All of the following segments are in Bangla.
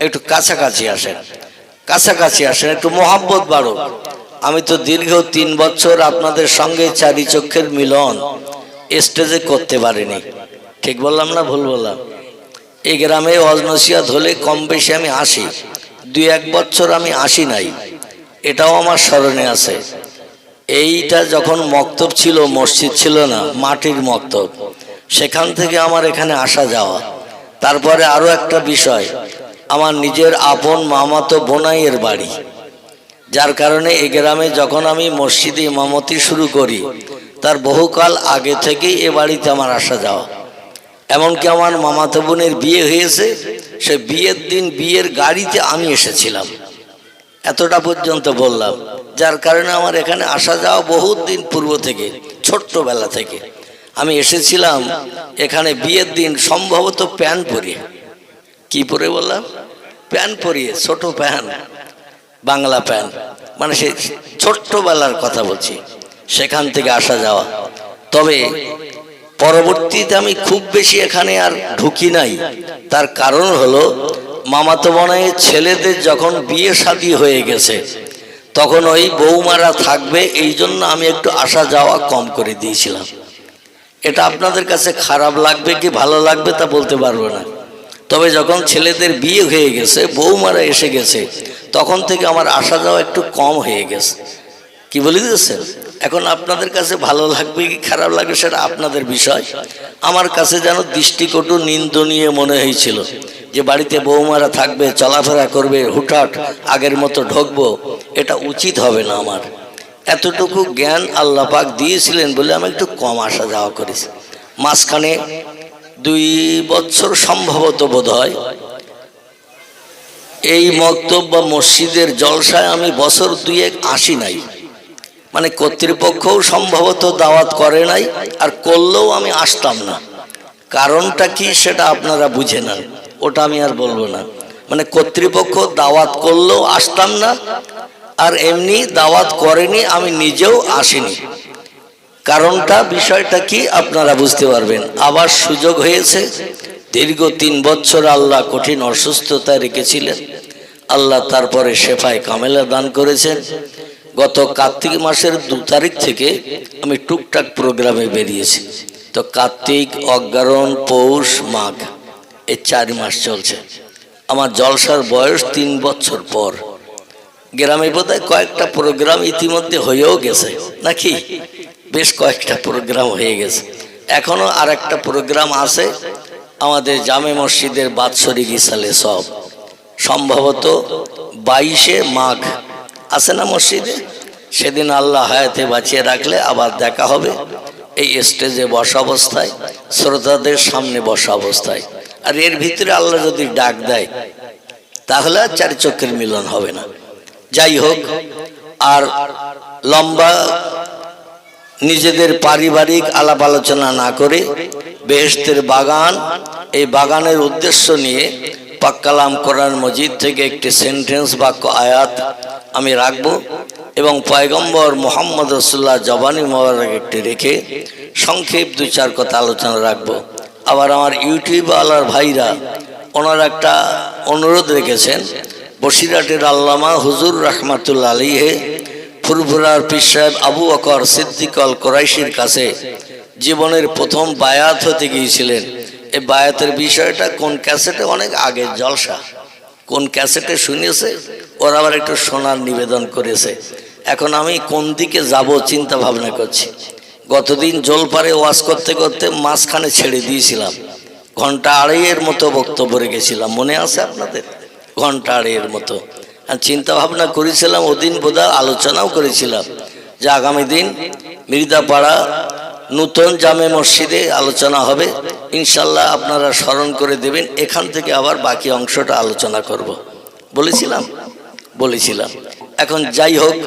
একটু কাছাকাছি আসেন, কাছাকাছি আসেন, একটু মোহাব্বত বাড়ুক। আমি তো দীর্ঘ 3 বছর আপনাদের সঙ্গে চারি চক্ষের মিলন স্টেজে করতে পারিনি। ঠিক বললাম না ভুল বললাম? এই গ্রামে ওয়াজ নসিহত হলে কম বেশি আমি আসি, 2-1 বছর আমি আসি নাই, এটাও আমার স্মরণে আছে। এইটা যখন মক্তব ছিল, মসজিদ ছিল না, মাটির মক্তব, সেখান থেকে আমার এখানে আসা যাওয়া। তারপরে আরো একটা বিষয়, আমার নিজের আপন মামাতো বোনাইয়ের বাড়ি, যার কারণে এই গ্রামে যখন আমি মসজিদে ইমামতি শুরু করি তার বহুকাল আগে থেকেই এ বাড়িতে আমার আসা যাওয়া। এমনকি আমার মামাতো বোনের বিয়ে হয়েছে, সে বিয়ের দিন বিয়ের গাড়িতে আমি এসেছিলাম, এতটা পর্যন্ত বললাম। যার কারণে আমার এখানে আসা যাওয়া বহুত দিন পূর্ব থেকে, ছোট্টবেলা থেকে আমি এসেছিলাম এখানে বিয়ের দিন, সম্ভবত প্যান্ট পরিয়ে। কি পরে বললাম? প্যান্ট পরিয়ে, ছোট প্যান্ট, বাংলা প্যান্ট, মানে সে ছোট্টবেলার কথা বলছি, সেখান থেকে আসা যাওয়া। তবে পরবর্তীতে আমি খুব বেশি এখানে আর ঢুকি নাই। তার কারণ হলো মামাতো বোনের ছেলেদের যখন বিয়ে শাদী হয়ে গেছে তখন ওই বৌমারা থাকবে, এই জন্য আমি একটু আসা যাওয়া কম করে দিয়েছিলাম। এটা আপনাদের কাছে খারাপ লাগবে কি ভালো লাগবে তা বলতে পারবো না। তবে যখন ছেলেদের বিয়ে হয়ে গেছে, বৌমারা এসে গেছে, তখন থেকে আমার আসা যাওয়া একটু কম হয়ে গেছে। কি বলে দিয়েছেন? এখন আপনাদের কাছে ভালো লাগবে কি খারাপ লাগবে সেটা আপনাদের বিষয়। আমার কাছে যেন দৃষ্টিকটু নিন্দনীয় মনে হয়েছিল যে বাড়িতে বৌমারা থাকবে, চলাফেরা করবে, হুটহাট আগের মতো ঢুকবো, এটা উচিত হবে না আমার। এতটুকু জ্ঞান আল্লাহ পাক দিয়েছিলেন বলে আমি একটু কম আসা যাওয়া করেছি। মাঝখানে 2 বছর সম্ভবত বোধ হয় এই মক্তব বা মসজিদের জলসায় আমি বছর 2-1 আসি নাই, মানে কর্তৃপক্ষও সম্ভবত দাওয়াত করে নাই, আর করলেও আমি আসতাম না। কারণটা কি সেটা আপনারা বুঝে নেন, ওটা আমি আর বলবো না। মানে কর্তৃপক্ষ দাওয়াত করলেও আসতাম না, আর এমনি দাওয়াত করেনি আমি নিজেও আসিনি। কারণটা, বিষয়টা কি আপনারা বুঝতে পারবেন। আবার সুযোগ হয়েছে, দীর্ঘ 3 বছর আল্লাহ কঠিন অসুস্থতায় রেখেছিলেন, আল্লাহ তারপরে শেফায় কামেলা দান করেছেন। গত কার্তিক মাসের 2 তারিখ থেকে আমি টুকটাক প্রোগ্রামে বেরিয়েছি। তো কার্তিক, অগ্রহায়ণ, পৌষ, মাঘ, এই 4 মাস চলছে। আমার জলসার বয়স 3 বছর পর। গ্রামে বোধহয় কয়েকটা প্রোগ্রাম ইতিমধ্যে হয়েও গেছে নাকি, বেশ কয়েকটা প্রোগ্রাম হয়ে গেছে। এখনো আর একটা প্রোগ্রাম আছে আমাদের জামে মসজিদের বাৎসরিক ইসালে সব, সম্ভবত 22শে মাঘ আছে না মসজিদে। সেদিন আল্লাহ হায়াতে বাঁচিয়ে রাখলে আবার দেখা হবে এই স্টেজে বসা অবস্থায়, শ্রোতাদের সামনে বসা অবস্থায়। আর এর ভিতরে আল্লাহ যদি ডাক দেয় তাহলে আর 4 চক্ষের মিলন হবে না। যাই হোক, আর লম্বা নিজেদের পারিবারিক আলাপ আলোচনা না করে বেহেশতের বাগান, এই বাগানের উদ্দেশ্য নিয়ে পাক কালাম কোরআন মজিদ থেকে একটি সেন্টেন্স বাক্য আয়াত আমি রাখব এবং পয়গম্বর মুহাম্মদ রাসূলুল্লাহ জবানি মোবারক একটি রেখে সংক্ষেপ 2-4 কথা আলোচনা রাখব। আবার আমার ইউটিউব আলার ভাইরা ওনারা একটা অনুরোধ রেখেছেন, বসিরহাটের আল্লামা হুজুর রহমাতুল্লাহ আলাইহি ফুরফুরার পীর সাহেব আবু বকর সিদ্দিক আল কুরাইশির কাছে জীবনের প্রথম বায়াত হতে গিয়েছিলেন। এই বায়াতের বিষয়টা কোন ক্যাসেটে, অনেক আগের জলসা, কোন ক্যাসেটে শুনেছে, ওরা আবার একটু শোনার নিবেদন করেছে। এখন আমি কোন দিকে যাব চিন্তা ভাবনা করছি। গতদিন জলপারে ওয়াজ করতে করতে মাঝখানে ছেড়ে দিয়েছিলাম, 1.5 ঘন্টার মতো বক্তব্য রেখেছিলাম, মনে আছে আপনাদের? 1.5 ঘন্টার মতো। আর চিন্তা ভাবনা করেছিলাম, ওদিন বোধহয় আলোচনাও করেছিলাম যে আগামী দিন মির্জাপাড়া নূতন জামে মসজিদে আলোচনা হবে, ইনশাল্লাহ আপনারা স্মরণ করে দেবেন, এখান থেকে আবার বাকি অংশটা আলোচনা করব বলেছিলাম। এখন যাই হোক,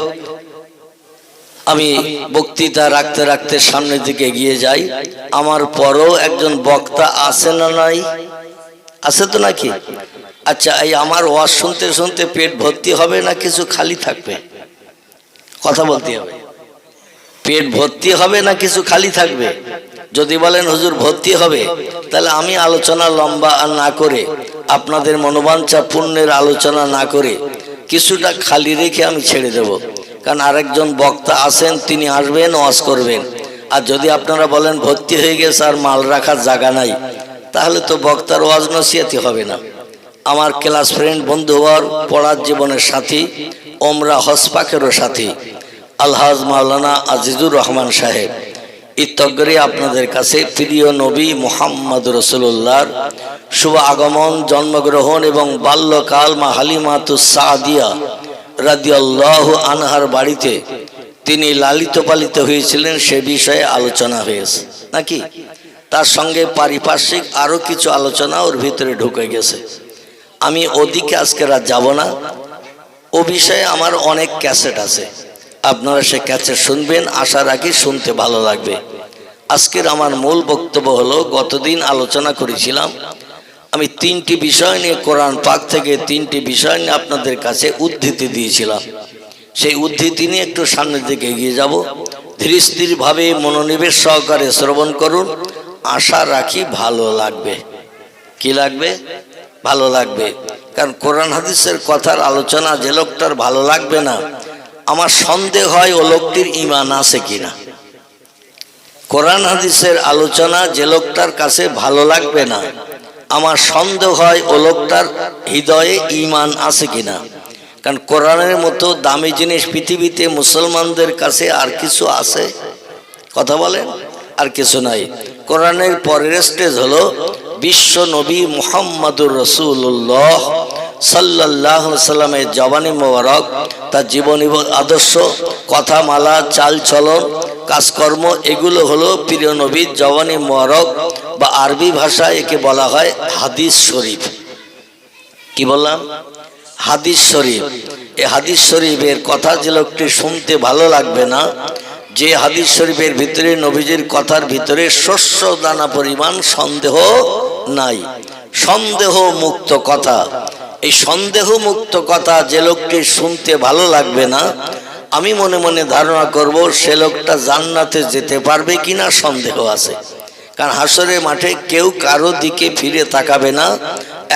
আমি বক্তৃতা রাখতে রাখতে সামনের দিকে এগিয়ে যাই। আমার পরও একজন বক্তা আছে না নাই? আছে তো নাকি? আচ্ছা, এই আমার ওয়াজ শুনতে শুনতে পেট ভর্তি হবে না কিছু খালি থাকবে? কথা বলতে হবে। পেট ভর্তি হবে না কিছু খালি থাকবে? যদি বলেন হুজুর ভর্তি হবে, তাহলে আমি আলোচনা লম্বা আর না করে, আপনাদের মনোবাঞ্ছা পূর্ণের আলোচনা না করে কিছুটা খালি রেখে আমি ছেড়ে দেব। কারণ আরেকজন বক্তা আছেন, তিনি আসবেন, ওয়াজ করবেন। আর যদি আপনারা বলেন ভর্তি হয়ে গেছে আর মাল রাখার জায়গা নাই, তাহলে তো বক্তার ওয়াজ নসিহতি হবে না। আমার ক্লাস ফ্রেন্ড, বন্ধুবর, পড়ার জীবনের সাথী, ওমরা হসপাকেরও সাথী আলহাজ মাওলানা আজিজুর রহমান সাহেব ইত্তগরি আপনাদের কাছে প্রিয় নবী মুহাম্মদ রাসূলুল্লাহর শুভ আগমন, জন্মগ্রহণ এবং বাল্যকাল মা হালিমাতুস সাদিয়া রাদিয়াল্লাহু আনহার বাড়িতে তিনি লালিত পালিত হয়েছিলেন, সে বিষয়ে আলোচনা হয়েছে নাকি? তার সঙ্গে পারিপার্শ্বিক আরো কিছু আলোচনা ওর ভিতরে ঢুকে গেছে। আমি ওদিকে আজকে রাত যাব না। ও বিষয়ে আমার অনেক ক্যাসেট আছে, আপনারা সে ক্যাসেট শুনবেন, আশা রাখি শুনতে ভালো লাগবে। আজকের আমার মূল বক্তব্য হলো, গতদিন আলোচনা করেছিলাম আমি তিনটি বিষয় নিয়ে, কোরআন পাক থেকে তিনটি বিষয় নিয়ে আপনাদের কাছে উদ্ধৃতি দিয়েছিলাম। সেই উদ্ধৃতি নিয়ে একটু সামনের দিকে এগিয়ে যাব। ধীরে স্থিরভাবে মনোনিবেশ সহকারে শ্রবণ করুন, আশা রাখি ভালো লাগবে। কি লাগবে? ভালো লাগবে। কারণ কোরআন হাদিসের কথার আলোচনা যে লোকটার ভালো লাগবে না, আমার সন্দেহ হয় ও লোকটির ঈমান আছে কিনা। কোরআন হাদিসের আলোচনা যে লোকটার কাছে ভালো লাগবে না, আমার সন্দেহ হয় ও লোকটার হৃদয়ে ঈমান আছে কিনা। কারণ কোরআনের মতো দামি জিনিস পৃথিবীতে মুসলমানদের কাছে আর কিছু আছে? কথা বলেন, আর কিছু নাই। কোরআনের পরের স্টেজ হলো বিশ্ব নবী মুহাম্মদুর রাসূলুল্লাহ সাল্লাল্লাহু আলাইহি সাল্লামের জবানি মোবারক, তার জীবনী আদর্শ, কথা মালা, চাল চলন, কাজকর্ম, এগুলো হলো প্রিয় নবীর জবানি মোবারক, বা আরবি ভাষায় একে বলা হয় হাদিস শরীফ। কি বললাম? হাদিস শরীফ। এই হাদিস শরীফের কথা যে লোকটি শুনতে ভালো লাগবে না, যে হাদিস শরীফের ভিতরে নবীজির কথার ভিতরে শস্য দানা পরিমাণ সন্দেহ নাই, সন্দেহ মুক্ত কথা, এই সন্দেহ মুক্ত কথা যে লোকটি শুনতে ভালো লাগবে না, আমি মনে মনে ধারণা করব সে লোকটা জান্নাতে যেতে পারবে কিনা সন্দেহ আছে। কারণ হাসরের মাঠে কেউ কারো দিকে ফিরে তাকাবে না,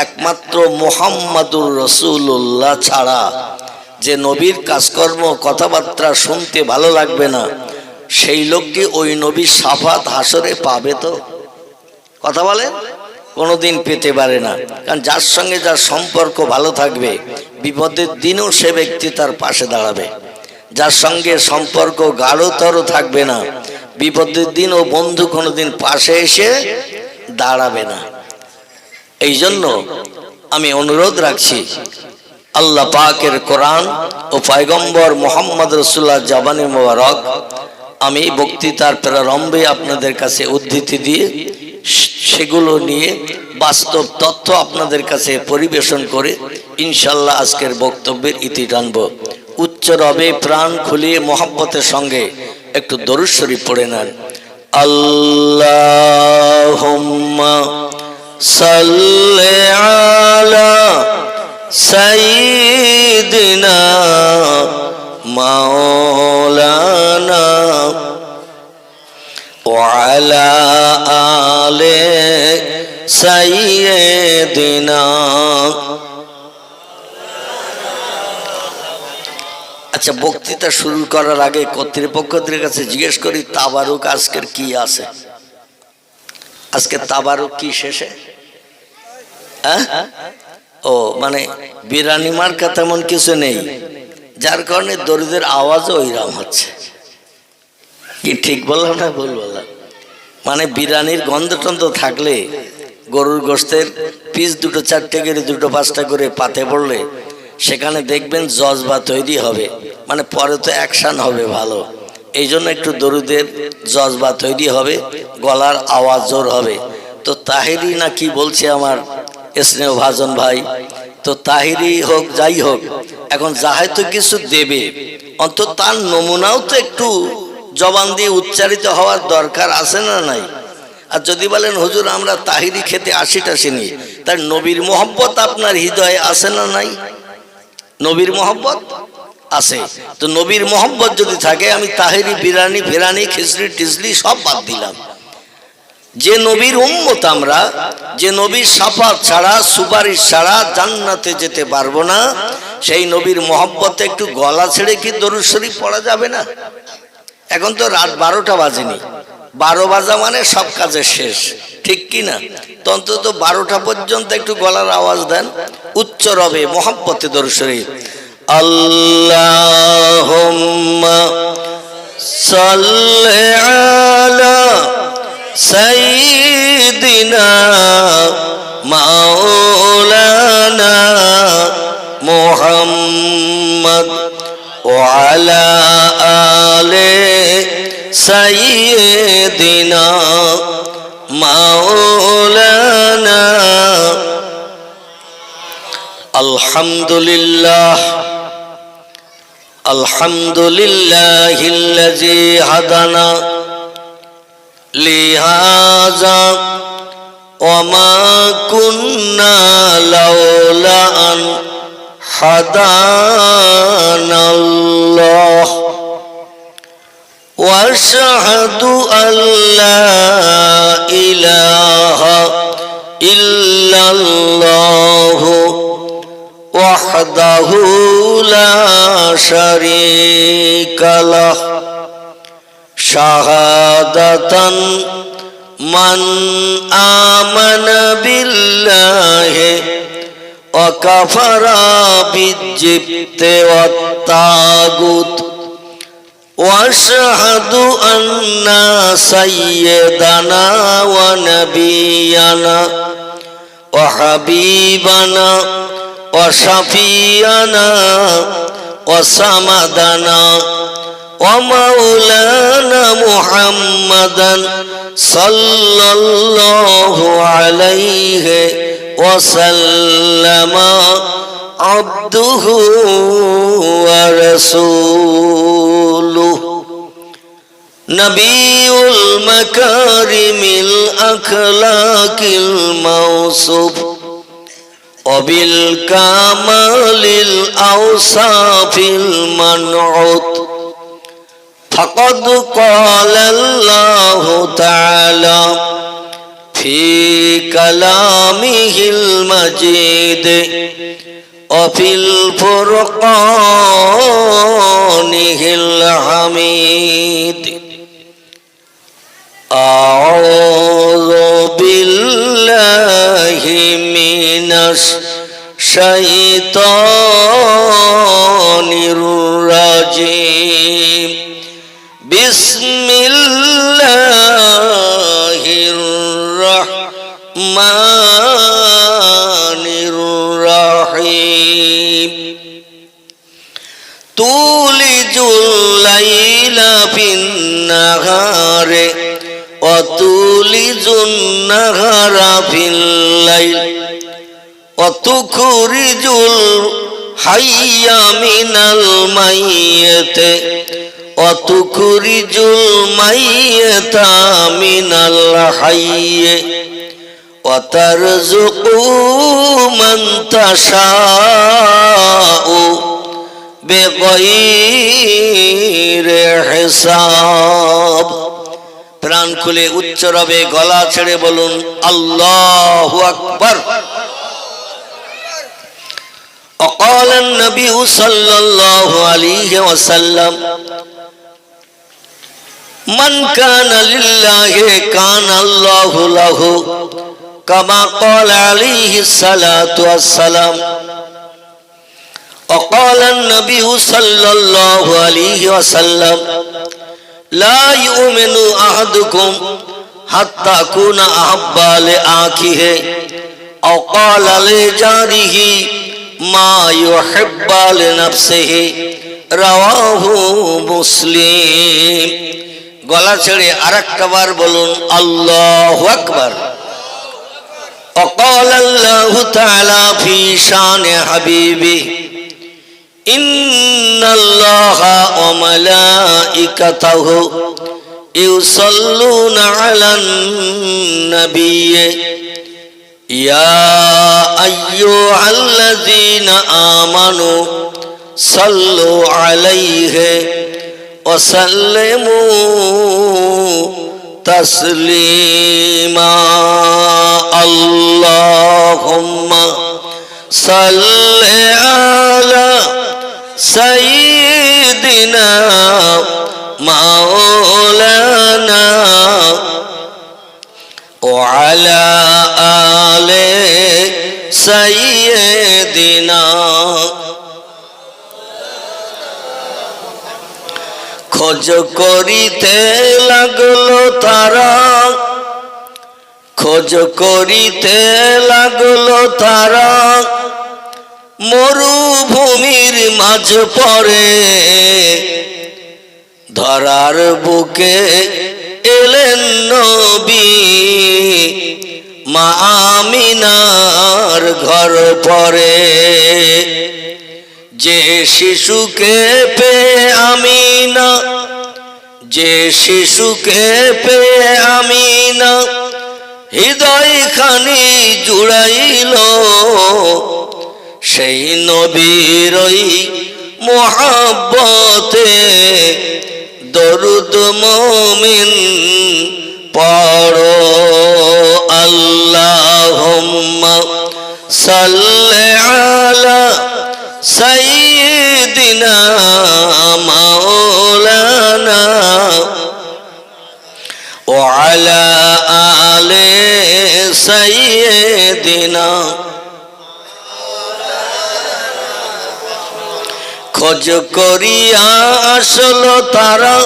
একমাত্র মুহাম্মাদুর রাসূলুল্লাহ ছাড়া। যে নবীর কাজকর্ম, কথাবার্তা শুনতে ভালো লাগবে না, সেই লোকটি ওই নবীর শাফাত হাসরে পাবে তো? কথা বলেন, কোনোদিন পেতে পারে না। কারণ যার সঙ্গে যার সম্পর্ক ভালো থাকবে, বিপদের দিনও সে ব্যক্তি তার পাশে দাঁড়াবে। যার সঙ্গে সম্পর্ক গাঢ়তর থাকবে না, বিপদের দিন ও বন্ধু কোনোদিন পাশে এসে দাঁড়াবে না। এই জন্য আমি অনুরোধ রাখছি, আল্লাহ পাকের কোরআন ও পয়গম্বর মুহাম্মদ রাসূলুল্লাহ জবানি মোবারক আমি বক্তৃতার প্রারম্ভে আপনাদের কাছে উদ্ধৃতি দিয়ে সেগুলো নিয়ে বাস্তব তথ্য আপনাদের কাছে পরিবেশন করে ইনশাল্লাহ আজকের বক্তব্যের ইতি টানব। উচ্চ রবে প্রাণ খুলিয়ে মহব্বতের সঙ্গে একটু দরুদ শরীফ পড়ে নেন। আল্লাহুম্মা সাল্লি আলা সাইয়্যিদিনা মাওলানা ওয়া আলা আলি সাইয়্যিদিনা। আচ্ছা, বক্তৃতা শুরু করার আগে কর্তৃপক্ষদের কাছে জিজ্ঞেস করি, তাবারুক আজকের কি আছে? আজকে তাবারুক কি শেষে? ও মানে বিরানি মার্কা তেমন কিছু নেই, যার কারণে দরিদ্রের আওয়াজও ওইরাম হচ্ছে। কি ঠিক বললাম না ভুল বললাম? মানে বিরানির গন্ধ টন্ধ থাকলে, গরুর গোশতের পিস দুটো চারটে করে দুটো পাঁচটা করে পাতে পড়লে সেখানে দেখবেন জজবা তৈরি হবে, মানে পরে তো অ্যাকশন হবে ভালো। এই জন্য একটু দরুদের জজবা তৈরি হবে, গলার আওয়াজ জোর হবে। তো তাহিরি না কি বলছে আমার স্নেহ ভাজন ভাই, তো তাহিরি হোক যাই হোক, এখন যাহাই তো কিছু দেবে, অন্তত তার নমুনাও তো একটু জবান দিয়ে উচ্চারিত হওয়ার দরকার আছে না নাই? আর যদি বলেন হুজুর আমরা তাহিরি খেতে আসিনি, তার নবীর মোহব্বত আপনার হৃদয়ে আছে না নাই? নবীর মোহব্বত আছে। তো নবীর মোহব্বত যদি থাকে, আমি তাহিরি, বিরানি, ফেরানি, খিচড়ি টিচড়ি সব বাদ দিলাম। যে নবীর উম্মত আমরা, যে নবীর শাফাত ছাড়া সুপারিশ ছাড়া জান্নাতে যেতে পারবো না, সেই নবীর মহব্বতে একটু গলা ছেড়ে কি দরুদ শরীফ পড়া যাবে না? এখন তো রাত 12টা বাজেনি, 12 বাজা মানে সব কাজের শেষ, ঠিক কি না? তো অন্তত 12টা পর্যন্ত একটু গলার আওয়াজ দেন, উচ্চ রবে মহব্বতে দরুদ শরীফ। আল্লাহুম্মা সাল্লি আলা সাইয়্যিদিনা মাওলানা মুহাম্মদ ওয়া আলা আলি সাইয়্যিদিনা মাওলানা। আলহামদুলিল্লাহ আলহামদুলিল্লাহিল্লাযী হাদানা লিহাযা ওয়া মা কুন্না লাউলা আন হাদানাল্লাহ ওয়া আশহাদু আল্লা ইলাহা ইল্লাল্লাহু ওয়াহদাহু লা শারীকা লাহ শাহাদাতান মান আমানা বিল্লাহি ওয়া কাফারা বিজ্জিবতি ওয়াত তাগুত ওয়া আশহাদু আন্না সাইয়্যিদানা ওয়া নাবিয়ানা ওয়া হাবিবানা ওয়া শাফিয়ানা ওয়া সামাদানা ওয়া মাওলানা মুহাম্মাদান সাল্লাল্লাহু আলাইহি ওয়া সাল্লামা আবদুহু ওয়া রাসূলুহু নবিয়ুল মাকারিমিল আখলাকিল মাওসুফ ওয়াবিল কামালিল আওসাফিল মানউত ফাকাদ ক্বালাল্লাহু তাআলা ফি কালামিহিল মাজিদ ওয়া ফিল ফুরকানিহিল হামিদ। আউযু বিল্লাহি মিনাশ শাইতানির রাজিম। বিসমিল্লাহির রাহমানির রাহিম। তুলিজুল লাইলা ফিন নাহারে ওয়া তুলিজুন নাহারা ফিল লাইল ওয়া তুখরিজুল হাইয়া মিনাল মাইয়িতি ওয়া তুখরিজুল মাইয়িতা মিনাল হাইয়্যি ওয়া তারযুকু মান তাশাউ বিগাইরি হিসাব। প্রাণ খুলে উচ্চ রবে গলা ছেড়ে বলুন আল্লাহু আকবার। وقال النبي صلى الله عليه وسلم من كان لله كان الله له كما قال عليه الصلاة والسلام. وقال النبي صلى الله عليه وسلم لا يؤمن أحدكم حتى أكون أحب لأخيه أو قال لجاره ما يحب لنفسه رواه مسلم। গলা ছেড়ে আরেকবার বলুন আল্লাহু আকবার। وقال الله تعالى في شان حبيبه إن الله وملائكته يصلون على النبي يا أيها الذين آمنوا صلوا عليه وسلموا তাসলিমা আল্লাহুম্মা সাল্লি আলা সাইয়্যিদিনা মাওলানা ওয়া আলা আলি সাইয়্যিদিনা। খোঁজ করিতে লাগলো তারা, খোঁজ করিতে লাগলো তারা, মরুভূমির মাঝ পড়ে ধরার বুকে এলেন নবী, মা আমিনার ঘর পরে। যে শিশুকে পেয়ে আমিনা, যে শিশুকে পেয়ে আমিনা হৃদয় খানি জুড়াইল, সেই নবীর ওই মোহাব্বতে দরুদ মুমিন পড়ো। আল্লাহুম্মা সাল্লি আলা সাইয়্যিদিনা মাওলানা ওয়া আলা আলি সাইয়্যিদিনা। খোঁজ করিয়া আসলো তারা,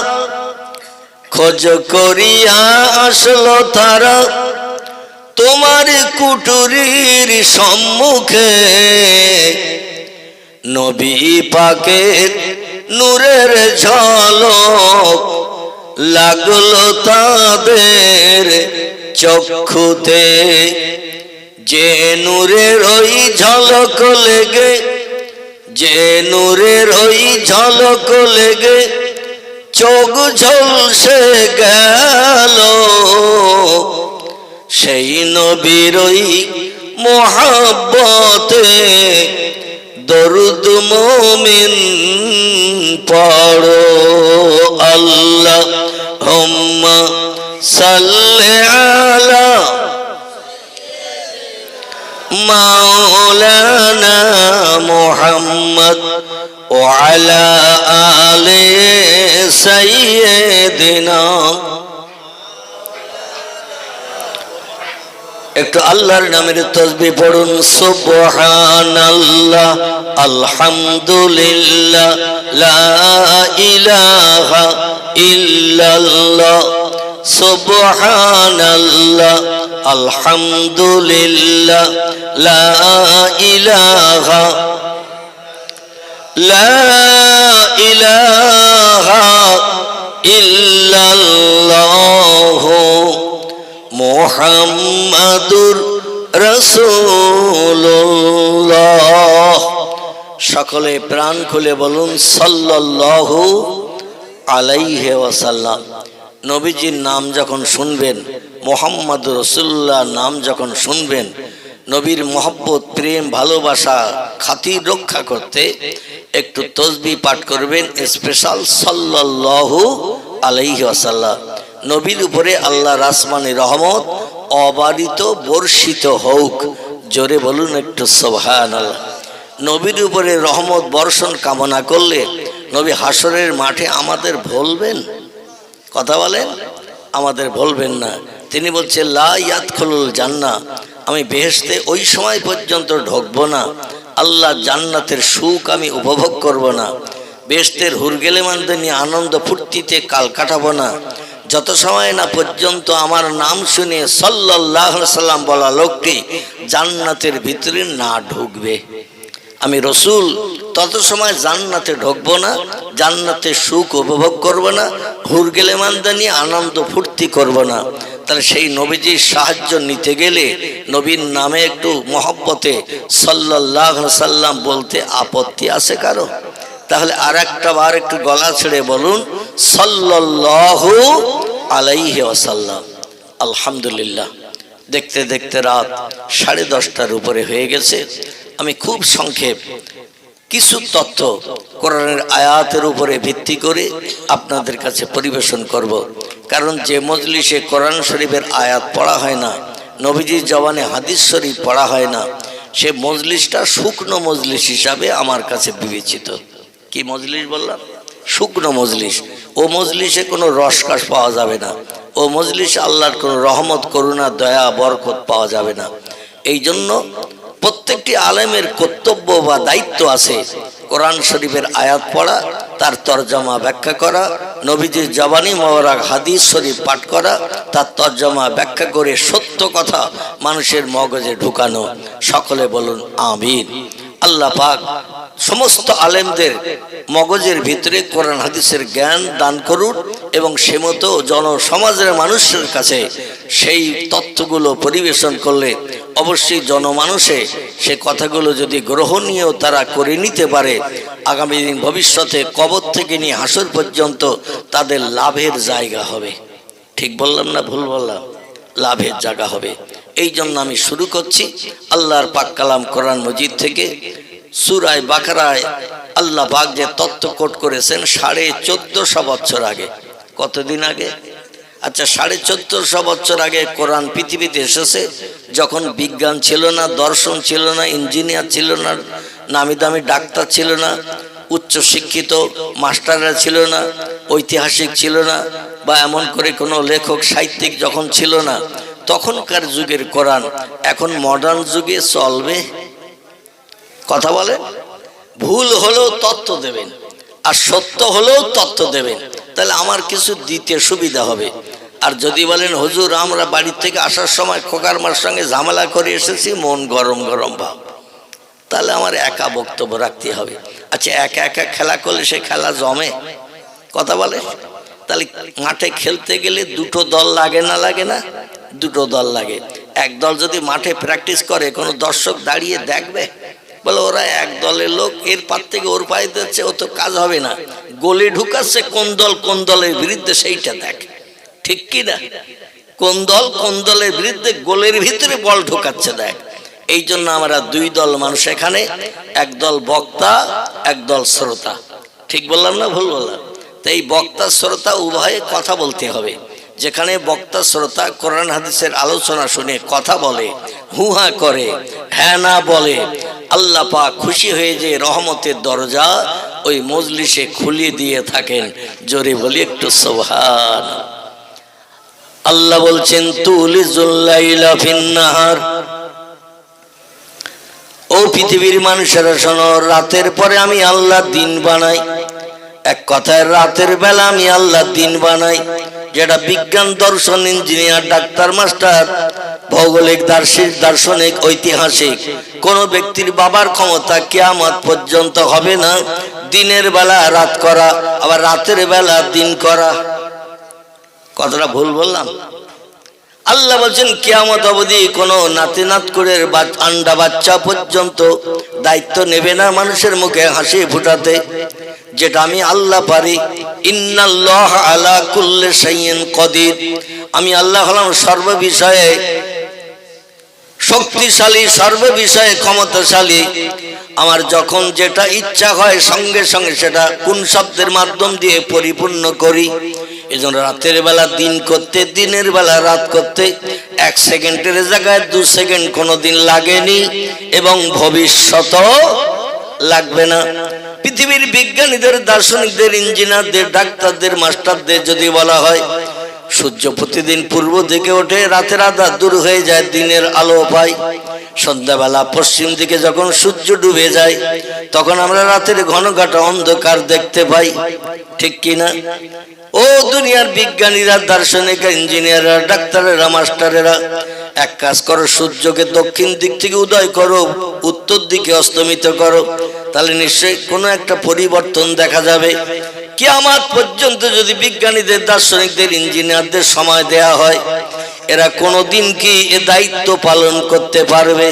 খোঁজ করিয়া আসলো তারা তোমার কুটুরির সম্মুখে, নবী পাকের নূরের ঝলক লাগলো তাদের চক্ষুতে। যে নূরের ওই ঝলক লেগে, যে নূরের ওই ঝলক লেগে চোখ ঝলসে গেল, সেই নবীর ওই মোহাব্বতে দরুদ মুমিন পড়ো। আল্লাহুম্মা সাল্লি আলা মাওলানা মুহাম্মদ ওয়া আলা আলি সাইয়্যিদিনা। একটু আল্লাহর নামের তাসবিহ পড়ুন। সুবহানাল্লাহ, আলহামদুলিল্লাহ, লা ইলাহা ইল্লাল্লাহ। সুবহানাল্লাহ, আলহামদুলিল্লাহ, লা ইলাহা, লা ইলাহা ইল্লাল্লাহ মুহাম্মাদুর রাসূলুল্লাহ। সকলে প্রাণ খুলে বলুন সাল্লাল্লাহু আলাইহি ওয়াসাল্লাম। নবীজির নাম যখন শুনবেন, মুহাম্মাদুর রাসূলুল্লাহ নাম যখন শুনবেন, নবীর মহব্বত, প্রেম, ভালোবাসা, খাতির রক্ষা করতে একটু তাসবিহ পাঠ করবেন, স্পেশাল সাল্লাল্লাহু আলাইহি ওয়াসাল্লাম। নবীর উপরে আল্লাহর আসমানি রহমত অবারিত বর্ষিত হোক। জোরে বলুন একটু সুবহানাল্লাহ। নবীর উপরে রহমত বর্ষণ কামনা করলে নবী হাসরের মাঠে আমাদের ভুলবেন? কথা বলেন, আমাদের ভুলবেন না। তিনি বলছেন লা ইয়াদখুলুল জান্নাহ, আমি বেহেশতে ওই সময় পর্যন্ত ঢুকবো না, আল্লাহ জান্নাতের সুখ আমি উপভোগ করব না, বেহেশতের হুরগেলেমানদের নিয়ে আনন্দ ফুর্তিতে কাল কাটাবো না, যত সময় না পর্যন্ত আমার নাম শুনে সাল্লাল্লাহু আলাইহি সাল্লাম বলা লোকটি জান্নাতের ভিতরে না ঢুকবে। আমি রসুল তত সময় জান্নাতে ঢুকবো না, জান্নাতের সুখ উপভোগ করব না, হুরগেলেমানদের নিয়ে আনন্দ ফুর্তি করব না। তাহলে সেই নবীজির সাহায্য নিতে গেলে নবীর নামে একটু মহব্বতে সাল্লাল্লাহু আলাইহি সাল্লাম বলতে আপত্তি আছে কারো? তাহলে আর একটা বার একটু গলা ছেড়ে বলুন সাল্লাল্লাহু আলাইহি ওয়াসাল্লাম। আলহামদুলিল্লাহ, দেখতে দেখতে রাত 10:30টার উপরে হয়ে গেছে। আমি খুব সংক্ষেপ কিছু তথ্য কোরআনের আয়াতের উপরে ভিত্তি করে আপনাদের কাছে পরিবেশন করব। কারণ যে মজলিসে কোরআন শরীফের আয়াত পড়া হয় না, নবীজির জবানে হাদিস শরীফ পড়া হয় না, সে মজলিসটা শুকনো মজলিস হিসাবে আমার কাছে বিবেচিত। কি মজলিস বললাম? শুকনো মজলিস। ও মজলিসে কোনো রসকাস পাওয়া যাবে না, ও মজলিসে আল্লাহর কোনো রহমত, করুণা, দয়া, বরকত পাওয়া যাবে না। এই জন্য প্রত্যেকটি আলেমের কর্তব্য বা দায়িত্ব আছে কোরআন শরীফের আয়াত পড়া, তার তরজমা ব্যাখ্যা করা, নবীজির জবানি মোবারক হাদিস শরীফ পাঠ করা, তার তরজমা ব্যাখ্যা করে সত্য কথা মানুষের মগজে ঢুকানো। সকলে বলুন আমিন। আল্লাহ পাক সমস্ত আলেমদের মগজের ভিতরে কোরআন হাদিসের জ্ঞান দান করুন এবং সে মতো জনসমাজের মানুষের কাছে সেই তথ্যগুলো পরিবেশন করলে অবশ্যই জনমানুষে সে কথাগুলো যদি গ্রহণীয় তারা করে নিতে পারে, আগামী দিন ভবিষ্যতে কবর থেকে নিয়ে হাসর পর্যন্ত তাদের লাভের জায়গা হবে। ঠিক বললাম না ভুল বললাম? লাভের জায়গা হবে। এই জন্য আমি শুরু করছি আল্লাহর পাক কালাম কোরআন মজিদ থেকে। সূরা বাকারায় আল্লাহ পাক যে তথ্য কোট করেছেন 1450 বছর আগে। কতদিন আগে? আচ্ছা, 1450 বছর আগে কোরআন পৃথিবীতে এসেছে, যখন বিজ্ঞান ছিল না, দর্শন ছিল না, ইঞ্জিনিয়ার ছিল না, নামি দামি ডাক্তার ছিল না, উচ্চ শিক্ষিত মাস্টাররা ছিল না, ঐতিহাসিক ছিল না, বা এমন করে কোনো লেখক সাহিত্যিক যখন ছিল না, তখনকার যুগের কোরআন এখন মডার্ন যুগে চলবে? কথা বলে। ভুল হলেও তথ্য দেবেন, আর সত্য হলেও তথ্য দেবেন, তাহলে আমার কিছু দিতে সুবিধা হবে। আর যদি বলেন হুজুর আমরা বাড়ি থেকে আসার সময় খোকার মার সঙ্গে ঝামেলা করে এসেছি, মন গরম গরম ভাব, তাহলে আমার একা বক্তব্য রাখতে হবে। আচ্ছা, একা একা খেলা করলে সে খেলা জমে? কথা বলে। তাহলে মাঠে খেলতে গেলে দুটো দল লাগে না? লাগে না? দুটো দল লাগে। এক দল যদি মাঠে প্র্যাকটিস করে, কোনো দর্শক দাঁড়িয়ে দেখবে? বলে ওরা এক দলের লোক, এর পার থেকে ওর পায়ে দিচ্ছে, ও তো কাজ হবে না। গোলে ঢুকাচ্ছে কোন দল কোন দলের বিরুদ্ধে সেইটা দেখ। ঠিক কি না? কোন দল কোন দলের বিরুদ্ধে গোলের ভিতরে বল ঢুকাচ্ছে দেখ। এই জন্য আমরা দুই দল মানুষ এখানে, এক দল বক্তা, এক দল শ্রোতা। ঠিক বললাম না ভুল বললাম? তো এই বক্তা শ্রোতা উভয়ে কথা বলতে হবে। যেখানে বক্তা শ্রোতা কোরআন হাদিসের আলোচনা শুনে কথা বলে, হুহা করে, হ্যাঁ না বলে, আল্লাহ পাক খুশি হয়ে যে রহমতের দরজা ওই মজলিসে খুলিয়ে দিয়ে থাকেন। জোরে বলি একটু সুবহান। আল্লাহ বলছেন তুলিজুল লাইলা ফিন-নাহার। ও পৃথিবীর মানুষেরা শোনো, রাতের পরে আমি আল্লাহ দিন বানাই। এক কথায় রাতের বেলা আমি আল্লাহ দিন বানাই, যেটা বিজ্ঞান, দর্শন, ইঞ্জিনিয়ার, ডাক্তার, মাস্টার, ভৌগোলিক, দার্শনিক, ঐতিহাসিক কোন ব্যক্তির বাবার ক্ষমতা কিয়ামত পর্যন্ত হবে না দিনের বেলা রাত করা, আবার রাতের বেলা দিন করা। কথাটা ভুল বললাম? আল্লাহ বলছেন কিয়ামত অবধি কোনো নাতি নাত করে আন্ডা বাচ্চা পর্যন্ত দায়িত্ব নেবে না মানুষের মুখে হাসি ফুটাতে, যেটা আমি আল্লাহ পারি। ইন্নাল্লাহ আলা কুল্লি শাইইন কদির। আমি আল্লাহ হলাম সর্ব বিষয়ে শক্তিশালী, সর্ব বিষয়ে ক্ষমতাশালী। আমার যখন যেটা ইচ্ছা হয় সঙ্গে সঙ্গে সেটা কোন শব্দের মাধ্যম দিয়ে পরিপূর্ণ করি। এজন্য রাতের বেলা দিন করতে, দিনের বেলা রাত করতে 1 সেকেন্ডের জায়গায় 2 সেকেন্ড কোনোদিন লাগেনি এবং ভবিষ্যতেও লাগবে না। পৃথিবীর বিজ্ঞানীদের, দার্শনিকদের, ইঞ্জিনিয়ারদের, ডাক্তারদের, মাস্টারদের যদি বলা হয় সূর্য প্রতিদিন পূর্ব দিকে ওঠে, রাতের আঁধার দূর হয়ে যায়, দিনের আলো পাই। সন্ধ্যাবেলা পশ্চিম দিকে যখন সূর্য ডুবে যায় তখন আমরা রাতের ঘন ঘাটা অন্ধকার দেখতে পাই। ঠিক কিনা? ও দুনিয়ার বিজ্ঞানীরা, দার্শনিক, ইঞ্জিনিয়াররা, ডাক্তারেরা, মাস্টারেরা, এক কাজ করো, সূর্যকে দক্ষিণ দিক থেকে উদয় করো, উত্তর দিকে অস্তমিত করো, তাহলে নিশ্চয়ই কোনো একটা পরিবর্তন দেখা যাবে। কিয়ামত পর্যন্ত যদি বিজ্ঞানীদের, দার্শনিকদের, ইঞ্জিনিয়ারদের সময় দেয়া হয়, এরা কোনোদিন কি এ দায়িত্ব পালন করতে পারবে?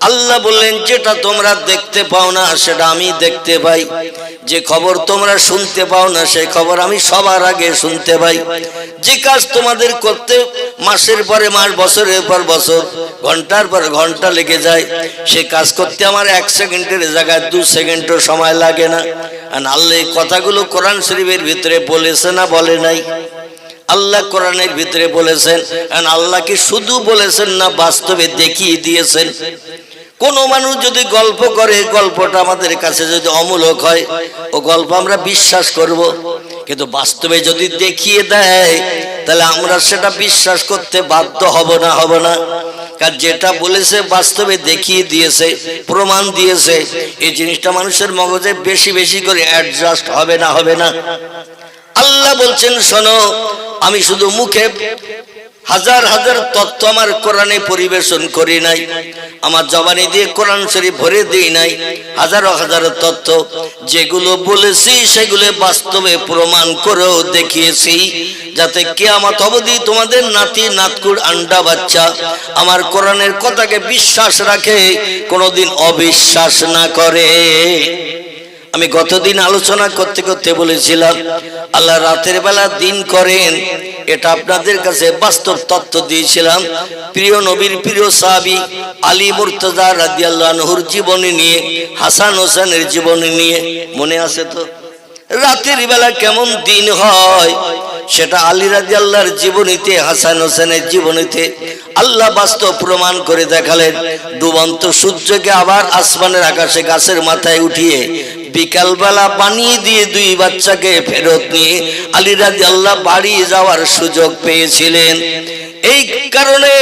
আল্লাহ বললেন যেটা তোমরা দেখতে পাও না সেটা আমি দেখতে পাই, যে খবর তোমরা শুনতে পাও না সেই খবর আমি সবার আগে শুনতে পাই। যে কাজ তোমাদের করতে মাসের পরে মাস, বছরের পর বছর, ঘন্টার পর ঘন্টা লেগে যায়। সে কাজ করতে আমার 1 সেকেন্ডের জায়গায় 2 সেকেন্ডও সময় লাগে না। আর আল্লাহ এই কথাগুলো কোরআন শরীফের ভিতরে বলেছে না বলে নাই? আল্লাহ কোরআনের ভিতরে বলেছেন। আর আল্লাহ কি শুধু বলেছেন না বাস্তবে দেখিয়ে দিয়েছেন? কোন মানুষ যদি গল্প করে, গল্পটা আমাদের কাছে যদি অমূলক হয়, ও গল্প আমরা বিশ্বাস করব। কিন্তু বাস্তবে যদি দেখিয়ে দেয়, তাহলে আমরা সেটা বিশ্বাস করতে বাধ্য হব না? কারণ যেটা বলেছে বাস্তবে দেখিয়ে দিয়েছে, প্রমাণ দিয়েছে, এই জিনিসটা মানুষের মগজে বেশি বেশি করে অ্যাডজাস্ট হবে না? আল্লাহ বলছেন, শোনো, আমি শুধু মুখে হাজার হাজার তথ্য আমার কোরআনে পরিবেশন করি নাই, আমার জবানি দিয়ে কোরআন শরীফ ভরে দিই নাই। হাজারো হাজারো তথ্য যেগুলো বলেছি সেগুলো বাস্তবে প্রমাণ করেও দেখিয়েছি, যাতে কিয়ামত অবধি তোমাদের নাতি নাতকুর আন্ডা বাচ্চা আমার কোরআনের কথাকে বিশ্বাস রাখে, কোনোদিন অবিশ্বাস না করে। আমি গতদিন আলোচনা করতে করতে বলেছিলাম, আল্লাহ রাতের বেলা দিন করেন, এটা আপনাদের কাছে বাস্তব তথ্য দিয়েছিলাম। প্রিয় নবীর প্রিয় সাহাবী আলী মুর্তজা রাদিয়াল্লাহু আনহুর জীবনী নিয়ে, হাসান হোসেনের জীবনী নিয়ে, মনে আছে তো? রাতের বেলা কেমন দিন হয় সেটা আলী রাদিয়াল্লাহর জীবনীতে, হাসান হোসেনের জীবনীতে আল্লাহ বাস্তব প্রমাণ করে দেখালেন। ডুবন্ত সূর্যকে আবার আসমানের আকাশে গাছের মাথায় উঠিয়ে বিকালবেলা বানিয়ে দিয়ে 2 বাচ্চাকে ফেরত নিয়ে আলী রাদিয়াল্লাহু বাড়ি যাওয়ার সুযোগ পেয়েছিলেন। এই কারণে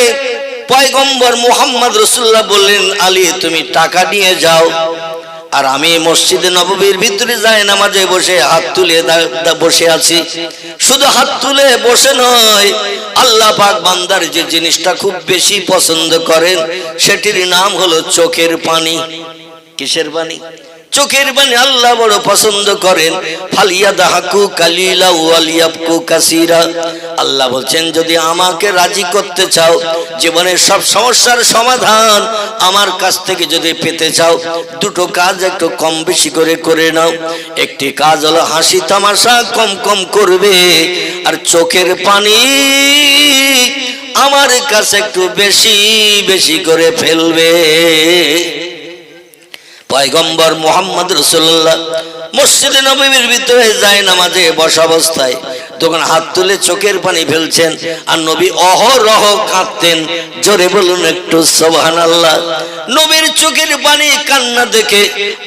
পয়গম্বর মুহাম্মদ রাসূলুল্লাহ বললেন, আলী তুমি টাকা নিয়ে যাও, আর আমি মসজিদে নববীর ভিতরে যাই নামাজে বসে হাত তুলে বসে আছি। শুধু হাত তুলে বসে নয়, আল্লাহ পাক বান্দার যে জিনিসটা খুব বেশি পছন্দ করেন সেটির নাম হলো চোখের পানি। কিসের পানি? চোখের পানি আল্লাহ বড় পছন্দ করেন। ফালিয়াদাহাকু কালিলা ওয়ালিয়াবকু কাসীরা। আল্লাহ বলছেন, যদি আমাকে রাজি করতে চাও, জীবনের সব সমস্যার সমাধান আমার কাছ থেকে যদি পেতে চাও, 2টো কাজ একটু কম বেশি করে নাও। একটি কাজ হলো হাসি তামাশা কম কম করবে, আর চোখের পানি আমার কাছে একটু বেশি বেশি করে ফেলবে। পয়গম্বর মুহাম্মদ রাসূলুল্লাহ মসজিদে নববীর ভিতরে যায় নামাজে বসা অবস্থায় তখন হাত তুলে চোখের পানি ফেলছেন, আর নবী অহরহ কাঁদতেন। জোরে বলুন একটু সুবহানাল্লাহ। নবীর চোখের পানি কান্না দেখে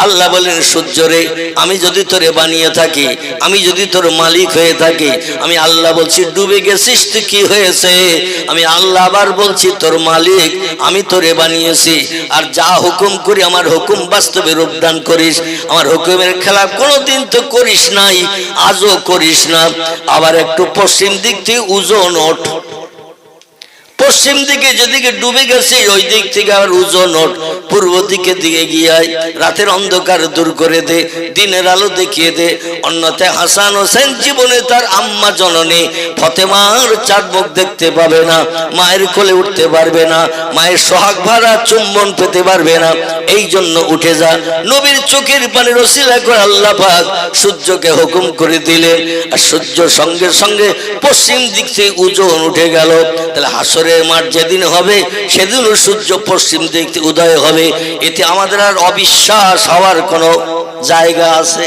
আল্লাহ বলেন, সূর্য রে, আমি যদি তোরে বানিয়ে থাকি, আমি যদি তোর মালিক হয়ে থাকি, আমি আল্লাহ বলছি ডুবে গেছিস তো কি হয়েছে? আমি আল্লাহ আবার বলছি তোর মালিক, আমি তোরে বানিয়েছি, আর যা হুকুম করি আমার হুকুম বাস্তবে রূপদান করিস। আমার হুকুমের খেলাফ কোনোদিন তো করিস নাই, আজও করিস না। আবার একটু পশ্চিম দিক থেকে ওজন ওঠ, পশ্চিম দিকে যেদিকে ডুবে গেছে ওই দিক থেকে আবার ওজন ওঠ, পূর্ব দিকে গিয়ে রাতের অন্ধকার দূর করে দে, দিনের আলো দেখিয়ে দে। অন্যথায় হাসান হোসেন জীবনে তার আম্মা জননী ফতেমার চাঁদ মুখ দেখতে পাবে না, মায়ের কোলে উঠতে পারবে না, মায়ের সোহাগ ভরা চুম্বন পেতে পারবে না। এই জন্য উঠে যা। নবীর চোখের পানির ওসিলা করে আল্লাহ পাক সূর্যকে হুকুম করে দিলেন, আর সূর্য সঙ্গে সঙ্গে পশ্চিম দিক থেকে ওজন উঠে গেল। তাহলে হাসরের মাঠ যেদিন হবে সেদিনও সূর্য পশ্চিম দিক থেকে উদয় হবে। এতে আমাদের আর অবিশ্বাস হওয়ার কোনো জায়গা আছে?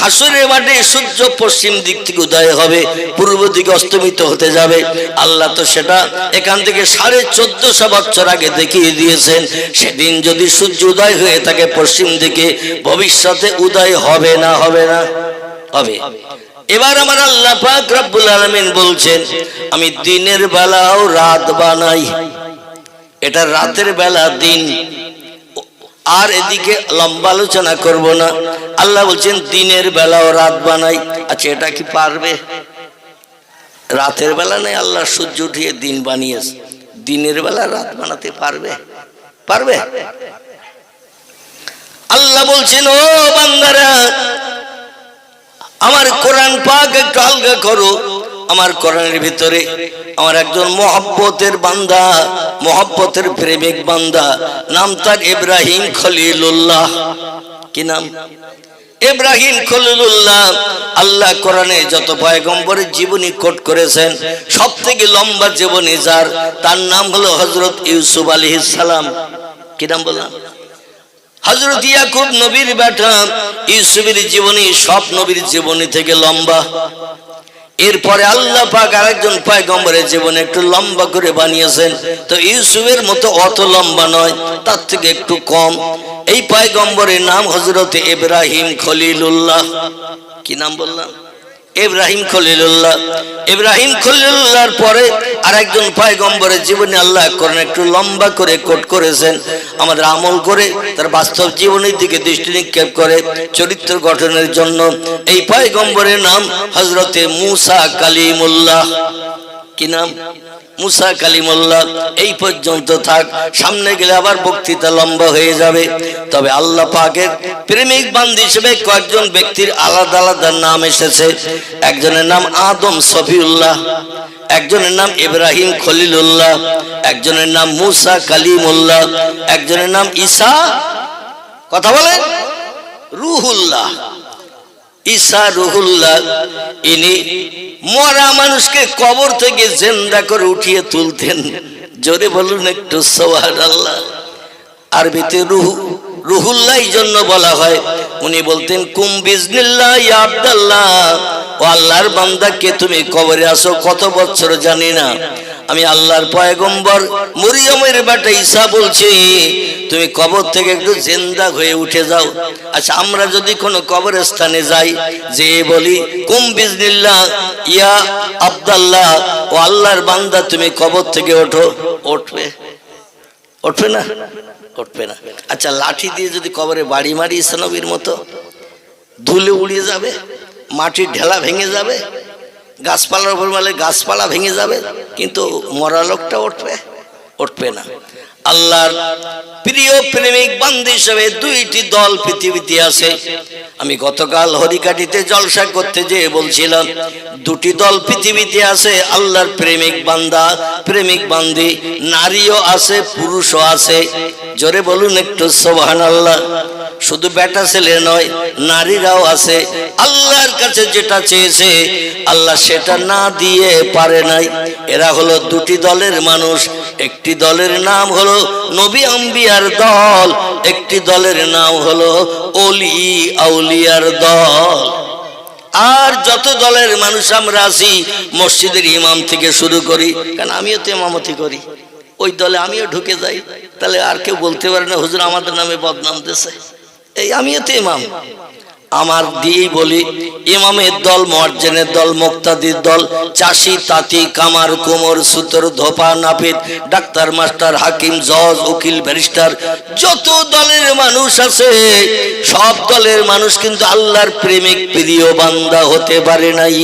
হাসরের মাঠে সূর্য পশ্চিম দিক থেকে উদয় হবে, পূর্ব দিকে অস্তমিত হতে যাবে। আল্লাহ তো সেটা এখান থেকে 1450 বছর আগে দেখিয়ে দিয়েছেন। সেদিন যদি সূর্য উদয় হয়ে থাকে পশ্চিম দিকে, ভবিষ্যতে উদয় হবে না? হবে না? হবে। এবার আমার আল্লাহ পাক রব্বুল আলামিন বলছেন, আমি দিনের বেলাও রাত বানাই। এটা রাতের বেলা দিন। আর এদিকে লম্বা আলোচনা করব না। আল্লাহ বলছেন দিনের বেলাও রাত বানাই। আচ্ছা, এটা কি পারবে? রাতের বেলা নেই, আল্লাহ সূর্য উঠিয়ে দিন বানিয়েছে, দিনের বেলা রাত বানাতে পারবে? পারবে? আল্লাহ বলছেন, ও বান্দারা, আমার কোরআন পাক একটু আলগা করো। আমার কোরআনের ভিতরে আমার একজন মহব্বতের বান্দা, মহব্বতের প্রেমিক বান্দা, নাম তার ইব্রাহিম খলিলুল্লাহ। কি নাম? ইব্রাহিম খলিলুল্লাহ আল্লাহ কোরআনে যত পয়গম্বরের জীবনী কোট করেছেন সবথেকে লম্বা জীবনী যার, তার নাম হলো হযরত ইউসুফ আলাইহিস সালাম। কি নাম বললাম? হযরত ইয়াকুব নবীর বেটা, ইউসুফের জীবনী সব নবীর জীবনী থেকে লম্বা। এরপরে আল্লাহ পাক আরেকজন পয়গম্বরের জীবন একটু লম্বা করে বানিয়েছেন, তো ইউসুফের মতো অত লম্বা নয়, তার থেকে একটু কম। এই পয়গম্বরের নাম হযরত ইব্রাহিম খলিলুল্লাহ। কি নাম বললাম? ইব্রাহিম খলিলুল্লাহ। ইব্রাহিম খলিলুল্লাহর পরে আরেকজন পয়গম্বরের জীবনে আল্লাহ কোরআন একটু লম্বা করে কোট করেছেন। আমাদের আমল করে তার বাস্তব জীবনের দিকে দৃষ্টি নিক্ষেপ করে চরিত্র গঠনের জন্য এই পয়গম্বরের নাম হযরতে মুসা কালিমুল্লাহ। কি নাম? মুসা কালিমুল্লাহ। এই পর্যন্ত থাক, সামনে গেলে আবার বক্তৃতা লম্বা হয়ে যাবে। তবে আল্লাহ পাকের প্রেমিক বান্দী হিসেবে কয়েকজন ব্যক্তির আলাদা আলাদা নাম এসেছে। একজনের নাম আদম সফিউল্লাহ, একজনের নাম ইব্রাহিম খলিলুল্লাহ, একজনের নাম মুসা কালিমুল্লাহ, একজনের নাম ঈসা কথা বলেন রুহুল্লাহ। ঈসা রুহুল্লাহ ইনি মরা মানুষকে কবর থেকে জিন্দা করে উঠিয়ে তুলতেন। জোরে বলুন একটু সুবহানাল্লাহ। আরবিতে রুহুল্লাহ এই জন্য বলা হয়, উনি বলতেন কুম বিজনিল্লাহ ইয়া আব্দুল্লাহ, ও আল্লাহর বান্দা কে তুমি কবরে আসো কত বছর জানি না, আমি আল্লাহর পয়গম্বর মরিয়মের বেটা ঈসা বলছি তুমি কবর থেকে একটু জিন্দা হয়ে উঠে যাও। আচ্ছা, আমরা যদি কোনো কবরস্থানে যাই যে বলি কুম বিজনিল্লাহ ইয়া আব্দুল্লাহ, ও আল্লাহর বান্দা তুমি কবর থেকে ওঠো, উঠবে? উঠবে না? উঠবে না। আচ্ছা, লাঠি দিয়ে যদি কবরে বাড়ি মারি ঈসা নবীর মতো, ধুলে উড়িয়ে যাবে, মাটির ঢেলা ভেঙে যাবে, গাছপালার উপর মারলে গাছপালা ভেঙে যাবে, কিন্তু মরা লোকটা উঠবে? উঠবে না। আল্লাহর প্রিয় প্রেমিক বান্দী হিসেবে দুইটি দল পৃথিবীতে আছে। আমি গতকাল হরিকাটিতে জলসা করতে যেয়ে বলছিলাম দুটি দল পৃথিবীতে আছে, আল্লাহর প্রেমিক বান্দা প্রেমিক বান্দী, নারীও আছে পুরুষও আছে। জোরে বলুন একটু সুবহানাল্লাহ। শুধু বেটা ছেলে নয়, নারীরাও আছে। আল্লাহর কাছে যেটা চেয়েছে আল্লাহ সেটা না দিয়ে পারে নাই। এরা হলো দুটি দলের মানুষ। একটি দলের নাম হলো নবী আম্বিয়ার দল, একটি দলের নাম হলো ওলি আউলিয়ার দল। আর যত দলের মানুষ আমরা আছি, মসজিদের ইমাম থেকে শুরু করি, কারণ আমিও তো ইমামতি করি, ওই দলে আমিও ঢুকে যাই, তাহলে আর কেউ বলতে পারে না হুজুর আমাদের নামে বদনাম দিয়েছে। এই আমিও তো ইমাম, আমার দিয়েই বলি ইমামের দল, মুয়াজ্জিনের দল, মুক্তাদির দল, চাষি তাঁতি কামার কুমোর সুতর ধোপা নাপিত, ডাক্তার মাস্টার হাকিম জজ উকিল ব্যারিস্টার, যত দলের মানুষ আছে সব দলের মানুষ কিন্তু আল্লাহর প্রেমিক প্রিয় বান্দা হতে পারে নাই।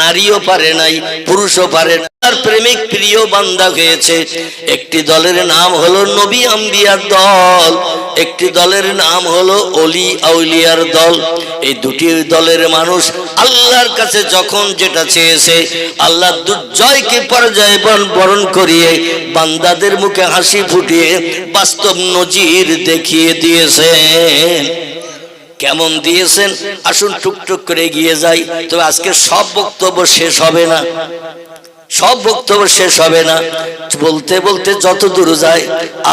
নারীও পারে নাই, পুরুষও পারে না, তার প্রেমিক প্রিয় বান্দা হয়েছে। একটি দলের নাম হলো নবী আম্বিয়ার দল, একটি দলের নাম হলো ওলি আউলিয়ার দল। এই দুটি দলের মানুষ আল্লাহর কাছে যখন যেটা চেয়েছে আল্লাহ দুর্জয়কে পরাজয় বরণ করিয়ে বান্দাদের মুখে হাসি ফুটিয়ে বাস্তব নজির দেখিয়ে দিয়েছেন। কেমন দিয়েছেন আসুন টুকটুক করে এগিয়ে যাই। তবে আজকে সব বক্তব্য শেষ হবে না, সব বক্তব্য শেষ হবে না, বলতে বলতে যত দূর যায়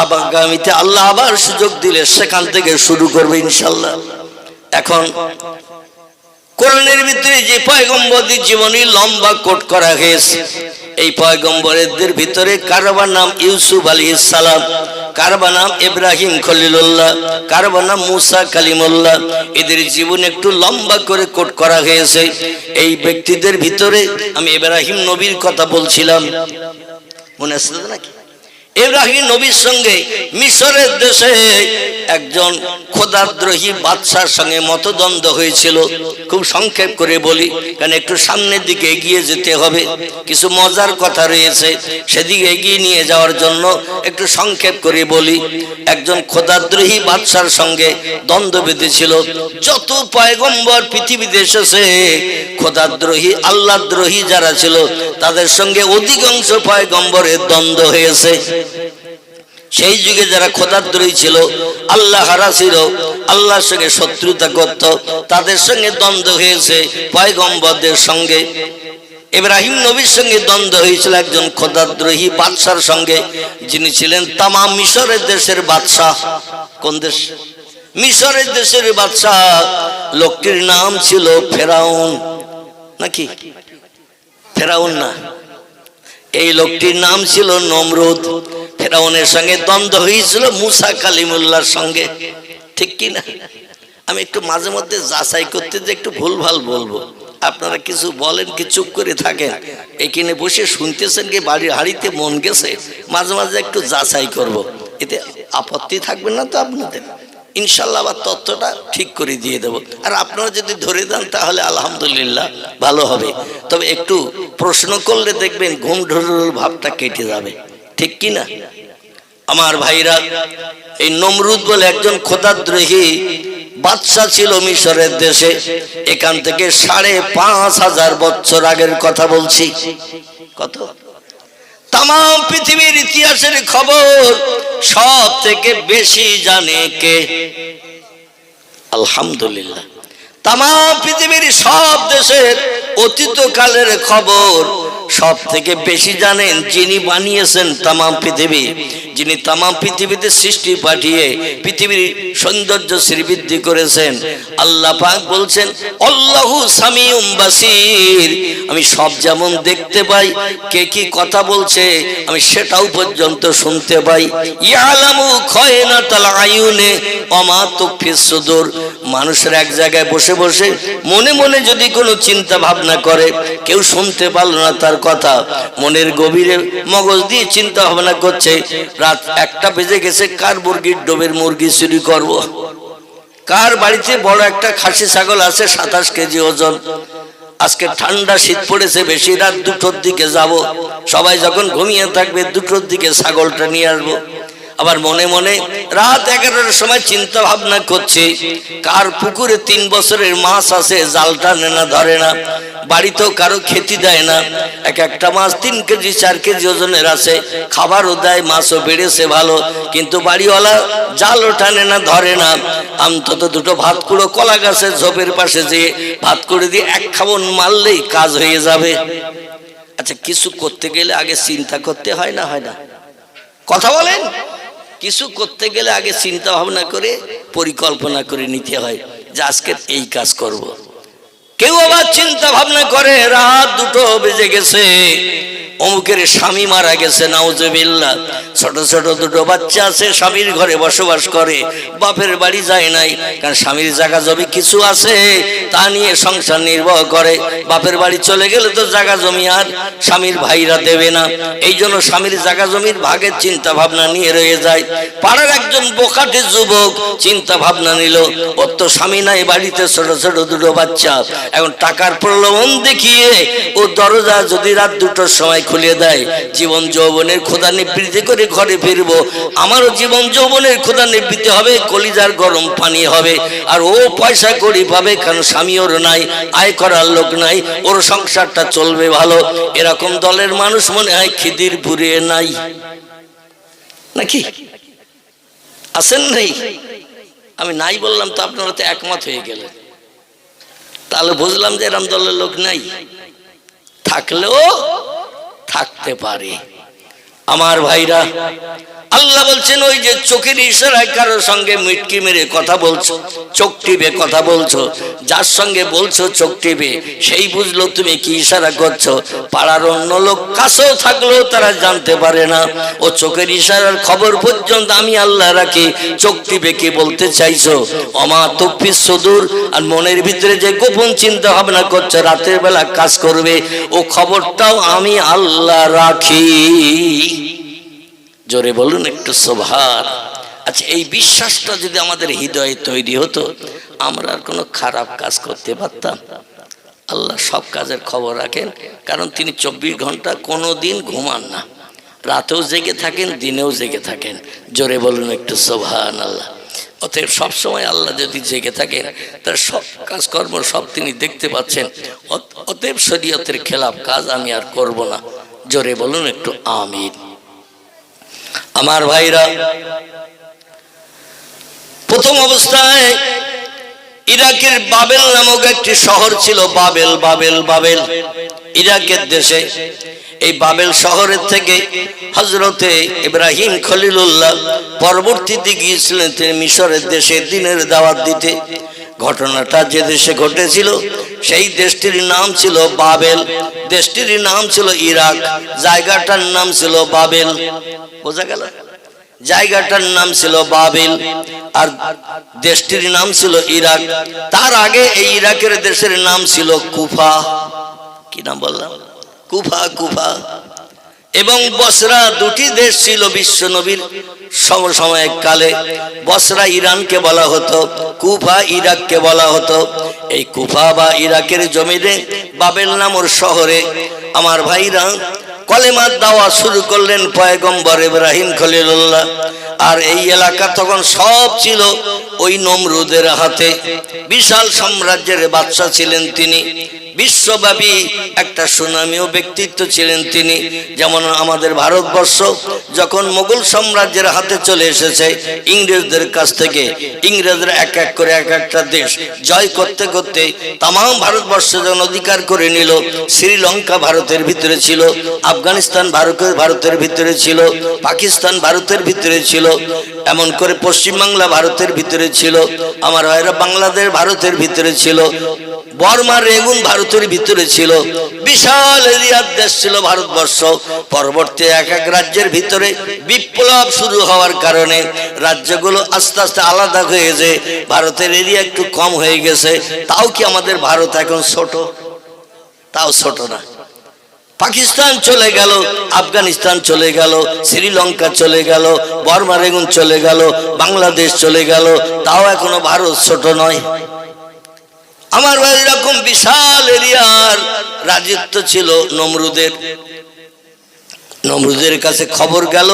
আগামীতে আল্লাহ আবার সুযোগ দিলে সেখান থেকে শুরু করবে ইনশাল্লাহ। এখন কোরআনের ভিতরে যে পয়গম্বরদের জীবনী লম্বা কোট করা হয়েছে, এই পয়গম্বরদের ভিতরে কারবার নাম ইউসুফ আলাইহিস সালাম, কারবার নাম ইব্রাহিম খলিলুল্লাহ, কারবার নাম মুসা কালিমুল্লাহ। এদের জীবন একটু লম্বা করে কোট করা হয়েছে। এই ব্যক্তিদের ভিতরে আমি ইব্রাহিম নবীর কথা বলছিলাম, মনে আছে নাকি? ইব্রাহিম নবীর সঙ্গে মিশরের দেশে একজন খোদাদ্রোহী বাদশার সঙ্গে মতদ্বন্দ্ব হয়েছিল। খুব সংক্ষেপ করে বলি, কারণ একটু সামনের দিকে এগিয়ে যেতে হবে, কিছু মজার কথা রয়েছে, সেদিকে এগিয়ে নিয়ে যাওয়ার জন্য একটু সংক্ষেপ করে বলি। একজন খোদাদ্রোহী বাদশার সঙ্গে দ্বন্দ্ব বেঁধেছিল। যত পয়গম্বর পৃথিবীতে এসেছে খোদাদ্রোহী আল্লাহদ্রোহী যারা ছিল তাদের সঙ্গে অধিকাংশ পয়গম্বরের দ্বন্দ্ব হয়েছে। সেই যুগে যারা খোদাদ্রোহী ছিল, আল্লাহ হারা ছিল, আল্লাহর সঙ্গে শত্রুতা করত, তাদের সঙ্গে দ্বন্দ্ব হয়েছে পয়গম্বরদের সঙ্গে। ইব্রাহিম নবীর সঙ্গে দ্বন্দ্ব হয়েছিল একজন খোদাদ্রোহী বাদশার সঙ্গে, যিনি ছিলেন তামাম মিশরের দেশের বাদশাহ। কোন দেশ? মিশরের দেশের বাদশাহ। লোকটির নাম ছিল ফেরাউন। নাকি ফেরাউন না, এই লোকটির নাম ছিল নমরুদ। ফেরাউনের সঙ্গে দ্বন্দ্ব হয়েছিল মুসা কালিমুল্লাহর সঙ্গে, ঠিক কি না? আমি একটু মাঝে মধ্যে যাচাই করতে যে একটু ভুলভাল বলবো, আপনারা কিছু বলেন কি চুপ করে থাকেন, এখানে বসে শুনতেছেন কি বাড়ির হাড়িতে মন গেছে, মাঝে মাঝে একটু যাচাই করব, এতে আপত্তি থাকবে না তো আপনাদের? ইনশাল্লাহ আবার তথ্যটা ঠিক করে দিয়ে দেব। আর আপনারা যদি ধরে দেন তাহলে আলহামদুলিল্লাহ ভালো হবে। তবে একটু প্রশ্ন করলে দেখবেন ঘুম ঢুরুর ভাবটা কেটে যাবে, ঠিক কি না? আমার ভাইরা, এই নমরুদ বলে একজন খোদাদ্রোহী বাদশা ছিল মিশরের দেশে। এখান থেকে ৫,৫০০ বছর আগের কথা বলছি। কত? তাম পৃথিবীর ইতিহাসের খবর সব থেকে বেশি জানে কে? আলহামদুলিল্লাহ। তাম পৃথিবীর সব দেশের অতীতকালের খবর সব থেকে বেশি জানেন যিনি বানিয়েছেন তাম পৃথিবী, যিনি তাম পৃথিবীতে সৃষ্টি পাঠিয়ে পৃথিবীর সৌন্দর্য শ্রীবৃদ্ধি করেছেন। আল্লাহ পাক বলছেন, আল্লাহু সামিউম বাসির, আমি সব যেমন দেখতে পাই, কে কি কথা বলছে আমি সেটাও পর্যন্ত শুনতে পাই। ইয়ালামু খায়নাতাল আয়ুনে ওয়া মা তুখফিস সুদূর, মানুষের এক জায়গায় বসে বসে মনে মনে যদি কোনো চিন্তা ভাবনা করে, কেউ শুনতে পারল না তার কথা, মনের গভীরে মগজ দিয়ে চিন্তা ভাবনা করছে, রাত 1টা বেজে গেছে, কার মুরগির ডোবের মুরগি চুরি করব, কার বাড়িতে বড় একটা খাসি ছাগল আছে 27 কেজি ওজন, আজকে ঠান্ডা শীত পড়েছে বেশি, রাত 2টোর দিকে যাব, সবাই যখন ঘুমিয়ে থাকবে 2টোর দিকে ছাগলটা নিয়ে আসবো। আবার মনে মনে রাত 11টার সময় চিন্তা ভাবনা করছে, কার পুকুরে 3 বছরের মাছ আছে, জালটা নেনা ধরে না, বাড়িতেও কারো খেতে দেয় না, একটা মাছ 3 কেজি 4 কেজি ওজনের আছে, খাবারও দেয়, মাছও বেড়েছে ভালো, কিন্তু বাড়িওয়ালা জালও টানে না, ধরে না। অন্তত 2টো ভাত কুড়ো কলা গাছের ঝোপের পাশে যেয়ে ভাত করে দিয়ে 1 খাবন মারলেই কাজ হয়ে যাবে। আচ্ছা, কিছু করতে গেলে আগে চিন্তা করতে হয় না, হয় না? কথা বলেন। কিছু করতে গেলে আগে চিন্তা ভাবনা করে পরিকল্পনা করে নিতে হয় যে আজকে এই কাজ করব। কেউ আবার চিন্তা ভাবনা করে রাত 2টো বেজে গেছে, অমুকের স্বামী মারা গেছে, নাউজুবিল্লাহ, ছোট ছোট 2টো বাচ্চা আছে, স্বামীর ঘরে বসবাস করে, বাপের বাড়ি যায় নাই, কারণ স্বামীর জায়গা জমি কিছু আছে, তা নিয়ে সংসার নির্বাহ করে। বাপের বাড়ি চলে গেলে তো জায়গা জমি আর স্বামীর ভাইরা দেবে না, এই জন্য স্বামীর জায়গা জমির ভাগের চিন্তা ভাবনা নিয়ে রয়ে যায়। পাড়ার একজন বোকাটে যুবক চিন্তা ভাবনা নিল, ওর তো স্বামী নাই, বাড়িতে ছোট ছোট 2টো বাচ্চা, এখন টাকার প্রলোভন দেখিয়ে ও দরজা যদি রাত 2টোর সময় খুলে দেয়, জীবন যৌবনের ক্ষুধা নিবৃত্তি করে ঘরে ফিরবো, আমারও জীবন যৌবনের ক্ষুধা নিবৃত্তি হবে, কলিজার গরম পানি হবে, আর ও পয়সা করি পাবে, কারণ স্বামী ওর নাই, আয় করার লোক নাই, ওর সংসারটা চলবে ভালো। এরকম দলের মানুষ মনে হয় খিদিরপুরে নাই, নাকি আছেন? নেই? আমি নাই বললাম তো আপনারা তো একমত হয়ে গেলেন, তাহলে বুঝলাম যে এরকম দলের লোক নাই, থাকলেও থাকতে পারে। আমার ভাইরা, আল্লাহ বলছেন, ওই যে চোখের ইশারায় কারোর সঙ্গে মিটকি মেরে কথা বলছো, চোখ টিপে কথা বলছো, যার সঙ্গে বলছো চোখ টিপে, সেই বুঝলো তুমি কি ইশারা করছো। পাড়ার অন্য লোক কাছেও থাকলেও তারা জানতে পারে না, ও চোখের ইশারার খবর পর্যন্ত আমি আল্লাহ রাখি। চোখ টিপে কি বলতে চাইছো? ওমা তুখফিস সুদূর, আর মনের ভিতরে যে গোপন চিন্তা ভাবনা করছো রাতের বেলা কাজ করবে, ও খবরটাও আমি আল্লাহ রাখি। জোরে বলুন একটু সুবহান। আচ্ছা, এই বিশ্বাসটা যদি আমাদের হৃদয়ে তৈরি হতো, আমরা আর কোনো খারাপ কাজ করতে পারতাম? আল্লাহ সব কাজের খবর রাখেন, কারণ তিনি 24 ঘন্টা কোনো দিন ঘুমান না, রাতেও জেগে থাকেন, দিনেও জেগে থাকেন। জোরে বলুন একটু সুবহান আল্লাহ। অতএব সবসময় আল্লাহ যদি জেগে থাকেন, তার সব কাজকর্ম সব তিনি দেখতে পাচ্ছেন। অতএব শরীয়তের খেলাফ কাজ আমি আর করব না। জোরে বলুন একটু আমিন। আমার ভাইরা, প্রথম অবস্থায় ইরাকের বাবেল নামক একটি শহর ছিল। বাবেল বাবেল বাবেল ইরাকের দেশে। এই বাবেল শহরের থেকে হযরতে ইব্রাহিম খলিলুল্লাহ পরবর্তীতে গিয়েছিলেন তিনি মিশরের দেশে দ্বীনের দাওয়াত দিতে। ঘটনাটা যে দেশে ঘটেছিল সেই দেশটির নাম ছিল বাবেল, দেশটির নাম ছিল ইরাক, জায়গাটার নাম ছিল বাবেল। বোঝা গেল? জায়গাটার নাম ছিল বাবেল আর দেশটির নাম ছিল ইরাক। তার আগে এই ইরাকের দেশের নাম ছিল কুফা। কি নাম বললাম? কুফা। কুফা এবং বসরা, দুটি দেশ ছিল বিশ্ব নবীর সমসাময়িক কালে। বসরা ইরানকে বলা হতো, কুফা ইরাককে বলা হতো। এই কুফা বা ইরাকের জমিনে বাবেল নামক শহরে আমার ভাইরা কলেমার দাওয়া শুরু করলেন পয়গম্বর ইব্রাহিম খলিলুল্লাহ। আর এই এলাকা তখন সব ছিল ওই নমরুদের হাতে। বিশাল সাম্রাজ্যের বাদশা ছিলেন তিনি, বিশ্বব্যাপী একটা সুনামীয় ব্যক্তিত্ব ছিলেন তিনি। যেমন আমাদের ভারতবর্ষ যখন মোগল সাম্রাজ্যের হাতে চলে এসেছে ইংরেজদের কাছ থেকে, ইংরেজরা এক এক করে এক একটা দেশ জয় করতে করতে তাম ভারতবর্ষ যখন অধিকার করে নিল, শ্রীলঙ্কা ভারতের ভিতরে ছিল, আফগানিস্তান ভারতের ভিতরে ছিল, পাকিস্তান ভারতের ভিতরে ছিল, এমন করে পশ্চিমবাংলা ভারতের ভিতরে ছিল, আমার ভাইরা বাংলাদেশ ভারতের ভিতরে ছিল, বর্মা রেগুন ভারতের ভিতরে ছিল। বিশাল এরিয়ার দেশ ছিল ভারতবর্ষ। পরবর্তী এক এক রাজ্যের ভিতরে বিপ্লব শুরু হওয়ার কারণে রাজ্যগুলো আস্তে আস্তে আলাদা হয়ে যে ভারতের এরিয়া একটু কম হয়ে গেছে। তাও কি আমাদের ভারত এখন ছোট? তাও ছোট না। পাকিস্তান চলে গেল, আফগানিস্তান চলে গেল, শ্রীলঙ্কা চলে গেল, বর্মা রেগুন চলে গেল, বাংলাদেশ চলে গেল, তাও এখনো ভারত ছোট নয়। আমার ভাই এরকম বিশাল এরিয়ার রাজত্ব ছিল নমরুদের। নমরুদের কাছে খবর গেল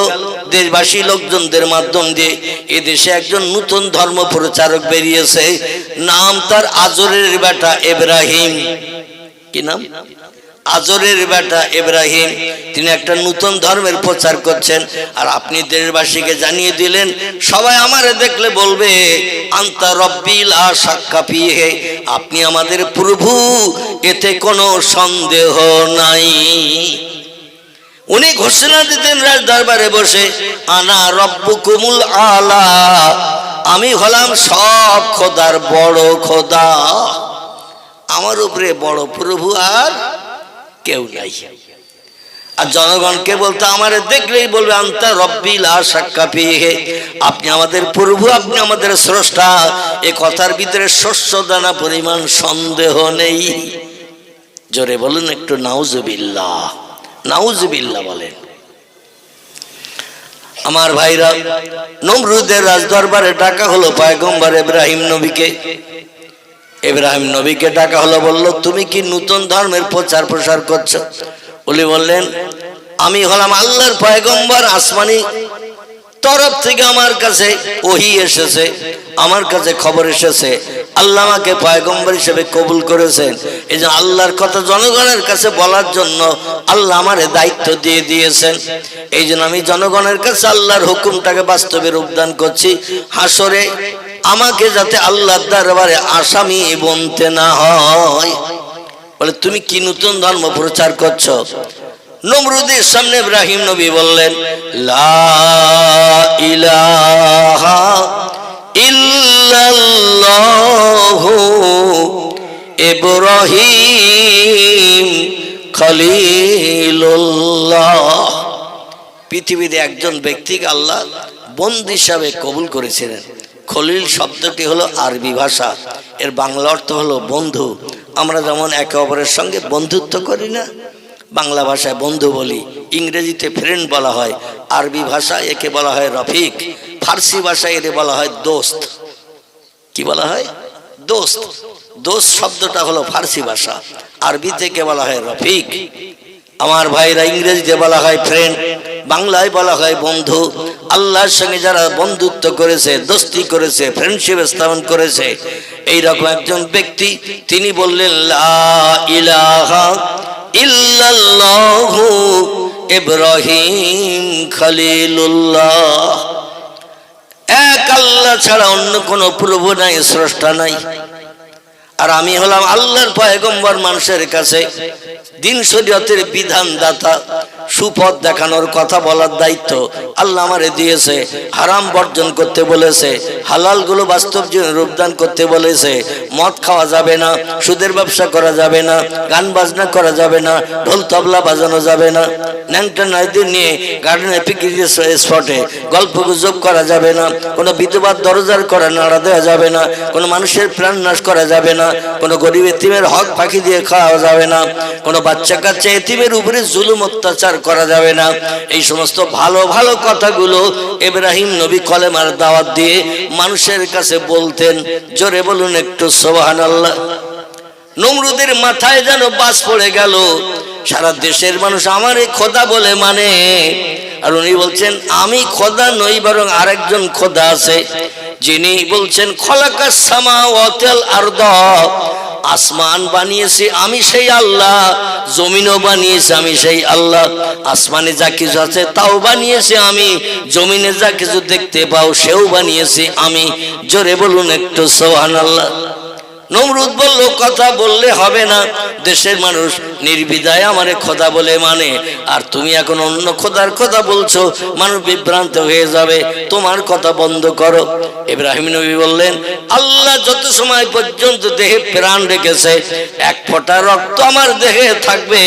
দেশবাসী লোকজনদের মাধ্যম দিয়ে, এ দেশে একজন নতুন ধর্ম প্রচারক বেরিয়েছে, নাম তার আজরের বেটা ইব্রাহিম। কি নাম? আজরের বেটা ইব্রাহিম। তিনি একটা নতুন ধর্মের প্রচার করছেন। আর আপনি দেশবাসীকে জানিয়ে দিলেন, সবাই আমারে দেখলে বলবে আনতা রব্বি লা শাক্কা ফিহি, আপনি আমাদের প্রভু, এতে কোনো সন্দেহ নাই। উনি ঘোষণা দিতেন রাজ দরবারে বসে, আনা রব্বুকুমুল আলা, আমি হলাম সব খোদার বড় খোদা, আমার উপরে বড় প্রভু আর কেউ নাই। আর জনগণকে বলতে আমারে দেখলেই বলবে আনতা রব্বি লা শাক্কা ফিহি, আপনি আমাদের প্রভু, আপনি আমাদের স্রষ্টা। এই কথার ভিতরে শস্য দানা পরিমাণ সন্দেহ নেই। জোরে বলুন একটু নাউজুবিল্লাহ, নাউজুবিল্লাহ বলেন। আমার ভাইরা, নমরুদের রাজদরবারে ডাকা হলো পয়গম্বর ইব্রাহিম নবীকে। ইব্রাহিম নবীকে ডাকা হলো, বলল তুমি কি নতুন ধর্মের প্রচার প্রসার করছো? উনি বললেন, আমি হলাম আল্লাহর পয়গম্বর, আসমানি তরফ থেকে আমার কাছে ওহী এসেছে, আমার কাছে খবর এসেছে, আল্লাহ আমাকে পয়গম্বর হিসেবে কবুল করেছেন। এই যে আল্লাহর কথা জনগণের কাছে বলার জন্য আল্লাহ আমার দায়িত্ব দিয়ে দিয়েছেন। এই জন্য আমি জনগণের কাছে আল্লাহর হুকুমটাকে বাস্তবে রূপদান করছি। হাসরে আমাকে যাতে আল্লাহর দরবারে আসামি বনতে না হয়। বলে তুমি কি নতুন ধর্ম প্রচার করছো? নমরুদের সামনে ইব্রাহিম নবী বললেন, লা ইলাহা ইল্লাল্লাহু ইব্রাহিম খলিলুল্লাহ। পৃথিবীতে একজন ব্যক্তিকে আল্লাহ বন্ধু হিসাবে কবুল করেছিলেন। খলিল শব্দটি হলো আরবি ভাষা, এর বাংলা অর্থ হলো বন্ধু। আমরা যেমন একে অপরের সঙ্গে বন্ধুত্ব করি না, বাংলা ভাষায় বন্ধু বলি, ইংরেজিতে ফ্রেন্ড বলা হয়, আরবি ভাষায় একে বলা হয় রফিক, ফার্সি ভাষায় একে বলা হয় দোস্ত। কি বলা হয়? দোস্ত। দোস্ত শব্দটা হলো ফার্সি ভাষা, আরবি থেকে বলা হয় রফিক। আমার ভাইরা, ইংরেজিতে বলা হয় ফ্রেন্ড, বাংলায় বলা হয় বন্ধু। আল্লাহর সঙ্গে যারা বন্ধুত্ব করেছে, দোস্তি করেছে, ফ্রেন্ডশিপ স্থাপন করেছে, এইরকম একজন ব্যক্তি, তিনি বললেন লা ইলাহা ইল্লাল্লাহু ইব্রাহিম খলিলুল্লাহ। এক আল্লাহ ছাড়া অন্য কোনো প্রভু নাই, স্রষ্টা নাই। আর আমি হলাম আল্লাহর পয়গম্বর, মানুষের কাছে দিন শরীয়তের বিধান দাতা, সুপথ দেখানোর কথা বলার দায়িত্ব আল্লাহ আমারে দিয়েছে। হারাম বর্জন করতে বলেছে, হালাল গুলো বাস্তব জীবনে রূপদান করতে বলেছে। মদ খাওয়া যাবে না, সুদের ব্যবসা করা যাবে না, গান বাজনা করা যাবে না, ঢোল তবলা বাজানো যাবে না, ন্যাংটা নারীদের নিয়ে গার্ডেনে পিকনিক স্পটে গল্প গুজব করা যাবে না, কোনো বিধবার দরজার করা নাড়া দেওয়া যাবে না, কোনো মানুষের প্রাণ নাশ করা যাবে না, কোনো গরিব এতিমের হক ফাঁকি দিয়ে খাওয়া যাবে না, কোনো বাচ্চা কাচ্চা এতিমের উপরে জুলুম অত্যাচার করা যাবে না। এই সমস্ত ভালো ভালো কথাগুলো ইব্রাহিম নবী কলেমার দাওয়াত দিয়ে মানুষের কাছে বলতেন। জোরে বলুন একটু সুবহানাল্লাহ। নমরুদের মাথায় যেন বাস পড়ে গেল, সারা দেশের মানুষ আমারে খোদা বলে মানে। আর উনি বলছেন আমি খোদা নই, বরং আরেকজন খোদা আছে, যিনি বলছেন খলাকাস সামাওয়াতিল আরদ, আসমান বানিয়েছি আমি সেই আল্লাহ, জমিনও বানিয়েছি আমি সেই আল্লাহ। আসমানে যা কিছু আছে তাও বানিয়েছি আমি, জমিনে যা কিছু দেখতে পাও সেও বানিয়েছি আমি। জোরে বলুন একটু সুবহানাল্লাহ। নমরুদ বলল কথা বললে হবে না, দেশের মানুষ নির্বিধায় আমারে খোদা বলে মানে, আর তুমি এখন অন্য খোদার কথা বলছো, মানুষ বিভ্রান্ত হয়ে যাবে, তোমার কথা বন্ধ করো। ইব্রাহিম নবী বললেন আল্লাহ যত সময় পর্যন্ত দেহে প্রাণ রেখেছে, এক ফোঁটা রক্ত আমার দেহে থাকবে,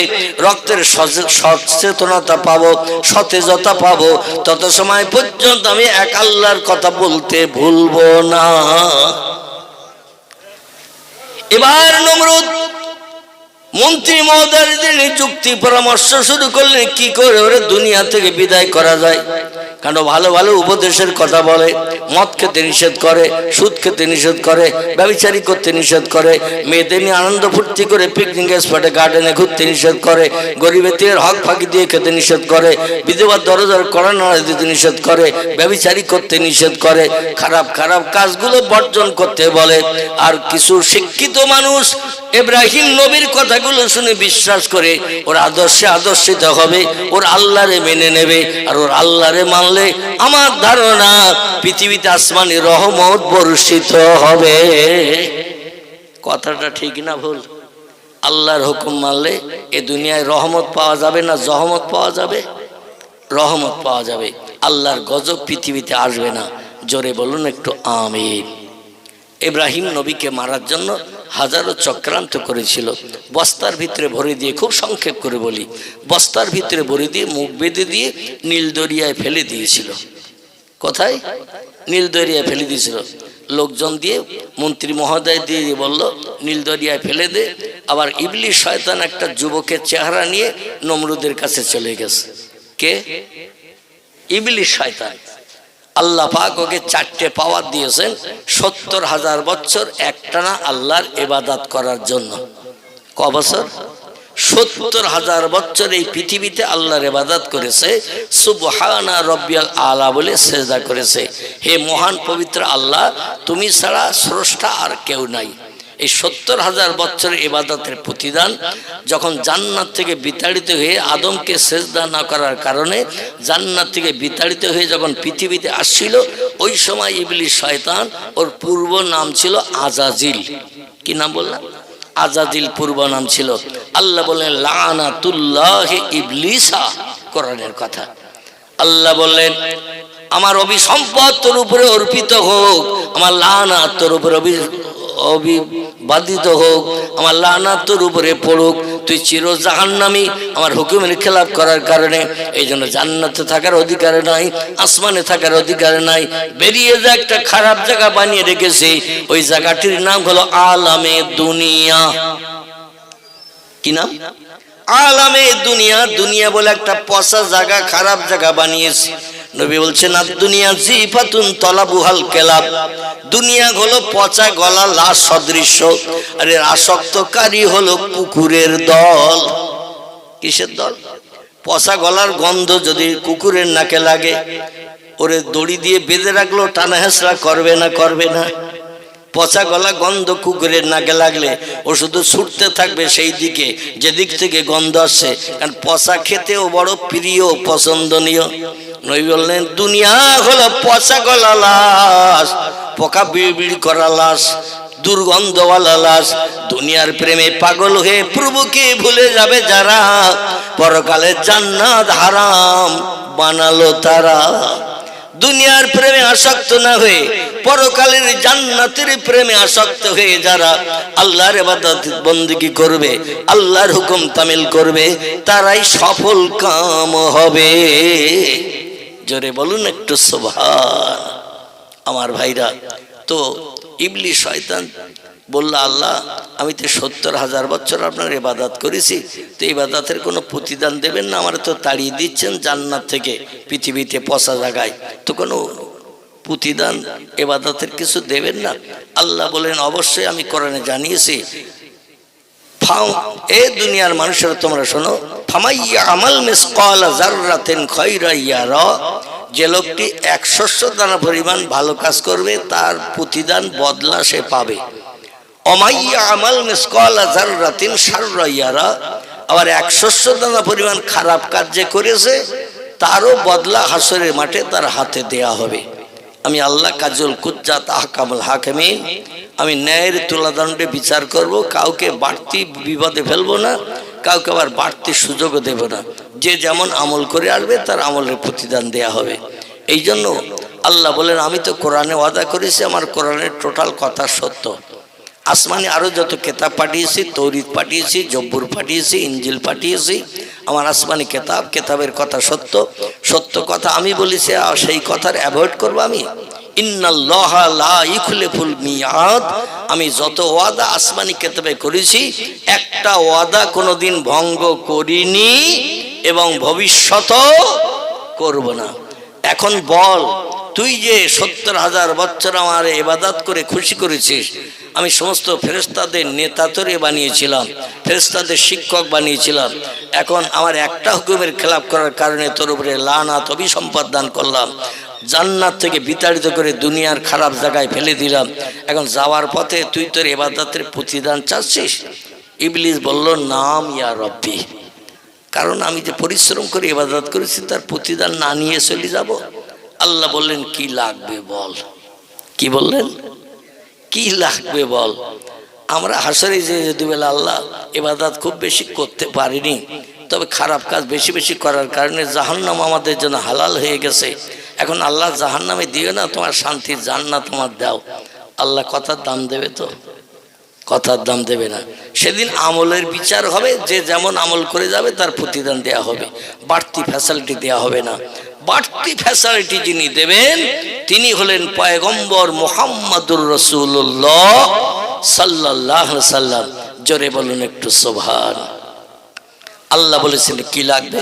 রক্তের সচেতনতা পাবো, সতেজতা পাবো, তত সময় পর্যন্ত আমি এক আল্লাহর কথা বলতে ভুলবো না। এবার নমরুদ মন্ত্রী মহোদয়দের যুক্তি পরামর্শ শুরু করলেন, কি করে ওরে দুনিয়া থেকে বিদায় করা যায়। কারণ ভালো ভালো উপদেশের কথা বলে, মদ খেতে নিষেধ করে, সুদ খেতে নিষেধ করে, ব্যভিচারী করতে নিষেধ করে, মেয়েদের নিয়ে আনন্দ ফুর্তি করে পিকনিক স্পটে গার্ডেনে ঘুরতে নিষেধ করে, গরিবের হক ফাঁকি দিয়ে খেতে নিষেধ করে, বিধবার দরজার কড়া নাড়া দিতে নিষেধ করে, ব্যভিচারী করতে নিষেধ করে, খারাপ খারাপ কাজগুলো বর্জন করতে বলে। আর কিছু শিক্ষিত মানুষ ইব্রাহিম নবীর কথাগুলো শুনে বিশ্বাস করে ওর আদর্শে আদর্শিত হবে, ওর আল্লাহরে মেনে নেবে। আর ওর আল্লাহরে মানলে আমার ধারণা পৃথিবীতে আসমানি রহমত বর্ষিত হবে। কথাটা ঠিক না ভুল? আল্লাহর হুকুম মানলে এ দুনিয়ায় রহমত পাওয়া যাবে না জহমত পাওয়া যাবে? রহমত পাওয়া যাবে, আল্লাহর গজব পৃথিবীতে আসবে না। জোরে বলুন একটু আমিন। ইব্রাহিম নবীকে মারার জন্য হাজারো চক্রান্ত করেছিল। বস্তার ভিতরে ভরে দিয়ে, খুব সংক্ষেপ করে বলি, বস্তার ভিতরে ভরে দিয়ে মুখ বেঁধে দিয়ে নীল দরিয়ায় ফেলে দিয়েছিল। কোথায়? নীল দরিয়ায় ফেলে দিয়েছিল। লোকজন দিয়ে মন্ত্রী মহোদয় দিয়ে বলল নীল দরিয়ায় ফেলে দে। আবার ইবলিস শয়তান একটা যুবকের চেহারা নিয়ে নমরুদের কাছে চলে গেছে। কে? ইবলিস শয়তান। আল্লাহ পাক ওকে 4টে পাওয়ার দিয়েছেন, 70,000 বছর একটানা আল্লাহর ইবাদত করার জন্য। ক বছর? 70,000 বছর এই পৃথিবীতে আল্লাহর ইবাদত করেছে, সুবহানা রব্বিয়াল আলা বলে সেজদা করেছে। হে মহান পবিত্র আল্লাহ, তুমি ছাড়া স্রষ্টা আর কেউ নাই। এই 70,000 বছরের ইবাদতের প্রতিদান যখন জান্নাত থেকে বিতাড়িত হয়ে আদমকে সেজদা না করার কারণে জান্নাত থেকে বিতাড়িত হয়ে যখন পৃথিবীতে আসছিল, ওই সময় ইবলিস শয়তান, ওর পূর্ব নাম ছিল আজাজিল। কি নাম বললাম? আজাজিল পূর্ব নাম ছিল। আল্লাহ বললেন লানাতুল্লাহি ইবলিসা, কোরআনের কথা। আল্লাহ বললেন আমার অভিসম্পদ তোর উপরে অর্পিত হোক, আমার লানাত তোর উপরে অভিবাদিত হোক, আমার লানাত তোর উপরে পড়ুক, তুই চির জাহান্নামী আমার হুকুমের খেলাপ করার কারণে। এই জন্য জান্নাতে থাকার অধিকার নাই, আসমানে থাকার অধিকার নাই, বেরিয়ে যা একটা খারাপ জায়গা বানিয়ে রেখেছে, ওই জায়গাটির নাম হলো আলামে দুনিয়া। কি নাম? আলামে দুনিয়া। দুনিয়া বলে একটা পচা জায়গা, খারাপ জায়গা বানিয়েছে। নবী বলছেন আর দুনিয়া জিফাতুন তলাবুহাল কেলাব, দুনিয়া হলো পচা গলা লাশ সদৃশ্য, আর এর আসক্তকারী হলো কুকুরের দল। কিসের দল? পচা গলার গন্ধ যদি কুকুরের নাকে লাগে, ওরে দড়ি দিয়ে বেঁধে রাখলো, টানা হেঁচড়া করবে না? করবে না? পচা গলা গন্ধ কুকুরের নাকে লাগলে ও শুধু ছুটতে থাকবে সেই দিকে যেদিক থেকে গন্ধ আসছে, কারণ পচা খেতেও বড় প্রিয়, পছন্দনীয়। নবী বললেন দুনিয়া হলো পচা গলা লাশ, পোকা বিড়বিড় করা লাশ, দুর্গন্ধওয়ালা লাশ। দুনিয়ার প্রেমে পাগল হয়ে প্রভুকে ভুলে যাবে যারা, পরকালে জান্নাত হারাম বানালো তারা। দুনিয়ার প্রেমে আসক্ত না হয়ে পরকালের জান্নাতের প্রেমে আসক্ত হয়ে যারা আল্লাহর ইবাদত বندگی করবে, আল্লাহর হুকুম তামিল করবে, তারাই সফল কাম হবে। জোরে বলুন একটু সুবহান। আমার ভাইরা, তো ইবলিস শয়তান বলল, আল্লাহ আমি তো 70,000 বছর আপনার ইবাদত করেছি, তো ইবাদতের কোনো প্রতিদান দেবেন না? আমার তো তাড়িয়ে দিচ্ছেন জান্নাত থেকে, পৃথিবীতে পচা জায়গায়, তো কোনো প্রতিদান ইবাদতের কিছু দেবেন না? আল্লাহ বলেন অবশ্যই আমি কোরআনে জানিয়েছি, এ দুনিয়ার মানুষেরা তোমরা শোনো, ফামাইয়া আমাল মিসকাল যাররাতিন খায়রা ইয়ারা, যে লোকটি 100 দানা পরিমাণ ভালো কাজ করবে তার প্রতিদান বদলা সে পাবে। অমাইয়া আমাল মিসকাল যাররাতিন শাররা ইয়ারা, আবার 100 দানা পরিমাণ খারাপ কাজ যে করেছে তারও বদলা হাসরের মাঠে তার হাতে দেয়া হবে। আমি আল্লাহ কাজুল কুজ্জাত আহকামুল হাকিমিন, আমি ন্যায়ের তুলাদণ্ডে বিচার করব, কাউকে বাড়তি বিপদে ফেলবো না, কাউকে আবার বাড়তি সুযোগও দেব না। যে যেমন আমল করে আসবে তার আমলের প্রতিদান দেয়া হবে। এই জন্য আল্লাহ বলেন আমি তো কোরআনে ওয়াদা করেছি, আমার কোরআনের টোটাল কথা সত্য। আসমানে আরও যত কেতাব পাঠিয়েছি, তৌরিত পাঠিয়েছি, জব্বুর পাঠিয়েছি, ইঞ্জিল পাঠিয়েছি, আমার আসমানি কেতাবের কথা সত্য, সত্য কথা আমি বলেছি, আর সেই কথার অ্যাভয়েড করবো আমি। ইন্নাল্লাহা লা ইখলিফুল মিয়াদ, আমি যত ওয়াদা আসমানি কেতাবে করেছি একটা ওয়াদা কোনোদিন ভঙ্গ করিনি এবং ভবিষ্যতও করব না। এখন বল, তুই যে 70,000 বছর আমার ইবাদত করে খুশি করেছিস, আমি সমস্ত ফেরেশতাদের নেতা তোরে বানিয়েছিলাম, ফেরেশতাদের শিক্ষক বানিয়েছিলাম, এখন আমার একটা হুকুমের খেলাপ করার কারণে তোর উপরে লানাত অভিসম্পদ দান করলাম, জান্নাত থেকে বিতাড়িত করে দুনিয়ার খারাপ জায়গায় ফেলে দিলাম, এখন যাওয়ার পথে তুই তোর ইবাদতের প্রতিদান চাচ্ছিস? ইবলিস বলল নাম ইয়া রব্বি, কারণ আমি যে পরিশ্রম করে ইবাদত করেছি তার প্রতিদান না নিয়ে চলে যাব। আল্লাহ বললেন কি লাগবে বল। কি বললেন? কি লাগবে বল। আমরা হাসরে যে দুবেলা আল্লাহ ইবাদত খুব বেশি করতে পারিনি, তবে খারাপ কাজ বেশি বেশি করার কারণে জাহান্নাম আমাদের জন্য হালাল হয়ে গেছে। এখন আল্লাহ জাহান্নামে দিও না, তোমার শান্তির জান্নাত তোমার দাও। আল্লাহ কথার দাম দেবে তো? কথার দাম দেবে না। সেদিন আমলের বিচার হবে, যে যেমন আমল করে যাবে তার প্রতিদান দেয়া হবে, বাড়তি ফ্যাসিলিটি দেয়া হবে না। বাড়তি ফ্যাসিলিটি যিনি দেবেন তিনি হলেন পয়গম্বর মুহাম্মাদুর রাসূলুল্লাহ সাল্লাল্লাহু আলাইহি সাল্লাম। জোরে বলুন একটু সুবহান। আল্লাহ বলেছেন কি লাগবে?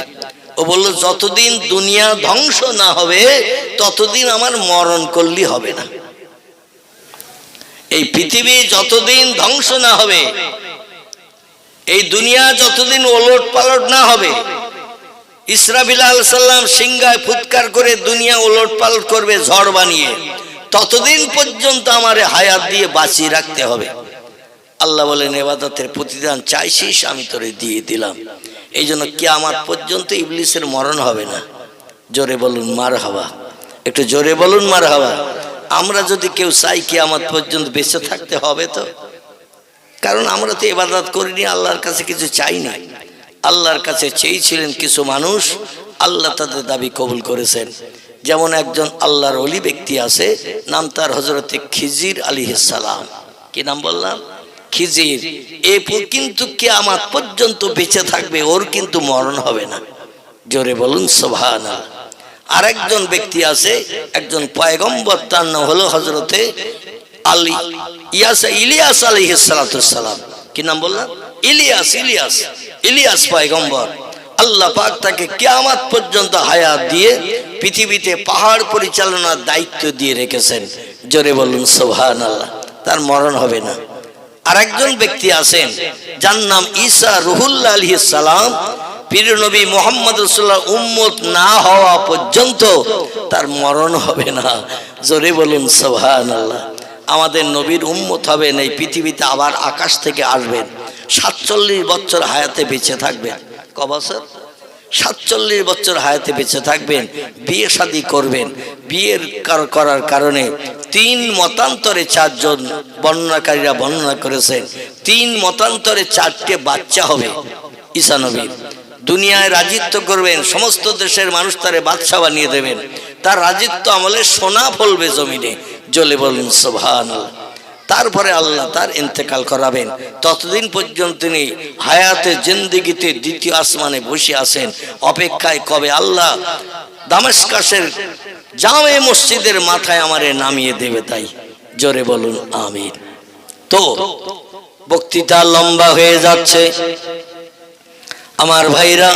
ও বলল যতদিন দুনিয়া ধ্বংস না হবে ততদিন আমার মরণ করলি হবে না। এই পৃথিবী যতদিন ধ্বংস না হবে, এই দুনিয়া যতদিন ওলট পালট না হবে, ইসরাফিল আলাইহিস সালাম সিংহায় ফুৎকার করে দুনিয়া ওলট পালট করবে ঝড় বানিয়ে, ততদিন পর্যন্ত আমারে হায়াত দিয়ে বাঁচিয়ে রাখতে হবে। আল্লাহ বলেন ইবাদতের প্রতিদান চাইছিস, আমি তোরে দিয়ে দিলাম। এই জন্য কিয়ামত পর্যন্ত ইবলিসের মরণ হবে না। জোরে বলুন মারহাবা, একটু জোরে বলুন মারহাবা। আমরা যদি কেউ চাই কিয়ামত পর্যন্ত বেঁচে থাকতে হবে তো, কারণ আমরা তো ইবাদত করিনি, আল্লাহর কাছে কিছু চাই না। আল্লাহর কাছে চেয়েছিলেন কিছু মানুষ, আল্লাহ তাদের দাবি কবুল করেছেন। যেমন একজন আল্লাহর ওলি ব্যক্তি আছে, নাম তার হযরতে খিজির আলাইহিস সালাম। কি নাম বললাম? খিজির। এরপর কিন্তু কিয়ামত পর্যন্ত বেঁচে থাকবে, ওর কিন্তু মরণ হবে না। জোরে বলুন সুবহানাল্লাহ। আরেকজন ব্যক্তি আছে, একজন পয়গম্বর, তার নাম হলো হযরতে ইলিয়াস আলাইহিস সালাম। কি নাম বললাম? ইলিয়াস পয়গম্বর। আল্লাহ পাক তাকে কিয়ামত পর্যন্ত হায়াত দিয়ে পৃথিবীতে পাহাড় পরিচালনার দায়িত্ব দিয়ে রেখেছেন। জোরে বলুন সুবহানাল্লাহ। তার মরণ হবে না। আরেকজন ব্যক্তি আছেন যার নাম ঈসা রুহুল্লাহ আলাইহিস সালাম। পীর নবী মুহাম্মদ রাসূলুল্লাহ উম্মত না হওয়া পর্যন্ত তার মরণ হবে না। জোরে বলুন সুবহানাল্লাহ। আমাদের নবীর উম্মত হবেন, এই পৃথিবীতে আবার আকাশ থেকে আসবেন, 47 বছর হায়াতে বেঁচে থাকবেন। ক বছর? 47 বছর হায়াতে বেঁচে থাকবেন, বিয়ে শাদী করবেন। বিয়ের করার কারণে 3 মতান্তরে 4 জন বর্ণনাকারীরা বর্ণনা করেছেন, 3 মতান্তরে 4টে বাচ্চা হবে ঈসা নবীর। দুনিয়ায় রাজিত্ব করবেন, সমস্ত দেশের মানুষ তারে বাদশা বানিয়ে দেবেন, তার রাজিত্ব আমলে সোনা ফলবে জমিনে। জ্বলে বলুন সুবহানাল্লাহ। তারপরে আল্লাহ তার ইন্তেকাল করাবেন। ততদিন পর্যন্ত তিনি হায়াতে জিন্দেগিতে দ্বিতীয় আসমানে বসে আছেন, অপেক্ষায় কবে আল্লাহ দামেস্কাসের জামে মসজিদের মাথায় আমারে নামিয়ে দেবে। তাই জোরে বলুন আমিন। তো বক্তৃতা লম্বা হয়ে যাচ্ছে আমার ভাইরা।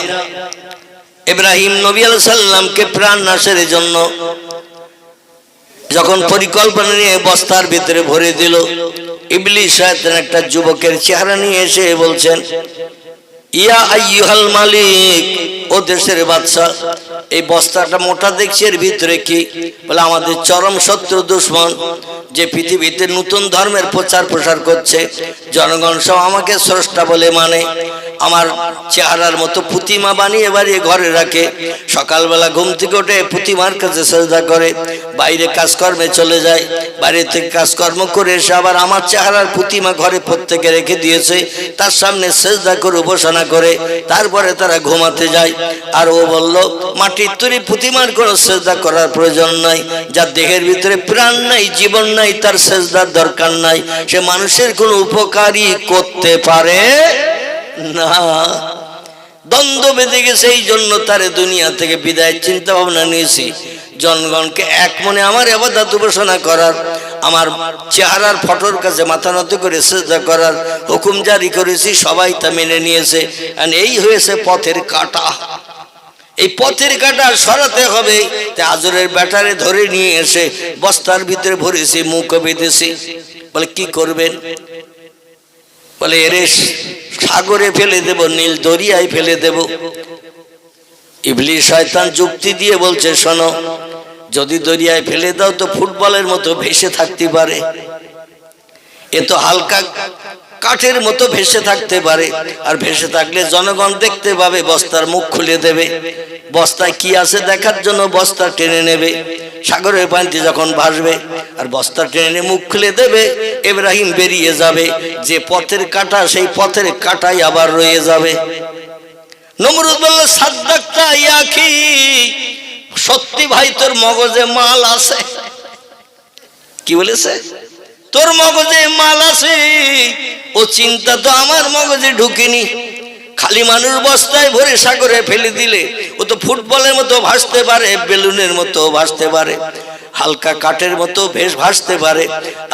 ইব্রাহিম নবী আলাইহিস সালামকে প্রাণ নাশের জন্য যখন পরিকল্পনা নিয়ে বস্তার ভিতরে ভরে দিল, ইবলিস শয়তান একটা যুবকের চেহারা নিয়ে এসে বলছেন, ইয়া আইয়ুহাল মালিক, ও দেশের বাদশা, এই বস্তাটা মোটা দেখছি, এর ভিতরে কি? বলে আমাদের চরম শত্রু দুশমন, যে পৃথিবীতে নতুন ধর্মের প্রচার প্রসার করছে, জনগণ সব আমাকে স্রষ্টা বলে মানে, আমার চেহারার মতো প্রতিমা বানিয়ে বানিয়ে ঘরে রাখে, সকালবেলা ঘুম থেকে উঠে প্রতিমার কাছে সেজদা করে, বাইরে কাজকর্মে চলে যায়, বাইরে থেকে কাজকর্ম করে এসে আবার আমার চেহারার প্রতিমা ঘরে প্রত্যেকে রেখে দিয়েছে, তার সামনে সেজদা করে উপাসনা করে, তারপরে তারা ঘুমাতে যায়। আর ও বলল, মাটির তৈরি প্রতিমার কোনো সেজদা করার প্রয়োজন নাই, যার দেহের ভিতরে প্রাণ নাই, জীবন নাই, তার সেজদার দরকার নাই, সে মানুষের কোনো উপকারই করতে পারে না। দ্বন্দ্ব বেঁধে গেছে, এই জন্য তারে দুনিয়া থেকে বিদায়ের চিন্তা ভাবনা নিয়েছি। জনগণকে এক মনে আমার ইবাদত উপাসনা করার, আমার চেহারার ফটোর কাছে মাথা নত করে সিজদা করার হুকুম জারি করেছি, সবাই তা মেনে নিয়েছে। আর এই হয়েছে পথের কাঁটা। এই পথের কাঁটা সরাতে হবে। তাই আজরের ব্যাটারে ধরে নিয়ে এসে বস্তার ভিতরে ভরেছি, মুখ বেঁধেছি। বলে কি করবেন? বলে এরে সাগরে ফেলে দেব, নীল দরিয়ায় ফেলে দেব। ইবলিস শয়তান যুক্তি দিয়ে বলছে, শোনো, যদি দরিয়ায় ফেলে দাও তো ফুটবলের মতো ভেসে থাকতে পারে, এ তো হালকা কাঠের মতো ভেসে থাকতে পারে, আর ভেসে থাকলে জনগণ দেখতে পাবে, বস্তার মুখ খুলে দেবে, বস্তায় কি আছে দেখার জন্য বস্তা টেনে নেবে, সাগরের পানিতে যখন ভাসবে আর বস্তা টেনে মুখ খুলে দেবে, ইব্রাহিম বেরিয়ে যাবে, যে পথের কাঁটা সেই পথের কাঁটাই আবার রয়ে যাবে। নমরুদ বলল, সাদ্দাক্তা ইয়া আখি, সত্যি ভাই তোর মগজে মাল আছে। কি বলেছে? তোর মগজে মাল আছে। ও চিন্তা তো আমার মগজে ঢুকেনি। খালি মানুষ বস্তায় ভরে সাগরে ফেলে দিলে ও তো ফুটবলের মতো ভাসতে পারে, বেলুনের মতো ভাসতে পারে, হালকা কাঠের মতো বেশ ভাসতে পারে।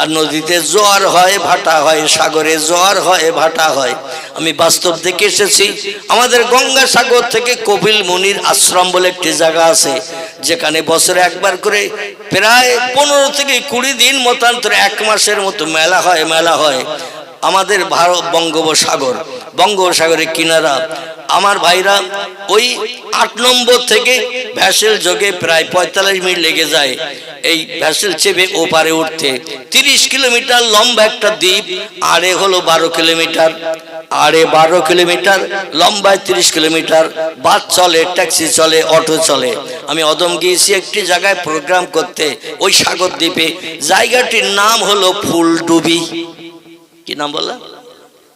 আর নদীতে জোয়ার হয়, ভাটা হয়, সাগরে জোয়ার হয়, ভাটা হয়। আমি বাস্তব দেখে এসেছি। আমাদের গঙ্গা সাগর থেকে কপিল মুনির আশ্রম বলে একটি জায়গা আছে, যেখানে বছরে একবার করে প্রায় 15 থেকে 20 দিন মতান্তরে 1 মাসের মতো মেলা হয়। আমাদের ভারত বঙ্গোপসাগরের কিনারা আমার ভাইরা ওই 8 নম্বর থেকে ভ্যাসেল যোগে প্রায় 45 মিনিট লেগে যায় এই ভ্যাসেল চেপে ওপারে উঠতে। 30 কিলোমিটার লম্বা একটা দ্বীপ, আড়ে হলো 12 কিলোমিটার, আড়ে 12 কিলোমিটার, লম্বায় 30 কিলোমিটার। বাস চলে, ট্যাক্সি চলে, অটো চলে। আমি অদম গিয়েছি একটি জায়গায় প্রোগ্রাম করতে ওই সাগর দ্বীপে। জায়গাটির নাম হলো ফুলডুবি। কি নাম বললা?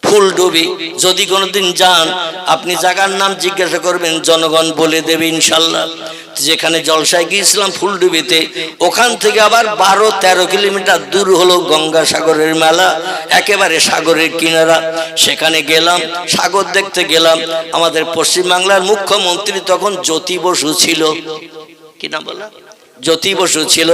ফুলডুবি। যদি কোনোদিন যান আপনি জায়গার নাম জিজ্ঞাসা করবেন, জনগণ বলে দেবে ইনশাল্লাহ। যেখানে জলসায় গিয়েছিলাম ফুলডুবিতে, ওখান থেকে আবার 12-13 কিলোমিটার দূর হলো গঙ্গাসাগরের মেলা, একেবারে সাগরের কিনারা। সেখানে গেলাম, সাগর দেখতে গেলাম। আমাদের পশ্চিমবাংলার মুখ্যমন্ত্রী তখন জ্যোতি বসু ছিল। কি নাম বললা? জ্যোতি বসু ছিল।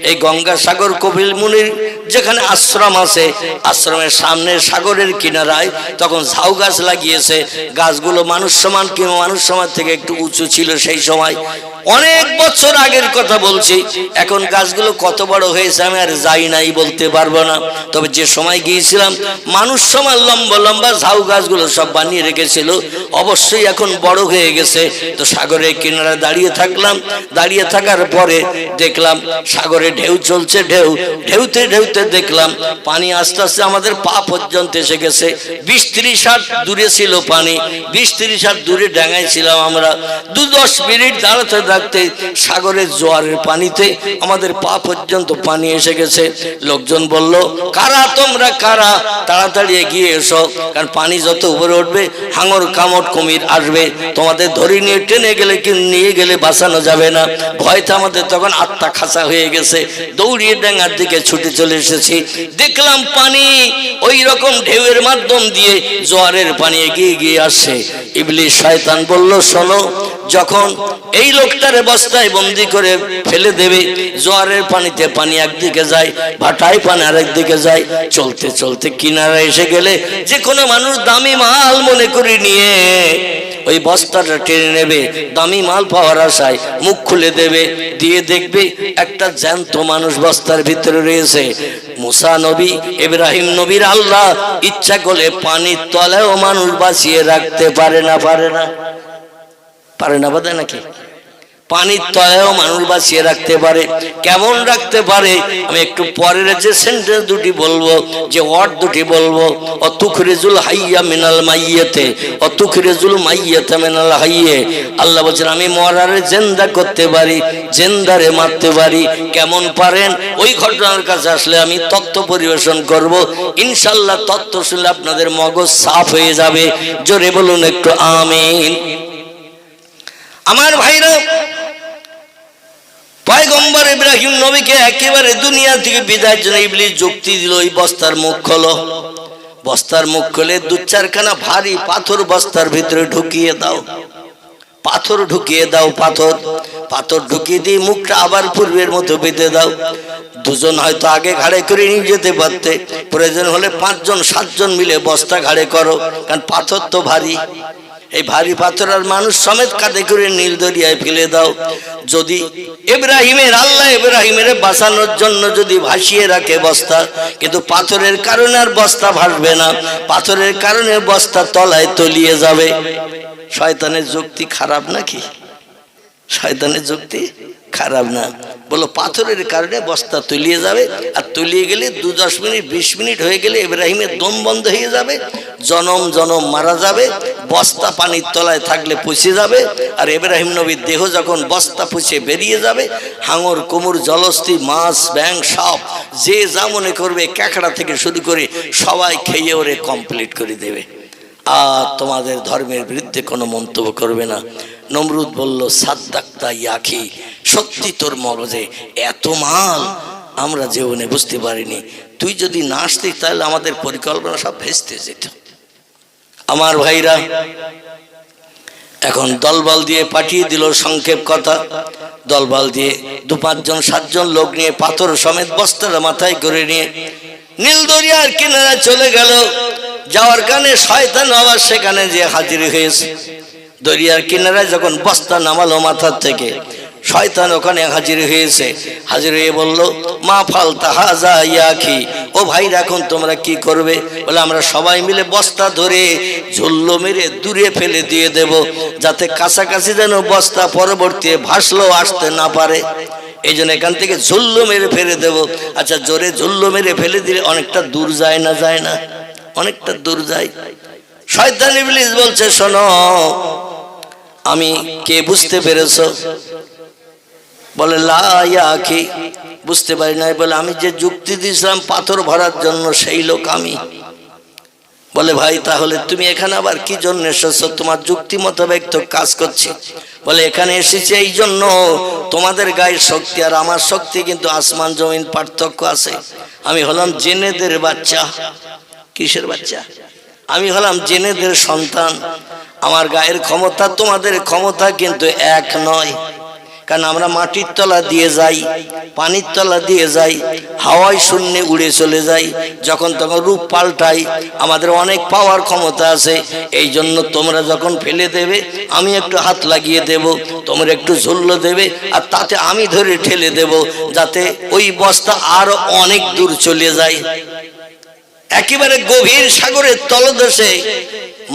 এই গঙ্গাসাগর কপিল মুনির যেখানে আশ্রম আছে, আশ্রমের সামনে সাগরের কিনারায় তখন ঝাউ গাছ লাগিয়েছে। গাছগুলো মানুষ সমান কিংবা মানুষ সমান থেকে একটু উঁচু ছিল সেই সময়। অনেক বছর আগের কথা বলছি। এখন গাছগুলো কত বড় হয়েছে আমি আর যাই নাই, বলতে পারবো না। তবে যে সময় গিয়েছিলাম মানুষ সমান লম্বা লম্বা ঝাউ গাছগুলো সব বানিয়ে রেখেছিল। অবশ্যই এখন বড় হয়ে গেছে। তো সাগরের কিনারা দাঁড়িয়ে থাকলাম। দাঁড়িয়ে থাকার পরে দেখলাম সাগরে ঢেউ চলছে, ঢেউতে ঢেউতে দেখলাম পানি আস্তে আস্তে আমাদের পা পর্যন্ত এসে গেছে। 20-30 হাত দূরে ছিল পানি, 20-30 হাত দূরে ডাঙায় ছিলাম আমরা। 2-10 মিনিট দাঁড়াতে থাকতে সাগরের জোয়ারের পানিতে আমাদের পা পর্যন্ত পানি এসে গেছে। লোকজন বলল, কারা তোমরা, কারা? তাড়াতাড়ি এগিয়ে এসো, কারণ পানি যত উপরে উঠবে হাঙর কামড় কুমির আসবে, তোমাদের ধরে নিয়ে টেনে গেলে কি নিয়ে গেলে বাঁচানো যাবে না। ভয়তে আমাদের তখন আত্মা খাসা হয়ে গেছে, দৌড়িয়ে ডাঙ্গার দিকে ছুটে চলে এসেছি। দেখলাম পানি ওই রকম ঢেউয়ের মাধ্যম দিয়ে জোয়ারের পানি এগিয়ে গিয়ে আসছে। ইবলিস শয়তান বলল, শোনো, যখন এই লোকটারে বস্তায় বন্দি করে ফেলে দেবে, জোয়ারের পানিতে পানি একদিকে যায়, ভাটায় পানি আরেক দিকে যায়, চলতে চলতে কিনারা এসে গেলে যে কোনো মানুষ দামি মাল মনে করে নিয়ে ওই বস্তাটা টেনে নেবে, দামি মাল পাওয়ার আশায় মুখ খুলে দেবে, দিয়ে দেখবে একটা জ্যান্ত মানুষ বস্তার ভিতরে রয়েছে। মুসা নবী, ইব্রাহিম নবীর আল্লাহ ইচ্ছা করলে পানির তলায়ও মানুষ বাঁচিয়ে রাখতে পারে না, পারে না, পারে না, বাদে নাকি? পানির তলায়ও মানুষ বাঁচিয়ে রাখতে পারে। কেমন রাখতে পারে আমি একটু পরের যে সেন্টেন্স দুটি বলবো, যে ওয়ার্ড দুটি বলবো, অতুখরিজুল হাইয়া মিনাল মাইয়াতে, অতুখরিজুল মাইয়াতে মিনাল হাইয়ে। আল্লাহ বলছেন, আমি মরারে জিন্দা করতে পারি, জিন্দারে মারতে পারি। কেমন পারেন? ওই ঘটনার কাছে আসলে আমি তত্ত্ব পরিবেশন করব, ইনশাল্লাহ তত্ত্ব শুনলে আপনাদের মগজ সাফ হয়ে যাবে। জোরে বলুন একটু আমিন। আমার ভাইরা, পয়গম্বর ইব্রাহিম নবীকে একেবারে দুনিয়া থেকে বিদায়ের জন্য ইবলিস যুক্তি দিল, ওই বস্তার মুখ খোলো। বস্তার মুখ খুলে 2-4খানা ভারী পাথর বস্তার ভিতরে ঢুকিয়ে দাও, পাথর ঢুকিয়ে দাও, পাথর পাথর ঢুকিয়ে দিয়ে মুখটা আবার পূর্বের মতো বেঁধে দাও। দুজন হয়তো আগে ঘাড়ে করে নিয়ে যেতে পারতে, প্রয়োজন হলে 5-7জন মিলে বস্তা ঘাড়ে করো, কারণ পাথর তো ভারী। এই ভারী পাথর আর মানুষ সমেত কাঁধে করে নীল দরিয়ায় ফেলে দাও। যদি ইব্রাহিমের আল্লাহ ইব্রাহিমের বাঁচানোর জন্য যদি ভাসিয়ে রাখে বস্তা, কিন্তু পাথরের কারণে আর বস্তা ভাসবে না, পাথরের কারণে বস্তা তলায় তলিয়ে যাবে। শয়তানের যুক্তি খারাপ নাকি? শয়তানের যুক্তি খারাপ না। বলো পাথরের কারণে বস্তা তলিয়ে যাবে, আর তলিয়ে গেলে 2-10 মিনিট 20 মিনিট হয়ে গেলে ইব্রাহিমের দম বন্ধ হয়ে যাবে, জনম জনম মারা যাবে, বস্তা পানির তলায় থাকলে পচে যাবে। আর ইব্রাহিম নবীর দেহ যখন বস্তা পচে বেরিয়ে যাবে, হাঙর কুমুর জলস্থি মাছ ব্যাং সাপ যে যা মনে করবে, ক্যাকড়া থেকে শুরু করে সবাই খেয়ে ওরে কমপ্লিট করে দেবে, আর তোমাদের ধর্মের বিরুদ্ধে কোনো মন্তব্য করবে না। নমরুদ বলল, সাদ্দাক্তা ইয়াখি, সত্যি তোর মগজে এত মাল আমরা জীবনে বুঝতে পারিনি। তুই যদি না আসতিস তাহলে আমাদের পরিকল্পনা সব ভেস্তে যেত। আমার ভাইরা, এখন দলবল দিয়ে পাঠিয়ে দিল, সংক্ষেপ কথা, দলবল দিয়ে 2-5-7জন লোক নিয়ে পাথর সমেত বস্তার মাথায় করে নিয়ে নীল দরিয়ার কিনারা চলে গেল। যাওয়ার কারণে শয়তান আবার সেখানে যে হাজির হয়েছে। দরিয়ার কিনারায় যখন বস্তা নামালো মাথার থেকে, শয়তান ওখানে হাজির হয়েছে। হাজির হয়ে বলল, মা ফালতা হাজা ইয়াখি, ও ভাই এখন তোমরা কি করবে? বলে, আমরা সবাই মিলে বস্তা ধরে ঝুল্লো মেরে দূরে ফেলে দিয়ে দেব, যাতে কাছাকাছি যেন বস্তা পরবর্তী ভাসলেও আসতে না পারে, এই জন্য এখান থেকে ঝুল্লো মেরে ফেলে দেব। আচ্ছা, জোরে ঝুল্লো মেরে ফেলে দিলে অনেকটা দূর যায় না? যায় না? অনেকটা দূর যায়। শয়তান ইবলিস বলছে, শোনো, আমি কে বুঝতে পেরেছো? বলে, লা ইয়াখি, বুঝতে পারি নাই। বলে, আমি যে যুক্তি দিয়েছিলাম পাথর ভরার জন্য, সেই লোক আমি। বলে, ভাই তাহলে তুমি এখানে আবার কি জন্য এসেছো? তোমার যুক্তি মোতাবেক তো কাজ করছি। বলে, এখানে এসেছি এই জন্য, তোমাদের গায়ের শক্তি আর আমার শক্তি কিন্তু আসমান জমিন পার্থক্য আছে। আমি হলাম জেনেদের বাচ্চা। কিসের বাচ্চা? আমি হলাম জেনেদের সন্তান। আমার গায়ের ক্ষমতা তোমাদের ক্ষমতা কিন্তু এক নয়, কারণ আমরা মাটির তলা দিয়ে যাই, পানির তলা দিয়ে যাই, হাওয়ায় শূন্যে উড়ে চলে যাই, যখন তখন রূপ পাল্টাই, আমাদের অনেক পাওয়ার ক্ষমতা আছে। এই জন্য তোমরা যখন ফেলে দেবে, আমি একটু হাত লাগিয়ে দেব, তোমরা একটু ঝুল্লো দেবে, আর তাতে আমি ধরে ঠেলে দেব, যাতে ওই বস্তা আরো অনেক দূর চলে যায়। একেবারে গভীর সাগরের তলদেশে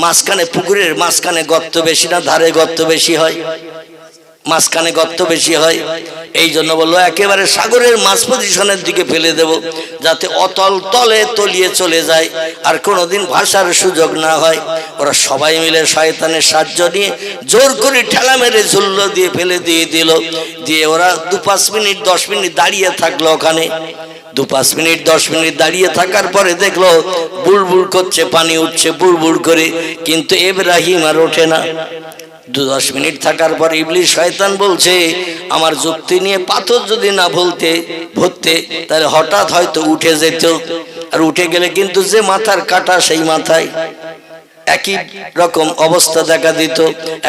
মাঝখানে, পুকুরের মাঝখানে গর্ত বেশি না ধারে গর্ত বেশি হয়? মাঝখানে গর্ত বেশি হয়, এই জন্য বললো একেবারে সাগরের মাঝ পজিশনের দিকে ফেলে দেব, যাতে অতল তলে তলিয়ে চলে যায় আর কোনোদিন ভাষার সুযোগ না হয়। ওরা সবাই মিলে শয়তানের সাহায্য নিয়ে জোর করে ঠেলা মেরে ঝুল্ল দিয়ে ফেলে দিয়ে দিল। দিয়ে ওরা 2-5 মিনিট 10 মিনিট দাঁড়িয়ে থাকলো ওখানে। 2-5 মিনিট 10 মিনিট দাঁড়িয়ে থাকার পরে দেখলো বুড়বুড় করছে, পানি উঠছে বুড়বুড় করে, কিন্তু ইব্রাহিম আর ওঠে না। 10 মিনিট থাকার পর ইবলিস শয়তান বলছে, আমার যুক্তি নিয়ে পাথর যদি না ভরতে তাহলে হঠাৎ হয়তো উঠে যেত, আর উঠে গেলে কিন্তু যে মাথার কাটা সেই মাথায় একই রকম অবস্থা দেখা দিত।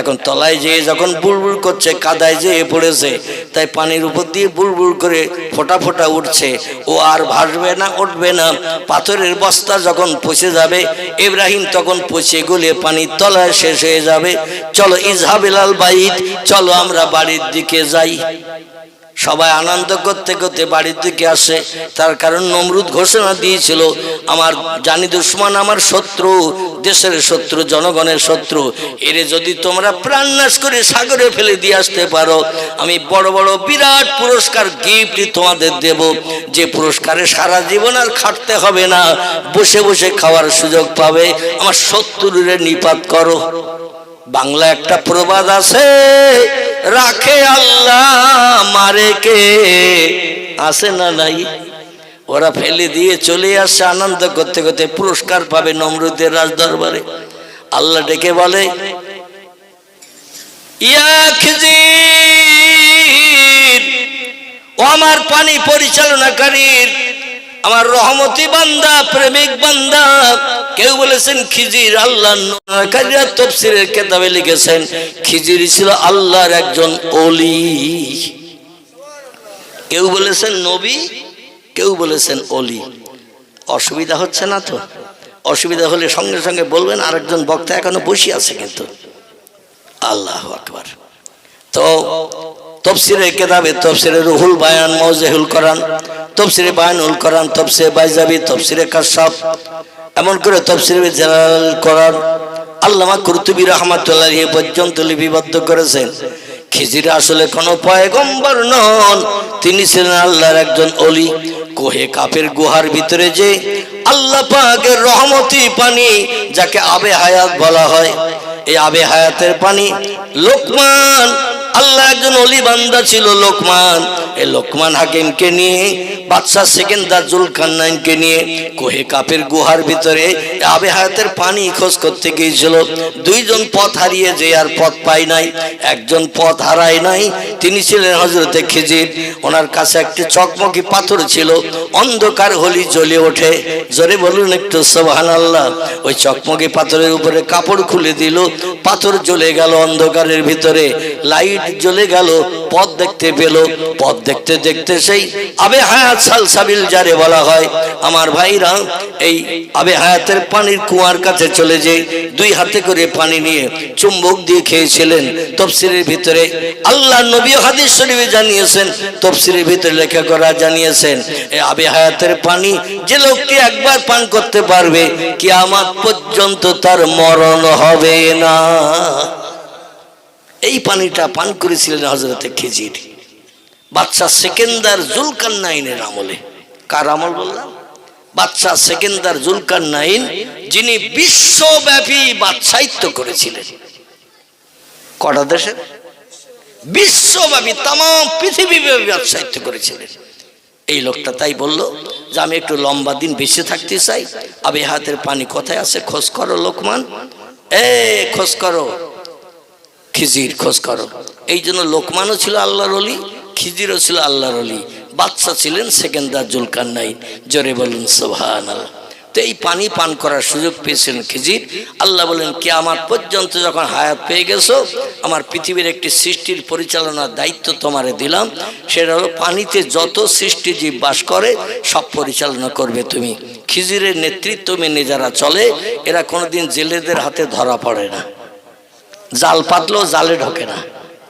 এখন তলায় যেয়ে যখন বুড়বুড় করছে, কাদায় যেয়ে পড়েছে, তাই পানির উপর দিয়ে বুড়বুড় করে ফোঁটা ফোঁটা উঠছে। ও আর ভাসবে না, উঠবে না। পাথরের বস্তা যখন পচে যাবে, ইব্রাহিম তখন পচে গলে পানির তলায় শেষ হয়ে যাবে। চলো ইজহাবিলাল বাইত, চলো আমরা বাড়ির দিকে যাই। সবাই আনন্দ করতে করতে বাড়ির দিকে আসে। তার কারণ নমরুদ ঘোষণা দিয়েছিল, আমার জানি দুশমন আমার শত্রু, দেশের শত্রু, জনগণের শত্রু, এরে যদি তোমরা প্রাণনাশ করে সাগরে ফেলে দিয়ে আসতে পারো, আমি বড় বড় বিরাট পুরস্কার গিফট তোমাদের দেব, যে পুরস্কারে সারা জীবন আর খাটতে হবে না, বসে বসে খাওয়ার সুযোগ পাবে। আমার শত্রুরে নিপাত করো। বাংলা একটা প্রবাদ আছে, রাখে আল্লাহ মারে কে, আছে না নাই? ওরা ফেলে দিয়ে চলে আসছে আনন্দ করতে করতে, পুরস্কার পাবে নমরুদের রাজ দরবারে। আল্লাহ ডেকে বলে, ইয়া খিজির, ও আমার পানি পরিচালনাকারীর, আমার রহমতি বান্দা, প্রেমিক বান্দা। কেউ বলেছেন খিজির আল্লাহ, তাফসীরের কিতাবে লিখেছেন খিজির ছিল আল্লাহর একজন ওলি। কেউ বলেছেন নবী, কেউ বলেছেন ওলি। অসুবিধা হচ্ছে না তো? অসুবিধা হলে সঙ্গে সঙ্গে বলবেন, আরেকজন বক্তা এখনো বসে আছে কিন্তু। আল্লাহু আকবার। তো তাফসীরের কিতাবে, তাফসীরে রুহুল বায়ান, মাওজাহুল কোরআন, তাফসীরে বায়ানুল কোরআন, তাফসীরে বাইজাবি, তাফসীরে কাশফ, এমন করে তাফসীরে জালাল কোরআন আল্লামা কুরতুবী রাহমাতুল্লাহ আলাইহি পর্যন্ত লিপিবদ্ধ করেছেন। খিজির আসলে কোনো পয়গম্বর নন, তিনি ছিলেন আল্লাহর একজন ওলি। কোহে কাফের গুহার ভিতরে যে আল্লাহ পাকের রহমতি পানি, যাকে আবে হায়াত বলা হয়, এই আবে হায়াতের পানি লোকমান, আল্লাহ একজন ওলি বান্দা ছিল লোকমান। এই লোকমান হাকিমকে নিয়ে, বাদশা সেকেন্দার জুলকারনাইনকে নিয়ে কোহে কাফের গুহার ভিতরে আবে হায়াতের পানি খোঁজ করতে গিয়েছিল। দুইজন পথ হারিয়ে যে আর পথ পায় নাই, একজন পথ হারায় নাই, তিনি ছিলেন হযরতে খিজির। ওনার কাছে একটি চকমকি পাথর ছিল, অন্ধকার হলি জ্বলে ওঠে। জোরে বলুন একটু সুবহানাল্লাহ। ওই চকমকি পাথরের উপরে কাপড় খুলে দিল, পাথর জ্বলে গেল অন্ধকারের ভিতরে, লাইট জ্বলে গেল, পথ দেখতে পেল। পথ দেখতে দেখতে সেই আবে হায়াত সালসাবিল যারে বলা হয়, আমার ভাইরা, এই আবে হায়াতের পানির কুয়ার কাছে চলে যে 2 হাতে করে পানি নিয়ে চুম্বক দিয়ে খেয়েছিলেন। তাফসীরের ভিতরে আল্লাহ নবী হাদিস শরীফে জানিয়েছেন, তাফসীরের ভিতরে লেখা করা জানিয়েছেন, এই আবে হায়াতের পানি যে লোকটি একবার পান করতে পারবে, কিয়ামত পর্যন্ত তার মরণ হবে না। এই পানিটা পান করেছিলেন হযরতে খিজির, বাদশা সেকেন্দার জুলকারনাইনের আমলে। কার আমল বললাম? বাদশা সেকেন্দার জুলকারনাইন, যিনি বিশ্বব্যাপী বাদশাহিত্য করেছিলেন। কটা দেশে? বিশ্বব্যাপী, তাম পৃথিবীব্যাপী বাদশাহিত্য করেছিলেন এই লোকটা। তাই বলল যে আমি একটু লম্বা দিন বেঁচে থাকতে চাই, আবে হায়াতের পানি কোথায় আছে খোঁজ করো লোকমান, খোঁজ করো খিজির, খোঁজ করো। এই জন্য লোকমানও ছিল আল্লাহর ওলি, খিজিরও ছিল আল্লাহর ওলি, বাদশা ছিলেন সেকেন্দার জুলকারনাইন। জোরে বলুন সুবহানাল্লাহ। তো এই পানি পান করার সুযোগ পেয়েছিলেন খিজির। আল্লাহ বলেন, কিয়ামত পর্যন্ত যখন হায়াত পেয়ে গেছো, আমার পৃথিবীর একটি সৃষ্টির পরিচালনার দায়িত্ব তোমারে দিলাম। সেটা হলো পানিতে যত সৃষ্টিজীব বাস করে সব পরিচালনা করবে তুমি। খিজিরের নেতৃত্ব মেনে যারা চলে, এরা কোনোদিন জেলেদের হাতে ধরা পড়ে না, জাল পাতলেও জালে ঢোকে না।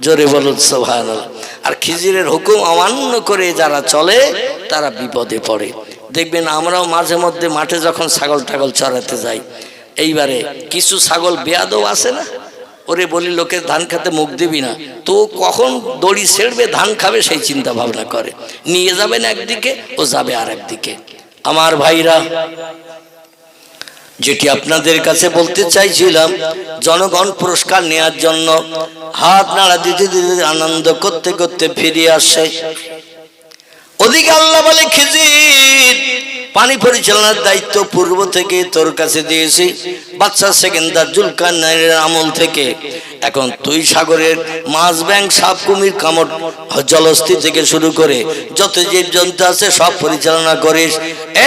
জোরে বলুন সুবহানাল্লাহ। আর খিজিরের হুকুম অমান্য করে যারা চলে, তারা বিপদে পড়ে। দেখবেন আমরাও মাঝে মধ্যে মাঠে যখন ছাগল টাগল চড়াতে যাই, এইবারে কিছু ছাগল বেয়াদব আছে না, ওরে বলি লোকে ধান খেতে মুখ দিবি না, তো কখন দড়ি ছেড়বে ধান খাবে সেই চিন্তা ভাবনা করে, নিয়ে যাবেন একদিকে ও যাবে আর একদিকে। আমার ভাইরা, যেটি আপনাদের কাছে বলতে চাইছিলাম, জনগণ পুরস্কার নেওয়ার জন্য হাত নাড়া দিতে দিতে আনন্দ করতে করতে ফিরে আসে। ওদিকে আল্লাহ বলে, খিজির পানি পরিচালনার দায়িত্ব পূর্ব থেকে তোর কাছে দিয়েছি, বাচ্চা সেকেন্দার জুলকারনাইনের আমল থেকে। এখন তুই সাগরের মাছ, ব্যাঙ, সাপ, কুমির, কামড়, জলস্থি থেকে শুরু করে যত জীব জন্তু আছে সব পরিচালনা করিস।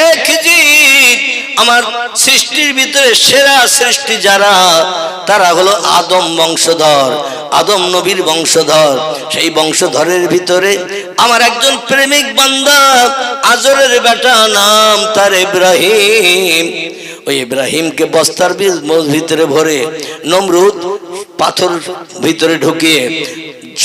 এ খিজির, আমার সৃষ্টির ভিতরে সেরা সৃষ্টি যারা, তারা হলো আদম বংশধর, আদম নবীর বংশধর। সেই বংশধরের ভিতরে আমার একজন প্রেমিক বান্দা, আজরের বেটা, নাম তার ইব্রাহিম। ওই ইব্রাহিমকে বস্তার ভিতরে ভরে নমরুদ পাথর ভিতরে ঢুকিয়ে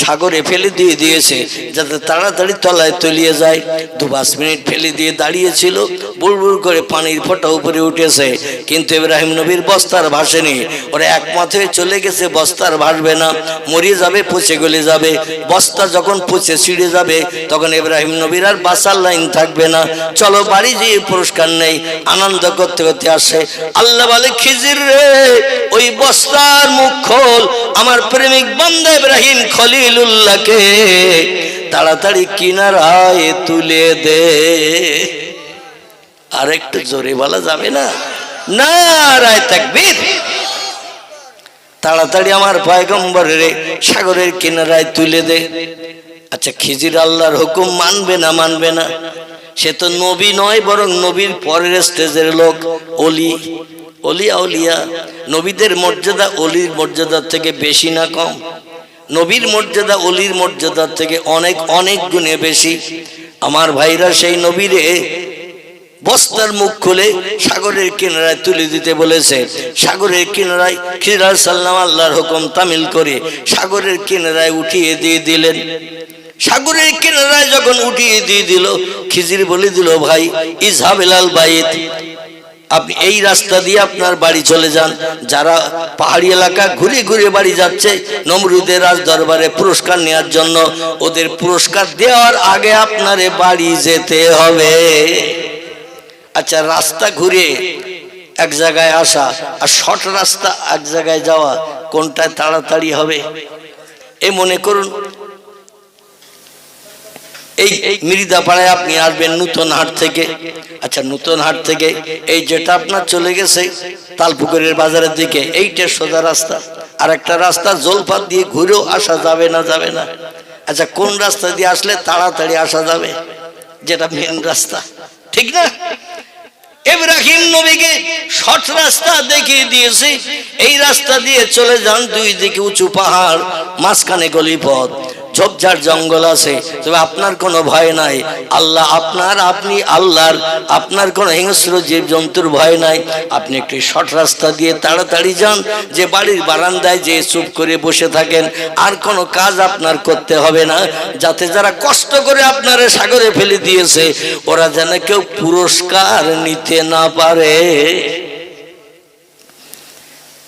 সাগরে ফেলে দিয়ে দিয়েছে, যাতে তাড়াতাড়ি তলায় তলিয়ে যায়। 2-5 মিনিট ফেলে দিয়ে দাঁড়িয়েছিল, বুড়বুড় করে পানির ফোঁটা উপরে উঠেছে, কিন্তু ইব্রাহিম নবীর বস্তার ভাসেনি। ওরা এক মাথায় চলে গেছে, বস্তার ভাসবে না, মরিয়ে যাবে, পচে গলে যাবে। বস্তা যখন পচে ছিঁড়ে যাবে, তখন ইব্রাহিম নবীর আর বাঁচার লাইন থাকবে না। চলো বাড়ি যেয়ে পুরস্কার নেই। আনন্দ করতে করতে আসে। আল্লাহ বলে, খিজির রে, ওই বস্তার মুখ খোল, আমার প্রেমিক বান্দা ইব্রাহিম খলিলুল্লাহকে তাড়াতাড়ি কিনারায় তুলে দে। আর একটু জোরে বলা যাবে না? নারায়ে তাকবীর। তাড়াতাড়ি আমার পয়গম্বরের সাগরের কিনারায় তুলে দে। আচ্ছা, খিজির আল্লাহর হুকুম মানবে না? মানবে না। সে তো নবী নয়, বরং নবীর পরের স্টেজের লোক, ওলি, ওলিয়া উলিয়া। নবীদের মর্যাদা অলির মর্যাদার থেকে বেশি না কম? নবীর মর্যাদা অলির মর্যাদার থেকে অনেক অনেক গুণে বেশি। আমার ভাইরা, সেই নবীরে বস্তার মুখ খুলে সাগরের কিনারায় তুলে দিতে বলেছে। সাগরের কিনারায় খিজির সাল্লাম আল্লাহর হুকুম তামিল করে সাগরের কিনারায় উঠিয়ে দিয়ে দিলেন। সাগরের কিনারায় যখন উঠিয়ে দিয়ে দিল, খিজির বলে দিল, ভাই ইজহাব ইলাল বাইত, আপনি এই রাস্তা দিয়ে আপনার বাড়ি চলে যান। যারা পাহাড়ি এলাকা ঘুরে ঘুরে বাড়ি যাচ্ছে নমরুদের রাজ দরবারে পুরস্কার নেওয়ার জন্য, ওদের পুরস্কার দেওয়ার আগে আপনার বাড়ি যেতে হবে। আচ্ছা, রাস্তা ঘুরে এক জায়গায় আসা আর শর্ট রাস্তা এক জায়গায় যাওয়া, কোনটায় তাড়াতাড়ি হবে? এই মনে করুন, এই মিরিদাপাড়ায় আপনি আসবেন নূতন হাট থেকে। আচ্ছা, নূতন হাট থেকে এই যেটা আপনার চলে গেছে তালপুকুরের বাজারের দিকে, এইটা সোজা রাস্তা। আর একটা রাস্তা জলপাত দিয়ে ঘুরেও আসা যাবে না? যাবে না। আচ্ছা, কোন রাস্তা দিয়ে আসলে তাড়াতাড়ি আসা যাবে? যেটা মেন রাস্তা, ঠিক না? ইব্রাহিম নবীকে শর্ট রাস্তা দেখিয়ে দিয়েছে। এই রাস্তা দিয়ে চলে যান, দুই দিকে উঁচু পাহাড়, মাঝখানে গলিপথ, ঝোপঝাড় জঙ্গল আছে, তবে আপনার কোনো ভয় নাই। আল্লাহ আপনার, আপনি আল্লাহর, আপনার কোনো হিংস্র জীব জন্তুর ভয় নাই। আপনি একটি শর্ট রাস্তা দিয়ে তাড়াতাড়ি যান, যে বাড়ির বারান্দায় যে চুপ করে বসে থাকেন, আর কোনো কাজ আপনার করতে হবে না, যাতে যারা কষ্ট করে আপনার সাগরে ফেলে দিয়েছে ওরা যেন কেউ পুরস্কার নিতে না পারে।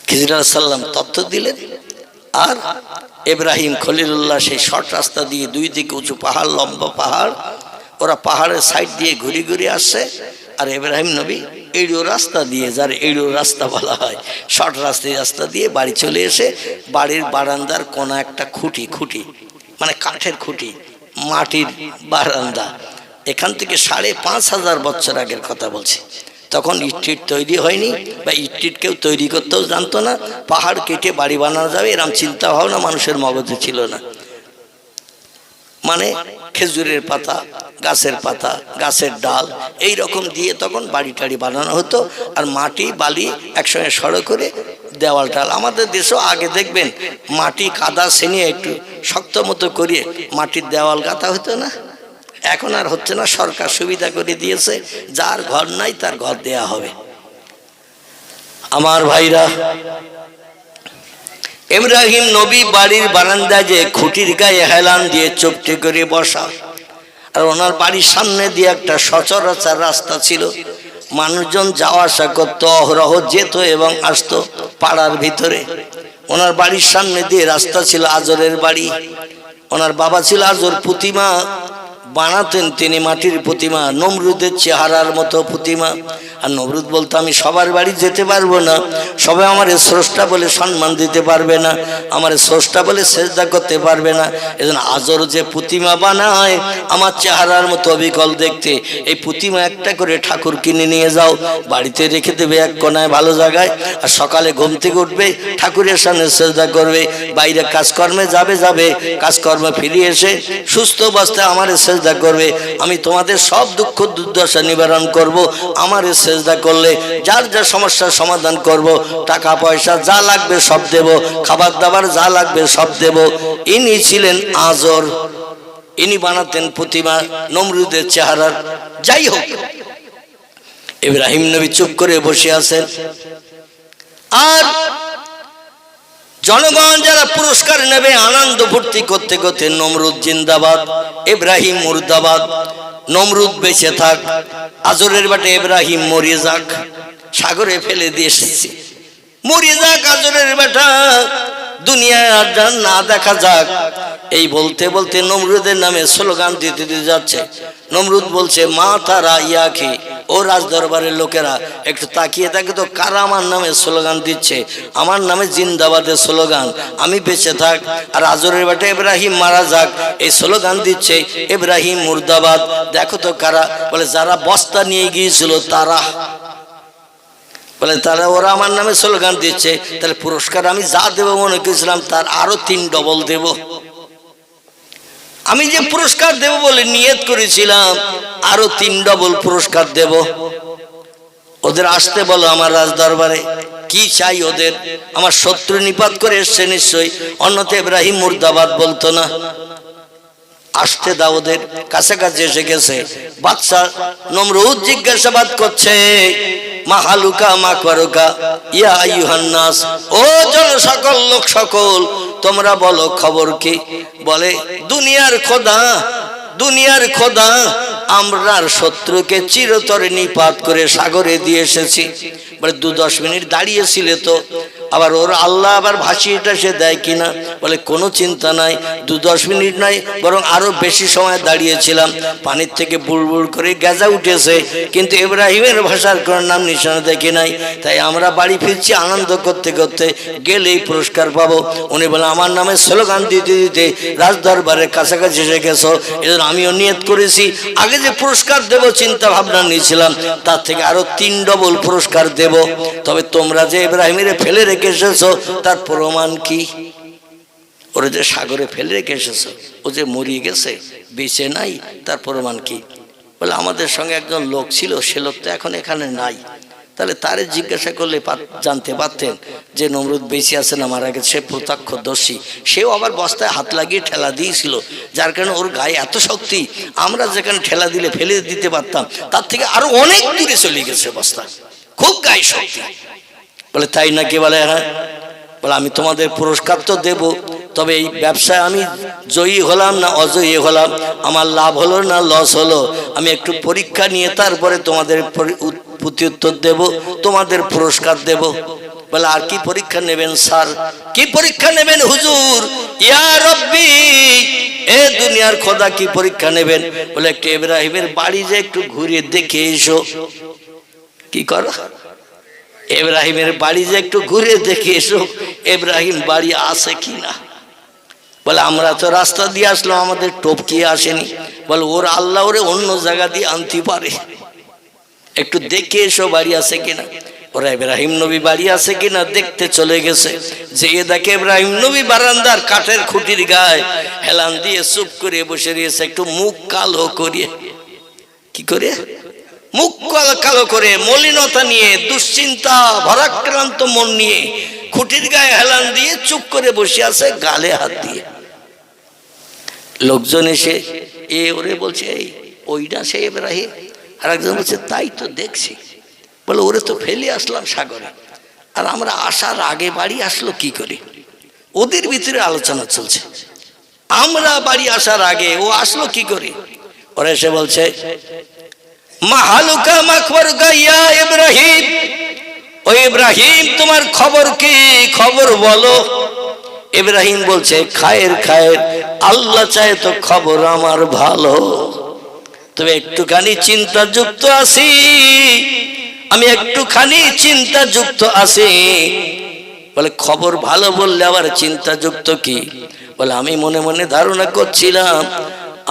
খিজির আলাইহিস সালাম তথ্য দিলেন। আর ইব্রাহিম খলিলুল্লাহ সেই শর্ট রাস্তা দিয়ে, দুই দিকে উঁচু পাহাড়, লম্বা পাহাড়, ওরা পাহাড়ের সাইড দিয়ে ঘুরে ঘুরে আসছে। আর ইব্রাহিম নবী এইড়ো রাস্তা দিয়ে, যার এইড়ো রাস্তা বলা হয়, শর্ট রাস্তা দিয়ে বাড়ি চলে এসে বাড়ির বারান্দার কোনা একটা খুঁটি, খুঁটি মানে কাঠের খুঁটি, মাটির বারান্দা, এখান থেকে 5,500 বছর আগের কথা বলছি। তখন ইট তৈরি হয়নি, বা ইট কেউ তৈরি করতেও জানতো না। পাহাড় কেটে বাড়ি বানানো যাবে এরকম চিন্তা ভাবনা মানুষের মগজে ছিল না। মানে খেজুরের পাতা, গাছের পাতা, গাছের ডাল, এই রকম দিয়ে তখন বাড়ি টাড়ি বানানো হতো। আর মাটি বালি একসঙ্গে সড়ো করে দেওয়াল টাল। আমাদের দেশেও আগে দেখবেন মাটি কাদা ছেনিয়ে একটু শক্ত মতো করিয়ে মাটির দেওয়াল গাঁথা হতো না? এখন আর হচ্ছে না, সরকার সুবিধা করে দিয়েছে, যার ঘর নাই তার ঘর দেয়া হবে। আমার ভাইরা, ইব্রাহিম নবী বাড়ির বারান্দায় যে খুঁটির গায়ে হেলান দিয়ে চুপটি করে বসা, আর ওনার বাড়ির সামনে দিয়ে একটা সচরাচর রাস্তা ছিল, মানুষজন যাওয়া আসা করতো, অহরহ যেত এবং আসতো পাড়ার ভিতরে। ওনার বাড়ির সামনে দিয়ে রাস্তা ছিল, আজরের বাড়ি। ওনার বাবা ছিল আজর, প্রতিমা বানাতেন তিনি, মাটির প্রতিমা, নমরুদের চেহারার মতো প্রতিমা। আর নমরুদ বলতো আমি সবার বাড়ি যেতে পারবো না, সবাই আমার স্রষ্টা বলে সম্মান দিতে পারবে না, আমার স্রষ্টা বলে সেজদা করতে পারবে না। এজন্য আজর যে প্রতিমা বানায় আমার চেহারার মতো অবিকল দেখতে, এই প্রতিমা একটা করে ঠাকুর কিনে নিয়ে যাও, বাড়িতে রেখে দেবে এক কোনায় ভালো জায়গায়। আর সকালে ঘুম থেকে উঠবে, ঠাকুরের সামনে সেজদা করবে, বাইরে কাজকর্মে যাবে, কাজকর্মে ফিরে এসে সুস্থ অবস্থায় আমার সেজদা করবে। আমি তোমাদের সব দুঃখ দুর্দশা নিবারণ করব, আমার সেজদা করলে যার যা সমস্যার সমাধান করব, টাকা পয়সা যা লাগবে সব দেব, খাবার দাবার যা লাগবে সব দেব। ইনি ছিলেন আজর, ইনি বানাতেন প্রতিমা নমরুদের চেহারার। যাই হোক, ইব্রাহিম নবী চুপ করে বসে আছেন। আর জনগণ যারা পুরস্কার নেবে আনন্দ ফুর্তি করতে করতে, নমরুদ জিন্দাবাদ, ইব্রাহিম মুর্দাবাদ, নমরুদ বেঁচে থাক, আজরের বাটে ইব্রাহিম মরিয়ে যাক, সাগরে ফেলে দিয়ে এসেছি, মরিয়ে যাক আজরের বেটা, দুনিয়ায় আর না দেখা যাক। এই বলতে বলতে নমরুদের নামে স্লোগান দিতে দিতে যাচ্ছে। নমরুদ বলছে মা তারা ইয়াকে, ও রাজ দরবারের লোকেরা একটু তাকিয়ে থাকে তো, কারা আমার নামে স্লোগান দিচ্ছে, আমার নামে জিন্দাবাদের স্লোগান, আমি বেঁচে থাক আর আজরের বেটা ইব্রাহিম মারা যাক, এই স্লোগান দিচ্ছে ইব্রাহিম মুর্দাবাদ। দেখো তো কারা, বলে যারা বস্তা নিয়ে গিয়েছিল তারা, বলে তারা, ওরা আমার নামে স্লোগান দিচ্ছে, তাহলে পুরস্কার আমি যা দেবো মনে করেছিলাম তার আরো 3 ডবল দেব। আমি যে পুরস্কার দেব বলে নিয়ত করেছিলাম, আরো 3 ডবল পুরস্কার দেব। ওদের আসতে বলো আমার রাজ দরবারে, কি চাই ওদের, আমার শত্রু নিপাত করে এসছে নিশ্চয়ই, অন্যথা ইব্রাহিম মুর্দাবাদ বলতো না। আসতে দাও ওদের। কাছাকাছি এসে গেছে। বাদশা নমরুদ জিজ্ঞাসাবাদ করছে, মা হালুকা মা করুকা ইয়া আইয়ুহান নাস, ও জন সকল লোক সকল, তোমরা বলো খবর কি? বলে দুনিয়ার খোদা, দুনিয়ার খোদা, আমরার শত্রুকে চিরতরে নিপাত করে সাগরে দিয়ে এসেছি। বলে 2-10 মিনিট দাঁড়িয়েছিলে তো, আবার ওর আল্লাহ আবার ভাসিয়েটা সে দেয় কিনা? বলে কোনো চিন্তা নাই, 2-10 মিনিট নয় বরং আরো বেশি সময় দাঁড়িয়েছিলাম, পানির থেকে বুড়বুড় করে গেজা উঠেছে, কিন্তু ইব্রাহিমের ভাষার কোনো নাম নিশানা দেখি নাই। তাই আমরা বাড়ি ফিরছি আনন্দ করতে করতে, গেলেই পুরস্কার পাবো। উনি বলে আমার নামে স্লোগান দিতে দিতে রাজদরবারের কাছাকাছি এসে গেছো, এজন্য আমিও নিয়ত করেছি আগে যে পুরস্কার দেব চিন্তা ভাবনা নিয়েছিলাম, তার থেকে আরো 3 ডবল পুরস্কার দেব। তবে তোমরা যে ইব্রাহিমের ফেলে রেখে এসেছো তার প্রমাণ কি? ওরা যে সাগরে ফেলে রেখে এসেছো, ও যে মরিয়ে গেছে, বেঁচে নাই, তার প্রমাণ কি? বলে আমাদের সঙ্গে একজন লোক ছিল, সে লোক তো এখন এখানে নাই। তাহলে তারে জিজ্ঞাসা করলে জানতে পারতেন যে নমরুদ বেঁচে আছে না মারা গেছে, সে প্রত্যক্ষদর্শী। সেও আবার বস্তায় হাত লাগিয়ে ঠেলা দিয়েছিল, যার কারণে ওর গায়ে এত শক্তি, আমরা যেখানে ঠেলা দিলে ফেলে দিতে পারতাম তার থেকে আরো অনেক দূরে চলে গেছে বস্তা, খুব গায়ে শক্তি। বলে তাই নাকি? বলে হ্যাঁ। বলে আমি তোমাদের পুরস্কার তো দেব, তবে এই ব্যবসায় আমি জয়ী হলাম না অজয়ী হলাম, আমার লাভ হলো না লস হলো, আমি একটু পরীক্ষা নিয়ে তারপরে তোমাদের প্রত্যুত্তর দেব, তোমাদের পুরস্কার দেব। বলে আর কি পরীক্ষা নেবেন স্যার? কি পরীক্ষা নেবেন হুজুর? ইয়া রব্বি, এ দুনিয়ার খোদা কি পরীক্ষা নেবেন? বলে একটু ইব্রাহিমের বাড়ি যে একটু ঘুরে দেখে এসো। কি করো? ইব্রাহিমের বাড়ি যে একটু ঘুরে দেখে এসো, ইব্রাহিম বাড়ি আছে কিনা। বলে আমরা তো রাস্তা দিয়ে আসলাম, আমাদের টপকিয়ে আসেনি। বলে ওর আল্লাহ ওরে অন্য জায়গা দিয়ে আনতে পারে, একটু দেখে এসো বাড়ি আছে কিনা। ওরা ইব্রাহিম নবী বাড়ি আছে কিনা দেখতে চলে গেছে। যে দেখে ইব্রাহিম নবী বারান্দার কাঠের খুঁটির গায়ে হেলান দিয়ে চুপ করে বসে রয়েছে, একটু মুখ কালো করিয়ে। কি করে? মুখ কালো করে, মলিনতা নিয়ে, দুশ্চিন্তা ভারাক্রান্ত মন নিয়ে খুঁটির গায়ে হেলান দিয়ে চুপ করে বসে আছে, গালে হাত দিয়ে। লোকজন এসে ওরে বলছে এই ওইটা সে ইব্রাহিম। আর একজন বলছে তাই তো দেখছি। বলে ওরে তো ফেলে আসলাম সাগরে, আর আমরা আসার আগে বাড়ি আসলো কি করে? ওদের ভিতরে আলোচনা চলছে, আমরা বাড়ি আসার আগে ও আসলো কি করে? ওরা এসে বলছে মাহালুকা মাখবরুকা ইয়া ইব্রাহিম, ও ও ইব্রাহিম তোমার খবর কি, খবর বলো। ইব্রাহিম বলছে খায়ের খায়ের, আল্লাহ চায় তো খবর আমার ভালো, তবে একটুখানি চিন্তাযুক্ত আছি, আমি একটুখানি চিন্তাযুক্ত আছি। বলে খবর ভালো বললে আবার চিন্তাযুক্ত কি? বলে আমি মনে মনে ধারণা করছিলাম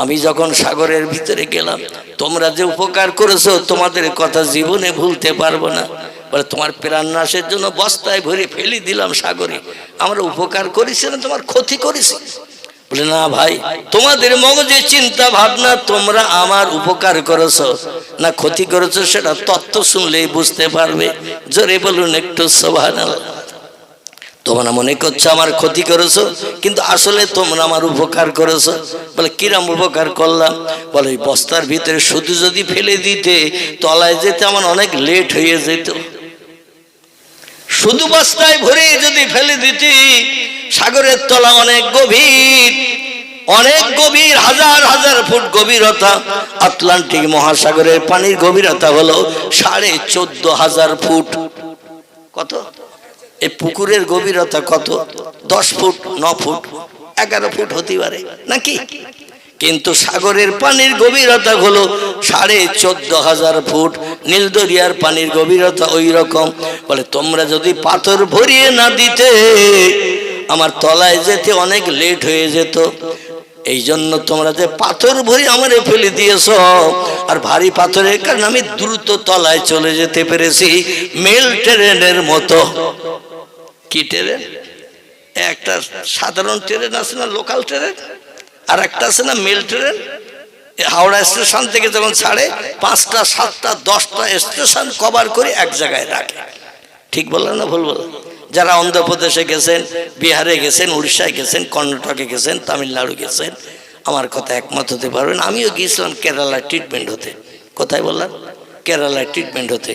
আমি যখন সাগরের ভিতরে গেলাম তোমরা যে উপকার করেছো তোমাদের কথা জীবনে ভুলতে পারবো না। বলে তোমার প্রাণনাশের জন্য বস্তায় ভরে ফেলে দিলাম সাগরে, আমরা উপকার করেছি না তোমার ক্ষতি করেছি? বলে না ভাই, তোমাদের মগজে চিন্তা ভাবনা, তোমরা আমার উপকার করেছো না ক্ষতি করেছো সেটা তত্ত্ব শুনলেই বুঝতে পারবে। জোরে বলুন একটু সুবহানাল্লাহ। তোমরা মনে করছো আমার ক্ষতি করেছো, কিন্তু আসলে তোমরা আমার উপকার করেছো। বলে কিরম উপকার করলাম? বলে ওই বস্তার ভিতরে শুধু যদি ফেলে দিতে তলায় যেতে আমার অনেক লেট হয়ে যেত, শুধু বস্তায় ভরে যদি ফেলে দিতি, সাগরের তলা অনেক গভীর, অনেক গভীর, হাজার হাজার ফুট গভীরতা। আটলান্টিক মহাসাগরের পানির গভীরতা হলো 14,500 ফুট। কত? এই পুকুরের গভীরতা কত? 10 ফুট, 9 ফুট, 11 ফুট হতে পারে নাকি? কিন্তু সাগরের পানির গভীরতা হলো 14,500 ফুট। নীলদরিয়ার পানির গভীরতা ওই রকম। বলে তোমরা যদি পাথর ভরিয়ে না দিতে আমার তলায় যেতে অনেক লেট হয়ে যেত, এই জন্য তোমরা যে পাথর ভরি আমারে ফেলে দিয়েছ, আর ভারী পাথরের কারণে আমি দ্রুত তলায় চলে যেতে পেরেছি, মেল ট্রেনের মতো। কি ট্রেন? একটা সাধারণ ট্রেন আছে না, লোকাল ট্রেন, আর একটা আছে না মেল ট্রেন। হাওড়া স্টেশন থেকে যখন ছাড়ে 5টা 7টা 10টা স্টেশন কভার করে এক জায়গায় রাখে। ঠিক বললাম না ভুল বললাম? যারা অন্ধ্রপ্রদেশে গেছেন, বিহারে গেছেন, উড়িষ্যায় গেছেন, কর্ণাটকে গেছেন, তামিলনাড়ু গেছেন, আমার কথা একমত হতে পারবেন। আমিও গিয়েছিলাম কেরালায় ট্রিটমেন্ট হতে। কোথায় বললাম? কেরালায় ট্রিটমেন্ট হতে।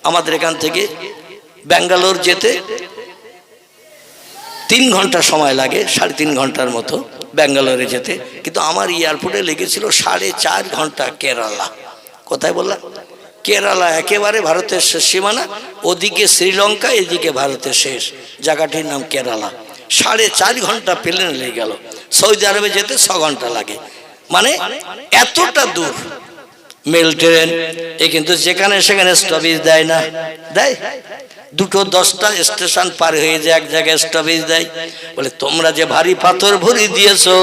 আমাদের এখান থেকে ব্যাঙ্গালোর যেতে 3 ঘন্টা সময় লাগে, 3.5 ঘন্টার মতো ব্যাঙ্গালোরে যেতে, কিন্তু আমার এয়ারপোর্টে লেগেছিল 4.5 ঘন্টা কেরালা। কোথায় বললাম? কেরালা, একেবারে ভারতের শেষ সীমানা, ওদিকে শ্রীলঙ্কা, এদিকে ভারতের শেষ, জায়গাটির নাম কেরালা। 4.5 ঘন্টা প্লেনে লেগে গেল। সৌদি আরবে যেতে 6 ঘন্টা লাগে, মানে এতটা দূর মেল ট্রেন। এ কিন্তু যেখানে সেখানে স্টপেজ দেয় না, দেয় 2-10টা স্টেশন পার হয়ে যায় এক জায়গায় স্টপেজ দেয়। বলে তোমরা যে ভারী পাথর ভরি দিয়েছো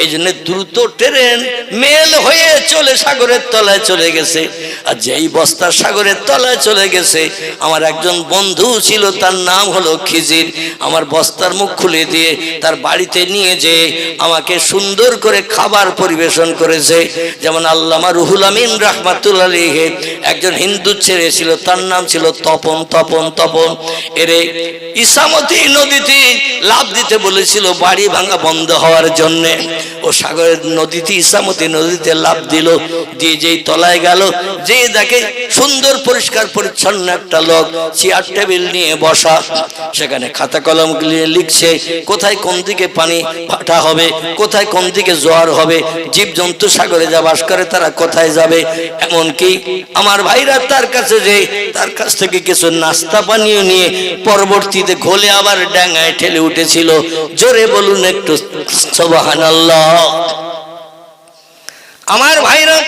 এই জন্য দ্রুত ট্রেন মেল হয়ে চলে সাগরের তলায় চলে গেছে। আর যেই বস্তা সাগরের তলায় চলে গেছে, আমার একজন বন্ধু ছিল, তার নাম হলো খিজির, আমার বস্তার মুখ খুলে দিয়ে তার বাড়িতে নিয়ে যেয়ে আমাকে সুন্দর করে খাবার পরিবেশন করেছে। যেমন আল্লামা রুহুল আমিন রাহমাতুল্লাহ আলাইহি একজন হিন্দু ছেলে ছিল, তার নাম ছিল তপন। তপন তপন এরে ইসামতি নদীতে লাফ দিতে বলেছিল বাড়ি ভাঙা বন্ধ হওয়ার জন্য। ও সাগরের নদীতে, ইসামতি নদীতে লাফ দিল, দিয়ে যেই তলায় গেল, যে দেখে সুন্দর পরিষ্কার পরিচ্ছন্ন একটা লোক চেয়ার টেবিল নিয়ে বসা, সেখানে খাতা কলম নিয়ে লিখছে কোথায় কোন দিকে পানি ফাটা হবে, কোথায় কোন দিকে জোয়ার হবে, জীবজন্তু সাগরে যা বাস করে তারা কোথায় যাবে। এমনকি আমার ভাইরা তার কাছে যে তার কাছ থেকে কিছু নাস্তা পানীয় নিয়ে পরবর্তীতে ঘোলে আবার ডাঙায় ঠেলে উঠেছিল। জোরে বলুন একটু সুবহানাল্লাহ। আমার ভাইরা,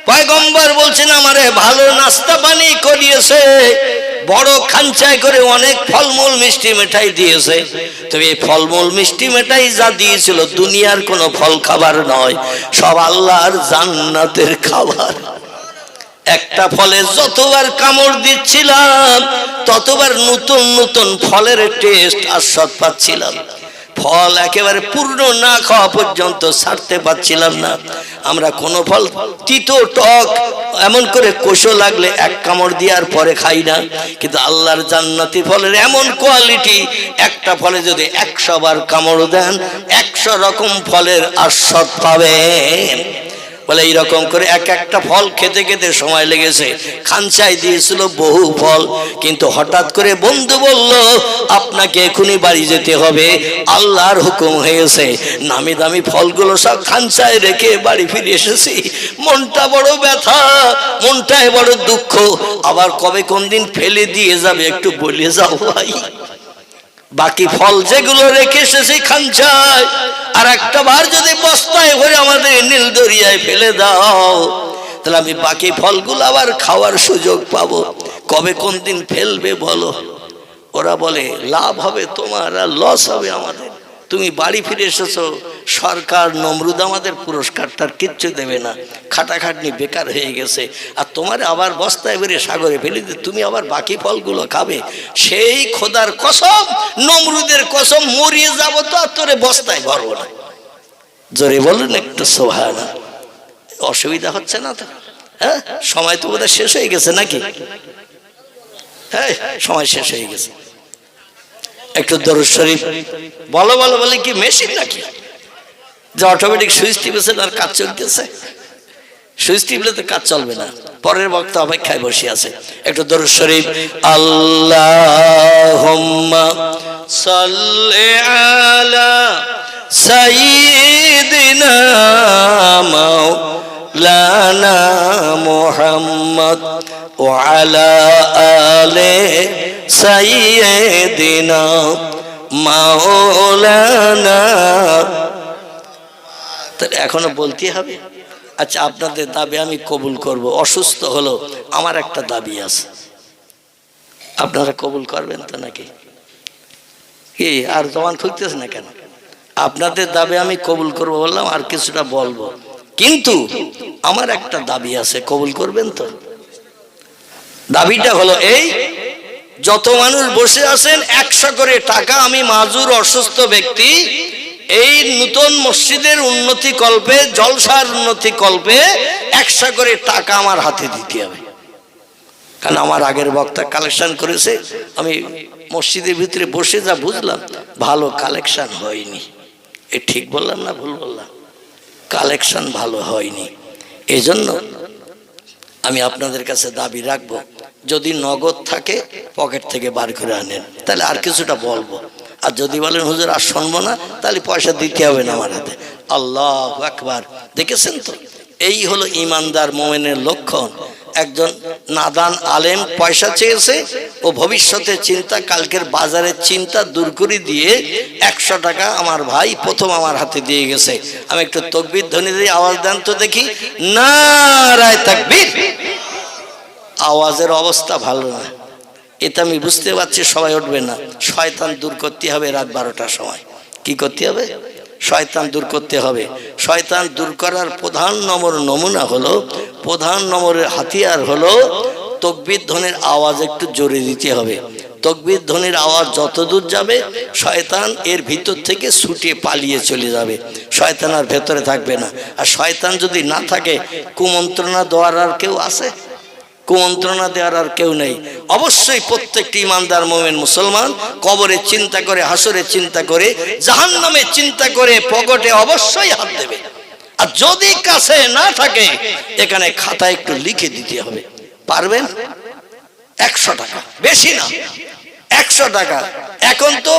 পয়গম্বর বলছেন আমারে ভালো নাস্তা পানি করিয়েছে, বড় খাঞ্চায় করে অনেক ফলমূল মিষ্টি মিঠাই দিয়েছে। তবে এই ফলমূল মিষ্টি মিঠাই যা দিয়েছিল দুনিয়ার কোনো ফল খাবার নয়, সব আল্লাহর জান্নাতের খাবার। একটা ফলে যতবার কামড় দিচ্ছিলাম ততবার নতুন নতুন ফলের টেস্ট আর স্বাদ পাচ্ছিলাম। ফল একেবারে পূর্ণ না খাওয়া পর্যন্ত ছাড়তে পারছিলাম না। আমরা কোনো ফল তিতো টক এমন করে কোষো লাগলে এক কামড় দেওয়ার পরে খাই না, কিন্তু আল্লাহর জান্নাতি ফলের এমন কোয়ালিটি, একটা ফলে যদি 100 বার কামড় দেন 100 রকম ফলের আস্বাদ পাবেন। বলে এইরকম করে এক একটা ফল খেতে খেতে সময় লেগেছে, খানচায় দিয়েছিল বহু ফল, কিন্তু হঠাৎ করে বন্ধু বলল আপনাকে এখনই বাড়ি যেতে হবে, আল্লাহর হুকুম হয়েছে। নামি দামি ফলগুলো সব খানচায় রেখে বাড়ি ফিরে এসেছি। মনটা বড় ব্যথা, মনটায় বড় দুঃখ। আবার কবে কোন দিন ফেলে দিয়ে যাবে একটু বলে যাও ভাই। বাকি ফল যেগুলো রেখে এসেছি খানচায়, আর একটা বার যদি বস্তায় ভরে আমাদের নীল দরিয়ায় ফেলে দাও, তাহলে আমি বাকি ফলগুলো আবার খাওয়ার সুযোগ পাবো। কবে কোন দিন ফেলবে বলো? ওরা বলে লাভ হবে তোমার আর লস হবে আমাদের। তুমি বাড়ি ফিরে এসেছো, সরকার নমরুদ আমাদের পুরস্কারটার কিচ্ছু দেবে না, খাটাখাটনি বেকার হয়ে গেছে, আর তোমার আবার বস্তায় বেরিয়ে সাগরে ফেলে দিয়ে তুমি আবার বাকি ফলগুলো খাবে। সেই খোদার কসম, নমরুদের কসম, মরিয়ে যাবো তো আর তোরে বস্তায় ভরবো না। জোরে বলুন একটু সুবহানাল্লাহ। অসুবিধা হচ্ছে না তো? হ্যাঁ, সময় তো বোধহয় শেষ হয়ে গেছে নাকি? হ্যাঁ, সময় শেষ হয়ে গেছে। একটু দরুদ শরীফ বলো বলো বলে কি মেশিন নাকি যে অটোমেটিক সুইচ টিপেছে আর কাজ চলতেছে? সুইচ টিপলে তো কাজ চলবে না। পরের বক্তা অপেক্ষায় বসে আছে। একটু দরুদ শরীফ। আল্লাহুম্মা সাল্লি আলা সাইয়্যিদিনা মাওলানা মুহাম্মদ ওয়া আলা আলি সাইয়্যিদিনা মাওলানা। তাহলে এখনো বলতে হবে? আচ্ছা, আপনাদের দাবি আমি কবুল করব। অসুস্থ হলো আমার একটা দাবি আছে, আপনারা কবুল করবেন তো নাকি? কি আর জবান খুঁজতেছে না কেন? আপনাদের দাবি আমি কবুল করব বললাম, আর কিছুটা বলবো, কিন্তু আমার একটা দাবি আছে, কবুল করবেন তো? দাবিটা হলো এই, যত মানুষ বসে আছেন 100 করে টাকা আমি মাজুর অসুস্থ ব্যক্তি এই নূতন মসজিদের উন্নতি কল্পে, জলসার উন্নতি কল্পে 100 করে টাকা আমার হাতে দিতে হবে। কারণ আমার আগের বক্তা কালেকশন করেছে, আমি মসজিদের ভিতরে বসে যা বুঝলাম ভালো কালেকশন হয়নি। এ ঠিক বললাম না ভুল বললাম? কালেকশন ভালো হয়নি। এই জন্য আমি আপনাদের কাছে দাবি রাখবো, যদি নগদ থাকে পকেট থেকে বার করে আনেন, তাহলে আর কিছুটা বলবো। আর যদি বলেন হুজুর আর শুনবো না, তাহলে পয়সা দিতে হবে না আমার হাতে। আল্লাহু আকবার। দেখেছেন তো, এই হলো ইমানদার মুমিনের লক্ষণ। একজন নাদান আলেম পয়সা চেয়েছে, ও ভবিষ্যতের চিন্তা, কালকের বাজারের চিন্তা দূর করে দিয়ে 100 টাকা আমার ভাই প্রথম আমার হাতে দিয়ে গেছে। আমি একটু তাকবীর ধ্বনি দিয়ে আওয়াজ দেন তো দেখি। নারায়ে তাকবীর। আওয়াজের অবস্থা ভালো না, এটা আমি বুঝতে পারছি। সবাই উঠবে না, শয়তান দূর করতে হবে রাত 12টার সময়। কি করতে হবে? শয়তান দূর করতে হবে। শয়তান দূর করার প্রধান নমুনা হলো, প্রধান নম্বরের হাতিয়ার হলো তাকবীর ধ্বনির আওয়াজ একটু জোরে দিতে হবে। তাকবীর ধ্বনির আওয়াজ যত দূর যাবে, শয়তান এর ভিতর থেকে ছুটে পালিয়ে চলে যাবে, শয়তান আর ভেতরে থাকবে না। আর শয়তান যদি না থাকে, কুমন্ত্রণা দেওয়ার আর কেউ আছে? কুমন্ত্রণা দেওয়ার আর কেউ নেই। অবশ্যই প্রত্যেকটি ইমানদার মুমিন মুসলমান কবরে চিন্তা করে, হাসরে চিন্তা করে, জাহান্নামে চিন্তা করে পকেটে অবশ্যই হাত দেবে। আর যদি কাছে না থাকে, এখানে খাতায় একটু লিখে দিতে হবে। পারবেন? 100 টাকা, বেশি না, 100 টাকা। এখন তো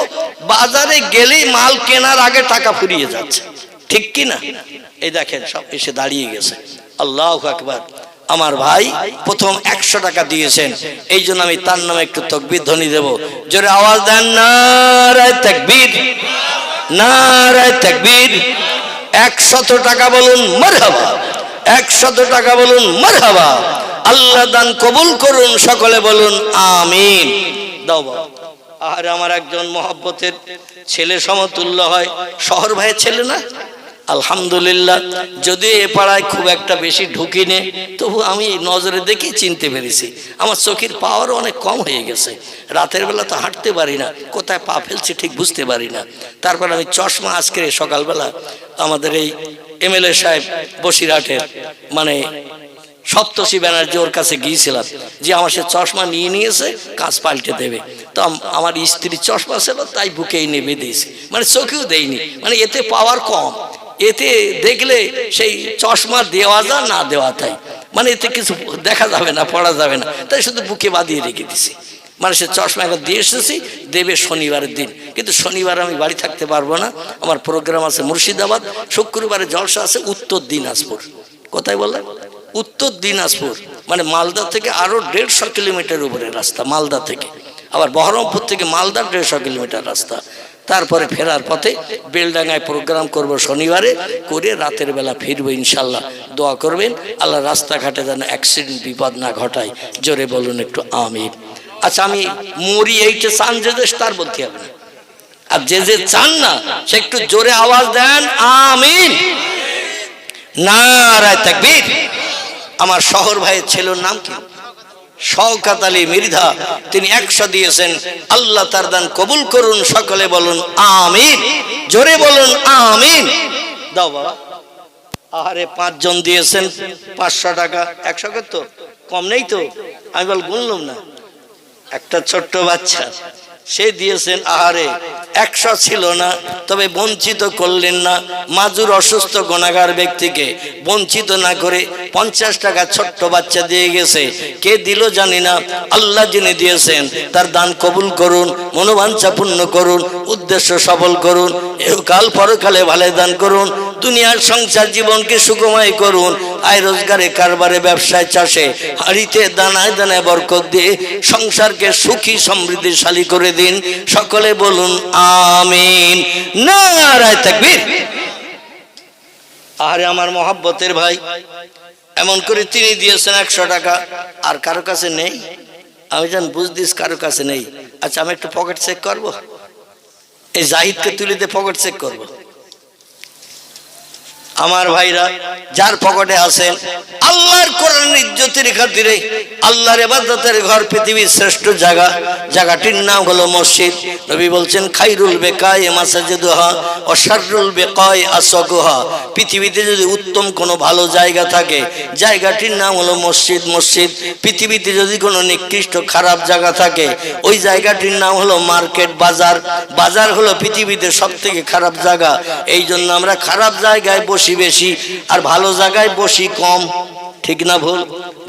বাজারে গেলেই মাল কেনার আগে টাকা ফুরিয়ে যাচ্ছে, ঠিক কি না? এই দেখেন সব এসে দাঁড়িয়ে গেছে। আল্লাহু আকবার। আমার ভাই প্রথম 100 টাকা দিয়েছেন, এই জন্য আমি তার নামে একটু তাকবীর ধ্বনি দেব। জোরে আওয়াজ দেন, নারায়ে তাকবীর, নারায়ে তাকবীর। 100 টাকা বলুন মারহাবা, 100 টাকা বলুন মারহাবা। আল্লাহ দান কবুল করুন, সকলে বলুন আমিন। দাও বাবা। আর আমার একজন মহব্বতের ছেলে সমতুল্য হয়, শহর ভাইয়ের ছেলে না? আলহামদুলিল্লাহ। যদি এ পাড়ায় খুব একটা বেশি ঢুকিনি, তবু আমি নজরে দেখে চিনতে পেরেছি। আমার চোখের পাওয়ারও অনেক কম হয়ে গেছে, রাতের বেলা তো হাঁটতে পারি না, কোথায় পা ফেলছি ঠিক বুঝতে পারি না। তারপর আমি চশমা আজকে সকালবেলা আমাদের এই এমএলএ সাহেব বসিরহাটের, মানে সপ্তর্ষি ব্যানার্জি, ওর কাছে গিয়েছিলাম, যে আমার সে চশমা নিয়ে নিয়েছে, কাজ পাল্টে দেবে। তো আমার স্ত্রীর চশমা ছিল, তাই বুকেই নেবে দিয়েছি, মানে চোখেও দেয়নি, মানে এতে পাওয়ার কম। এতে দেখলে সেই চশমা দেওয়া যা না দেওয়া তাই, মানে এতে কিছু দেখা যাবে না, পড়া যাবে না, তাই শুধু বুকে বাঁধিয়ে রেখে দিছি। মানুষের চশমা একবার দিয়ে এসেছি, দেবে শনিবারের দিন, কিন্তু শনিবার আমি বাড়ি থাকতে পারবো না, আমার প্রোগ্রাম আছে মুর্শিদাবাদ, শুক্রবারে জলসা আছে উত্তর দিনাজপুর। কোথায় বললেন? উত্তর দিনাজপুর, মানে মালদা থেকে আরো 150 কিলোমিটার উপরে রাস্তা, মালদা থেকে। আবার বহরমপুর থেকে মালদা 150 কিলোমিটার রাস্তা। তারপরে ফেরার পথে বেলডাঙ্গায় প্রোগ্রাম করব শনিবারে, করে রাতের বেলা ফিরবো ইনশাল্লাহ। দোয়া করবেন আল্লাহ রাস্তাঘাটে যেন অ্যাক্সিডেন্ট বিপদ না ঘটায়, জোরে বলুন একটু আমিন। আচ্ছা, আমি মরি এইটা চান যে তার বলতে হবে না, আর যে যে চান না সে একটু জোরে আওয়াজ দেন আমিন। নারায়ে তাকবীর। আমার শহর ভাইয়ের ছেলের নাম কি? শওকত আলী মৃধা, তিনি 100 দিয়েছেন। আল্লাহ তার দান কবুল করুন, সকলে বলুন আমিন, জোরে বলুন আমিন। দাও বাবা। আরে 5 জন দিয়েছেন 500 টাকা। 100 কত কম নেই তো? আমি গুনলাম না। একটা ছোট্ট বাচ্চা সে দিয়েছেন, আহারে 100 ছিল না, তবে বঞ্চিত করলেন না। মাজুর অসুস্থ গুনাহগার ব্যক্তিকে বঞ্চিত না করে 50 টাকা ছোট্ট বাচ্চা দিয়ে গেছে। কে দিল জানি না, আল্লাহ যিনি দিয়েছেন তার দান কবুল করুন, মনোবাঞ্ছা পূর্ণ করুন, উদ্দেশ্য সফল করুন, এহকাল পরকালে ভালো দান করুন, দুনিয়ার সংসার জীবনকে সুখময় করুন, আয় রোজগারে কারবারে ব্যবসায় চাষে হাড়িতে দানায় দানায় বরকত দিয়ে সংসারকে সুখী সমৃদ্ধিশালী করে দিন, সকলে বলুন আমিন। নারায়ে তাকবীর। আরে আমার মহব্বতের ভাই, এমন করে তিনি দিয়েছেন 100 টাকা। আর কারো কাছে নেই? আমি জান বুঝদিস কারো কাছে নেই। আচ্ছা, আমি একটু পকেট চেক করব, এই জাহিদকে তুলে দিয়ে পকেট চেক করব। আমার ভাইরা যার পকেটে আছেন, আল্লাহর কোরআনের ইজ্জতের খাতিরে, আল্লাহর ইবাদতের ঘর পৃথিবীর শ্রেষ্ঠ জায়গা, জায়গাটির নাম হলো মসজিদ। নবী বলছেন খাইরুল বিকায়ে মাসাজিদুহা ওয়া শাররুল বিকায়ে আসওয়াকুহা। পৃথিবীতে যদি উত্তম কোনো ভালো জায়গা থাকে, জায়গাটির নাম হলো মসজিদ। মসজিদ। পৃথিবীতে যদি কোনো নিকৃষ্ট খারাপ জায়গা থাকে, ওই জায়গাটির নাম হলো মার্কেট, বাজার। বাজার হলো পৃথিবীতে সবথেকে খারাপ জায়গা। এই জন্য আমরা খারাপ জায়গায় বসি বেশি, আর ভালো জায়গায় বসি কম। ঠিক না ভুল?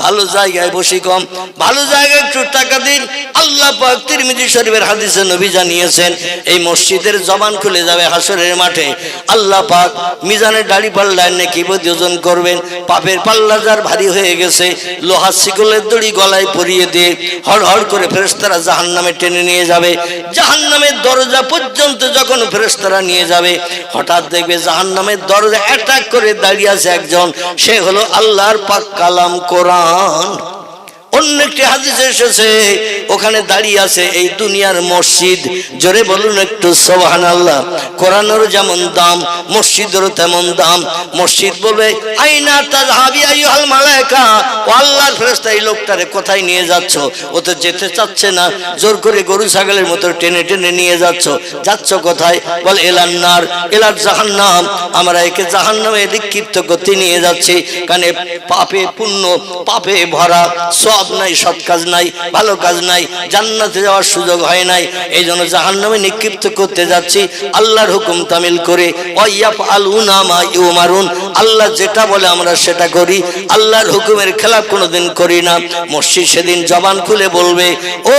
ভালো জায়গায় বসি কম, ভালো জায়গায় একটু টাকা দিন। আল্লাহ পাক তিরমিজি শরীফের হাদিসে নবী জানিয়েছেন, এই মসজিদের জবান খুলে যাবে হাসরের মাঠে। আল্লাহ পাক মিজানের দাড়ি পাল্লায় নেকি ওজন করবেন। পাপের পাল্লা যার ভারী হয়ে গেছে, লোহার শিকলের দড়ি গলায় পরিয়ে দিয়ে হড় হড় করে ফেরেশতারা জাহান্নামে টেনে নিয়ে যাবে। জাহান্নামের দরজা পর্যন্ত যখন ফেরেশতারা নিয়ে যাবে, হঠাৎ দেখবে জাহান্নামের দরজা অ্যাটাক করে দাঁড়িয়ে আছে একজন, সে হলো আল্লাহর পাক কালাম কোরআন। অন্য একটি হাদিসে এসেছে, ওখানে দাঁড়িয়ে আছে এই দুনিয়ার মসজিদ। জোরে বলুন একটু সুবহানাল্লাহ। কোরআনেরও যেমন দাম, মসজিদেরও তেমন দাম। মসজিদ বলবে আইনা তাযহাবি আইয়ুহাল মালায়েকা, ও আল্লাহর ফেরেশতা, এই লোকটারে কোথায় নিয়ে যাচ্ছ? ও তো যেতে চাচ্ছে না, জোর করে গরু ছাগলের মতো টেনে টেনে নিয়ে যাচ্ছ কোথায়? বল এলান্নার, এলার জাহান্নাম, আমরা একে জাহান্নামে নিক্ষিপ্ত করতে নিয়ে যাচ্ছি। কারণ পাপে পূর্ণ, পাপে ভরা, সব নাই, সৎ কাজ নাই, ভালো কাজ নাই, জান্নাতে যাওয়ার সুযোগ হয় নাই, এই জন্য জাহান্নামে নিক্ষিপ্ত করতে যাচ্ছি। আল্লাহর হুকুম তামিল করে ওয়াইয়াফআলুনা মা ইউমারুন, আল্লাহ যেটা বলে আমরা সেটা করি, আল্লাহর হুকুমের খেলাফ কোনোদিন করি না। মসজিদ সেদিন জবান খুলে বলবে, ও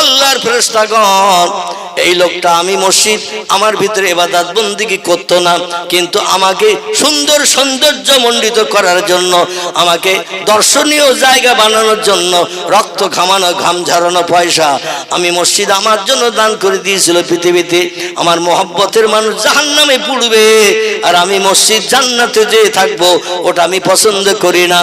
আল্লাহর ফেরেশতাগণ, এই লোকটা, আমি মসজিদ আমার ভিতরে ইবাদত বন্দেগী করতো না, কিন্তু আমাকে সুন্দর সৌন্দর্য মণ্ডিত করার জন্য, আমাকে দর্শনীয় জায়গা বানানোর জন্য রক্ত ঘামানো, ঘাম ঝরানো পয়সা আমি মসজিদ আমার জন্য দান করে দিয়েছিল। পৃথিবীতে আমার মহব্বতের মানুষ জাহান্নামে পুড়বে, আর আমি মসজিদ জান্নাতে যেয়ে থাকবো, ওটা আমি পছন্দ করি না।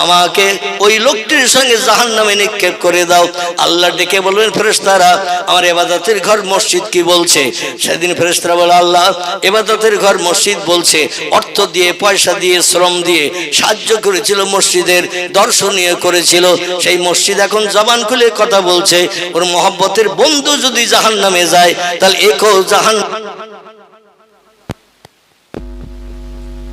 আমাকে ওই লোকটির সঙ্গে জাহান্নামে নিক্ষেপ করে দাও। আল্লাহ ডেকে বলবেন, ফেরেশতারা, আমার ইবাদতের ঘর মসজিদ কি বলছে? সেদিন ফেরেশতারা বলে, আল্লাহ ইবাদতের ঘর মসজিদ বলছে। অর্থ দিয়ে, পয়সা দিয়ে, শ্রম দিয়ে সাহায্য করেছিল, মসজিদের দর্শনীয় করেছিল। সেই মসজিদ এখন জবান খুলে কথা বলছে। ওর মহব্বতের বন্ধু যদি জাহান্নামে যায়, তাহলে একেও জাহান্নাম